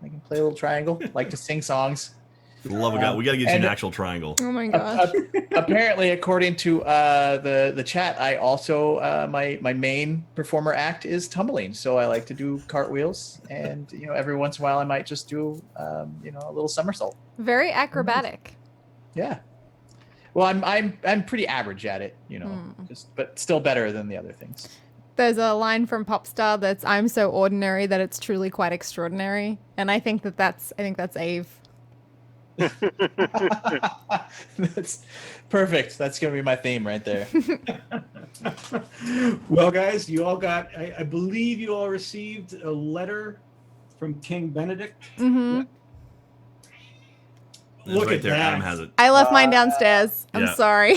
I can play a little triangle. Like to sing songs. For the love of God, we got to get you an actual triangle. oh my gosh. Apparently, according to the chat, I also my main performer act is tumbling. So I like to do cartwheels, and every once in a while I might just do a little somersault. Very acrobatic. Yeah. Well, I'm pretty average at it, but still better than the other things. There's a line from Popstar that's "I'm so ordinary that it's truly quite extraordinary," and I think that's Ave. That's perfect. That's gonna be my theme right there. Well, guys, you all got. I believe you all received a letter from King Benedict. Mm-hmm. Look right at there. that. Adam has it. I left mine downstairs. I'm Yeah. sorry.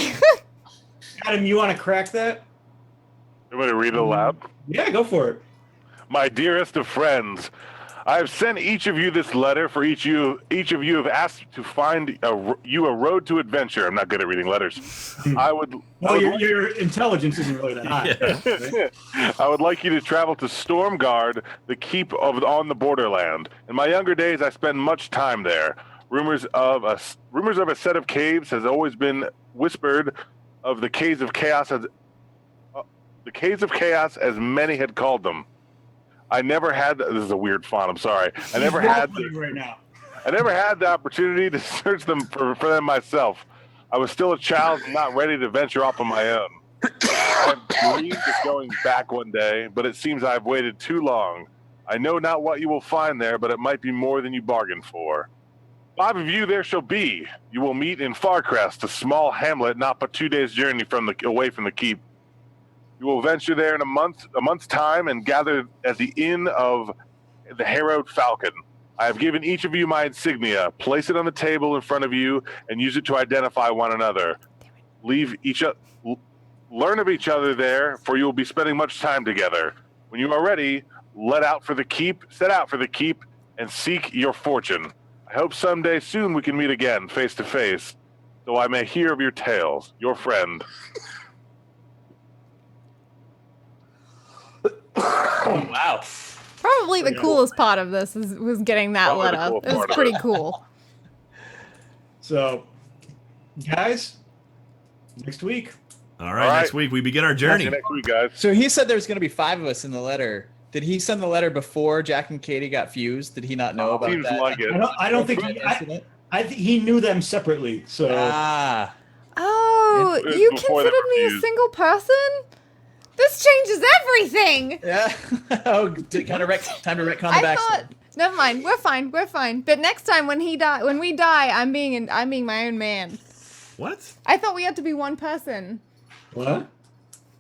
Adam, you want to crack that? You want to read it aloud? Yeah, go for it. My dearest of friends, I have sent each of you this letter. For each of you have asked to find you a road to adventure. I'm not good at reading letters. I would. Well, I would your intelligence isn't really that high. I would like you to travel to Stormguard, the keep on the borderland. In my younger days, I spent much time there. Rumors of a set of caves has always been whispered of the caves of chaos as many had called them. I never had. This is a weird font. I'm sorry. I never had the opportunity to search them for them myself. I was still a child and not ready to venture off on my own. I have dreamed of going back one day, but it seems I've waited too long. I know not what you will find there, but it might be more than you bargained for. 5 of you there shall be. You will meet in Farcrest, a small hamlet not but 2 days' journey away from the keep. You will venture there in a month's time, and gather at the inn of the Harrowed Falcon. I have given each of you my insignia. Place it on the table in front of you, and use it to identify one another. Learn of each other there, for you will be spending much time together. When you are ready, set out for the keep, and seek your fortune. I hope someday soon we can meet again, face to face, so I may hear of your tales. Your friend. Oh, wow. Probably the coolest part of this was getting that Probably the letter. cool It was part of pretty it. cool. So, guys, next week. All right, All right. next week we begin our journey. See you next week, guys. So he said there's going to be 5 of us in the letter. Did he send the letter before Jack and Katie got fused? Did he not know about Seems that? like it. I don't think Incident? I think he knew them separately. So Ah. Oh, It's you before they considered me a refused. single person? This changes everything. Yeah. Oh, time to retcon the I backstory. thought. Never mind. We're fine. We're fine. But next time when we die, I'm being my own man. What? I thought we had to be one person. what?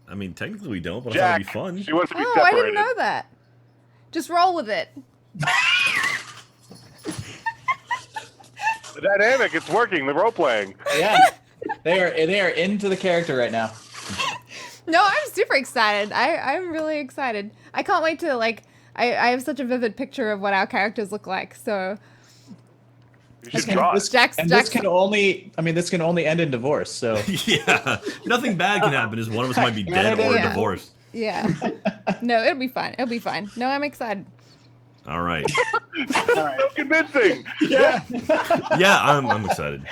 I mean, technically we don't, but I thought Jack, it'd be fun. she wants to be Oh, separated. I didn't know that. Just roll with it. The dynamic, it's working. The role playing. Yeah. They are into the character right now. No, I'm super excited. I'm really excited. I can't wait to I have such a vivid picture of what our characters look like. So You should draw it. Jack's This can only end in divorce. So Yeah, nothing bad can happen. Is one of us might be dead or Yeah. divorced. yeah. No, it'll be fine. It'll be fine. No, I'm excited. All right. So convincing. Yeah. Yeah, I'm excited.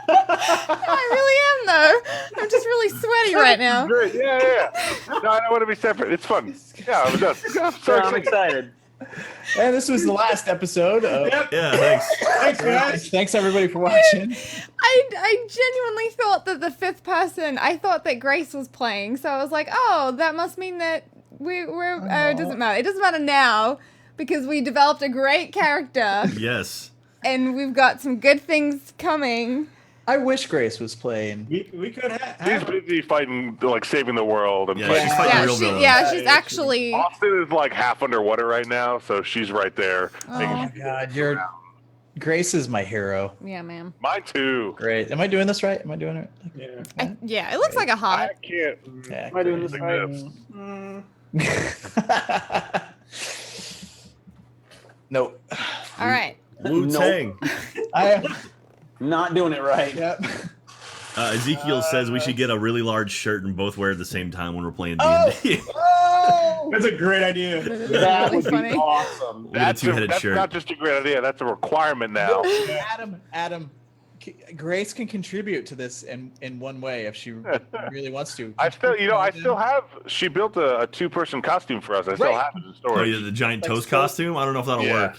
I really am though. I'm just really sweaty right now. Great. Yeah. No, I don't want to be separate. It's fun. Yeah, I'm done. I'm so I'm excited. And this was the last episode of. Yep. Yeah, thanks. Thanks, guys. Thanks everybody for watching. I genuinely thought that the fifth person, I thought that Grace was playing. So I was like, oh, that must mean that we're it doesn't matter. It doesn't matter now because we developed a great character Yes. and we've got some good things coming. I wish Grace was playing. We could She's have. busy fighting, like saving the world. And Yeah, fighting. she's fighting Yeah, real villains. she's actually. Austin is like half underwater right now, so she's right there. Oh. making sure- God, Grace is my hero. Yeah, man. Mine too. Great. Am I doing this right? Am I doing it? Yeah. Yeah, it looks like a I hot. can't. Yeah. Am I doing this Like right? this. No. All right. Wu Tang. I. Not doing it right. Yep. Ezekiel says we should get a really large shirt and both wear it at the same time when we're playing Oh! D&D. Oh! That's a great idea. That really would be funny. awesome. With a two-headed that's shirt. not just a great idea. That's a requirement now. Adam, Grace can contribute to this in one way if she really wants to. I still have. She built a two-person costume for us. I still Right. have it in Oh, storage. yeah, the giant Like toast so- costume? I don't know if that'll Yeah. work.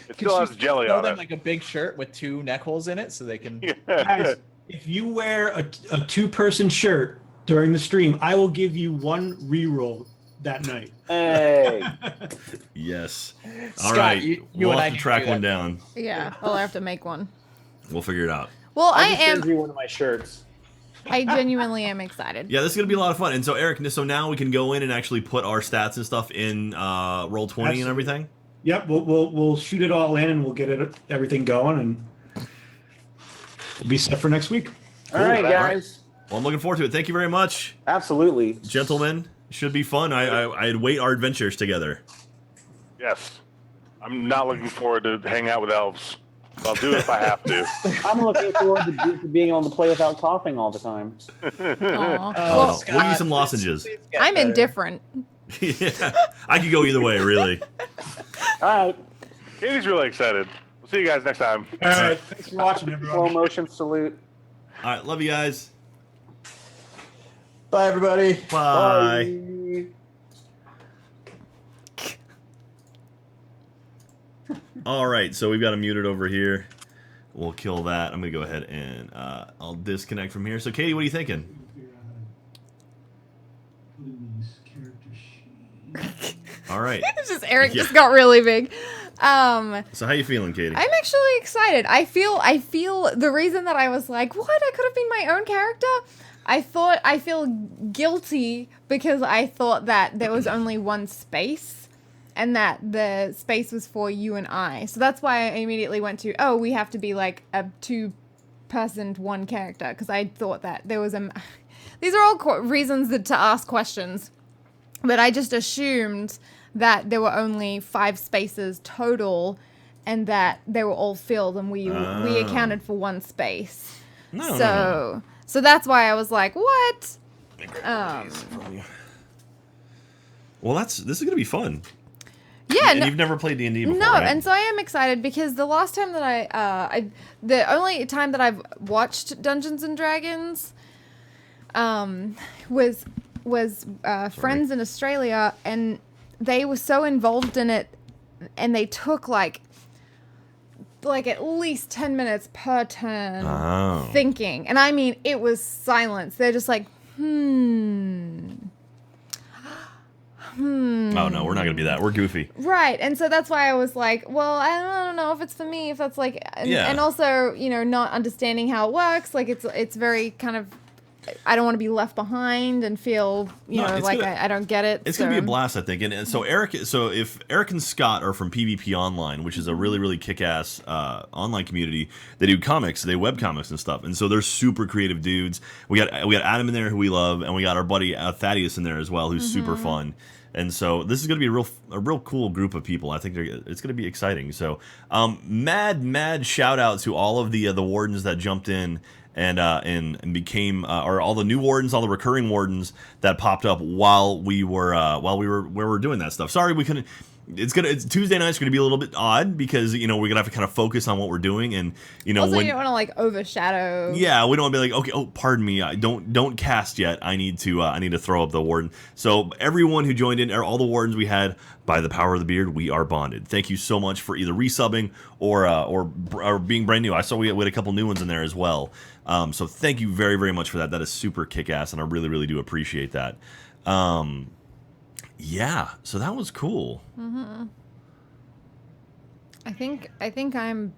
It still has jelly Throw on them it. like a big shirt with 2 neck holes in it, so they can. Guys, if you wear a two-person shirt during the stream, I will give you 1 reroll that night. Hey. Yes. All Scott, right. you We'll and I have to need to track do one that. down. Yeah, I'll have to make one. We'll figure it out. Well, I just am. send you one of my shirts. I genuinely am excited. Yeah, this is going to be a lot of fun. And so, Eric, so now we can go in and actually put our stats and stuff in Roll 20 Absolutely. and everything? Yep, we'll shoot it all in and we'll get everything going and we'll be set for next week. All right, All right. guys. Well, I'm looking forward to it. Thank you very much. Absolutely. Gentlemen, should be fun. I'd wait our adventures together. Yes. I'm not looking forward to hang out with elves. I'll do it if I have to. I'm looking forward to being able to play without coughing all the time. Aw. Well, Scott, we'll use some lozenges. please get I'm better. indifferent. Yeah, I could go either way, really. All right. Katie's really excited. We'll see you guys next time. All right, thanks for watching, Slow everyone. motion salute. All right, love you guys. Bye, everybody. Bye. All right, so we've got him muted over here. We'll kill that. I'm going to go ahead and I'll disconnect from here. So, Katie, what are you thinking? All right. It's just Eric Yeah. just got really big. So how you feeling, Katie? I'm actually excited. I feel the reason that I was like, what? I could have been my own character. I feel guilty because I thought that there was only one space and that the space was for you and I. So that's why I immediately went to, oh, we have to be like a 2-person, 1 character, because I thought that there was a... These are all reasons to ask questions. But I just assumed that there were only 5 spaces total and that they were all filled and we accounted for 1 space. No. So that's why I was like, what? Well, this is going to be fun. Yeah, And you've never played D&D before, no, right? and so I am excited because the last time that the only time that I've watched Dungeons and Dragons, was friends in Australia, and they were so involved in it, and they took like at least 10 minutes per turn Oh. thinking, and I mean it was silence. They're just like, Oh, no, we're not going to be that. We're goofy. Right, and so that's why I was like, well, I don't know if it's for me, if that's like, and also, not understanding how it works, like it's very kind of, I don't want to be left behind and feel, it's like gonna- I don't get it. It's going to be a blast, I think. And so if Eric and Scott are from PvP Online, which is a really, really kick-ass online community, they do comics, they web comics and stuff. And so they're super creative dudes. We got Adam in there who we love, and we got our buddy Thadeous in there as well, who's super fun. And so this is going to be a real cool group of people. I think it's going to be exciting. So mad shout out to all of the wardens that jumped in and became or all the new wardens, all the recurring wardens that popped up while we were doing that stuff. Sorry we couldn't. it's Tuesday night's gonna be a little bit odd because we're gonna have to kind of focus on what we're doing, and Also, you don't want to like overshadow. Yeah, we don't want to be like, okay, oh, pardon me, I don't cast yet. I need to throw up the warden. So everyone who joined in, or all the wardens we had, by the power of the beard, we are bonded. Thank you so much for either resubbing or being brand new. I saw we had a couple new ones in there as well. So thank you very, very much for that. That is super kick-ass, and I really, really do appreciate that. Yeah, so that was cool. Mm-hmm. I think I'm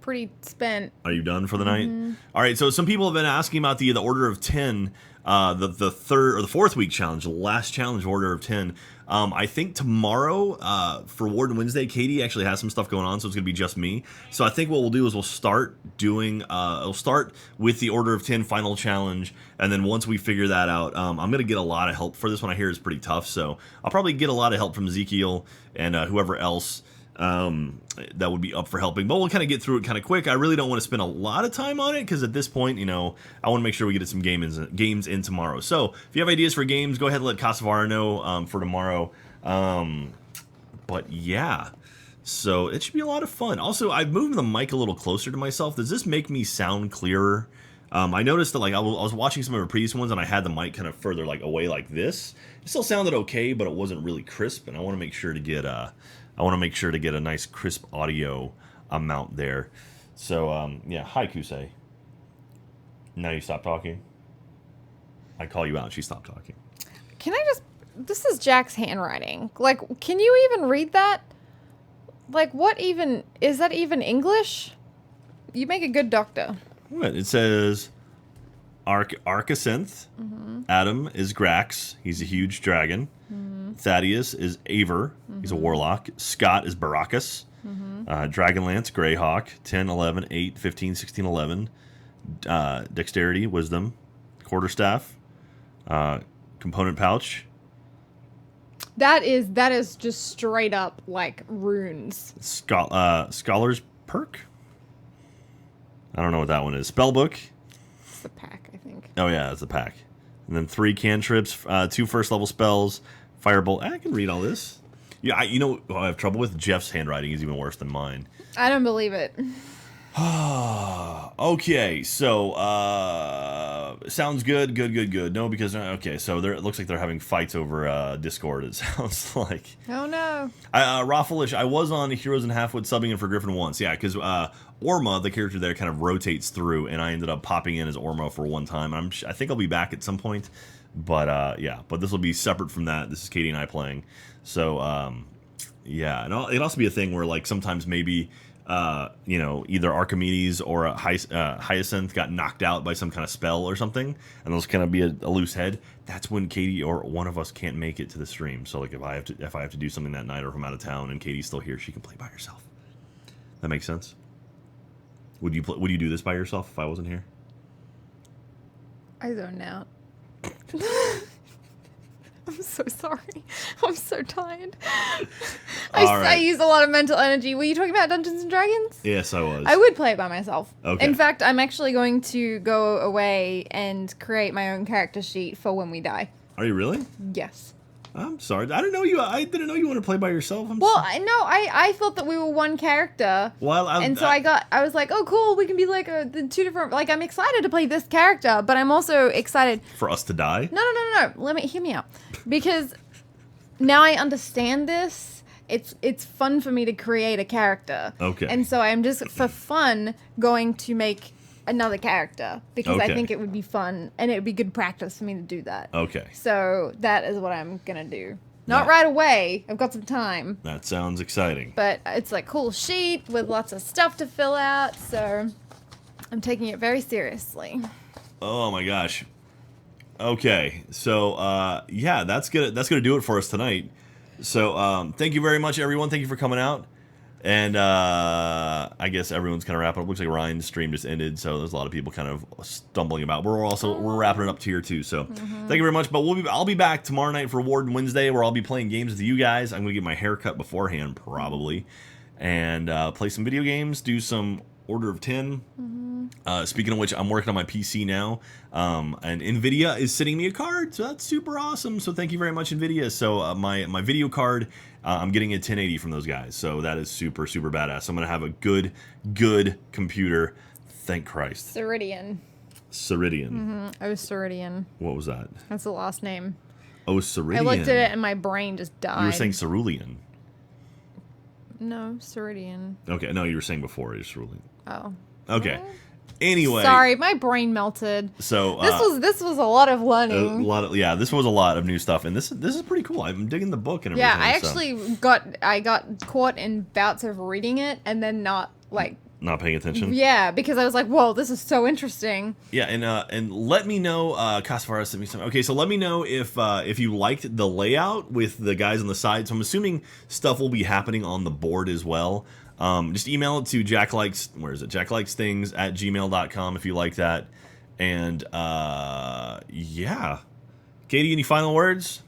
pretty spent. Are you done for the night? All right, so some people have been asking about the order of 10, the third or the fourth week challenge, the last challenge, order of 10. I think tomorrow for Warden Wednesday, Caiti actually has some stuff going on, so it's gonna be just me. So I think what we'll do is we'll start doing, we'll start with the order of 10 final challenge, and then once we figure that out, I'm gonna get a lot of help for this one. I hear it's pretty tough, so I'll probably get a lot of help from Ezekiel and whoever else that would be up for helping, but we'll kind of get through it kind of quick. I really don't want to spend a lot of time on it because at this point, I want to make sure we get some games in tomorrow. So if you have ideas for games, go ahead and let Casavara know for tomorrow. But yeah, so it should be a lot of fun. Also, I've moved the mic a little closer to myself. Does this make me sound clearer? I noticed that like I was watching some of the previous ones and I had the mic kind of further like away like this. It still sounded okay, but it wasn't really crisp, and I want to make sure to get a nice crisp audio amount there. So, yeah, hi, Kusei. Now you stop talking. I call you out, she stopped talking. Can I just... This is Jack's handwriting. Like, can you even read that? Like, what even... Is that even English? You make a good doctor. What? It says... Arcacinth. Adam is Grax. He's a huge dragon. Thaddeus is Aver. He's a warlock. Scott is Baracus. Dragonlance, Greyhawk. 10, 11, 8, 15, 16, 11. Dexterity, Wisdom. Quarterstaff. Component pouch. That is just straight up like runes. Scholar's perk. I don't know what that one is. Spellbook. It's the pack, I think. Oh yeah, it's the pack. And then 3 cantrips, 2 first level spells. Firebolt. I can read all this. Yeah, I have trouble with Jeff's handwriting is even worse than mine. I don't believe it. Okay, so sounds good. No, because okay, so it looks like they're having fights over Discord. It sounds like. Oh no. Raffleish, I was on Heroes and Halfwood subbing in for Griffin once. Yeah, because Orma, the character there, kind of rotates through, and I ended up popping in as Orma for one time. I think I'll be back at some point. But yeah, but this will be separate from that. This is Caiti and I playing. So yeah, and it'd also be a thing where like sometimes maybe either Archimedes or Hyacinth got knocked out by some kind of spell or something, and there's kind of be a loose head. That's when Caiti or one of us can't make it to the stream. So like if I have to do something that night, or if I'm out of town and Caiti's still here, she can play by herself. That makes sense. Would you do this by yourself if I wasn't here? I zoned out. I'm so sorry. I'm so tired. I use a lot of mental energy. Were you talking about Dungeons and Dragons? Yes, I was. I would play it by myself. Okay. In fact, I'm actually going to go away and create my own character sheet for when we die. Are you really? Yes. I'm sorry. I didn't know you want to play by yourself. I thought that we were one character. Well, I was like, oh, cool. We can be like the two different. Like, I'm excited to play this character, but I'm also excited for us to die. No. Hear me out, because now I understand this. It's fun for me to create a character. Okay. And so I'm just for fun going to make another character because I think it would be fun and it would be good practice for me to do that. Okay. So that is what I'm gonna do. Not right away. I've got some time. That sounds exciting. But it's like cool sheet with lots of stuff to fill out, so I'm taking it very seriously. Oh my gosh. Okay. So yeah, that's gonna do it for us tonight. So thank you very much, everyone. Thank you for coming out. And I guess everyone's kind of wrapping up. Looks like Ryan's stream just ended, so there's a lot of people kind of stumbling about. We're wrapping it up tier 2, so thank you very much. But I'll be back tomorrow night for Warden Wednesday, where I'll be playing games with you guys. I'm gonna get my hair cut beforehand, probably, and play some video games, do some Order of 10. Speaking of which, I'm working on my PC now, and NVIDIA is sending me a card, so that's super awesome. So thank you very much, NVIDIA. So my video card, I'm getting a 1080 from those guys, so that is super badass. I'm gonna have a good computer. Thank Christ. Ceridian. Ceridian. Oh, Ceridian. What was that? That's the last name. Oh, Ceridian. I looked at it and my brain just died. You were saying Cerulean. No, Ceridian. Okay, no, you were saying before Cerulean. Oh. Okay. Anyway. Sorry, my brain melted. So this was a lot of learning. This was a lot of new stuff, and this is pretty cool. I'm digging the book and everything. Yeah, I actually got caught in bouts of reading it and then not paying attention. Yeah, because I was like, whoa, this is so interesting. Yeah, and let me know, Casafara sent me some. Okay, so let me know if you liked the layout with the guys on the side. So I'm assuming stuff will be happening on the board as well. Just email it to jacklikesthings@gmail.com if you like that. And yeah. Katie, any final words?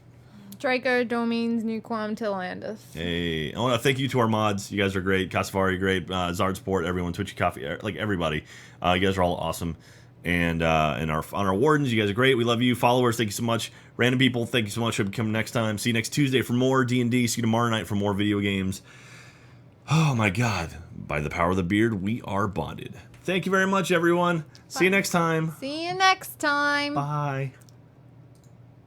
Draco Domines Nuquam Tillandus. Hey, I want to thank you to our mods. You guys are great. Casafari, you're great. Zard Sport, everyone, Twitchy Coffee, like everybody. You guys are all awesome. And our wardens, you guys are great. We love you. Followers, thank you so much. Random people, thank you so much. Hope you come next time. See you next Tuesday for more D&D. See you tomorrow night for more video games. Oh my God. By the power of the beard, we are bonded. Thank you very much, everyone. See you next time. See you next time. Bye.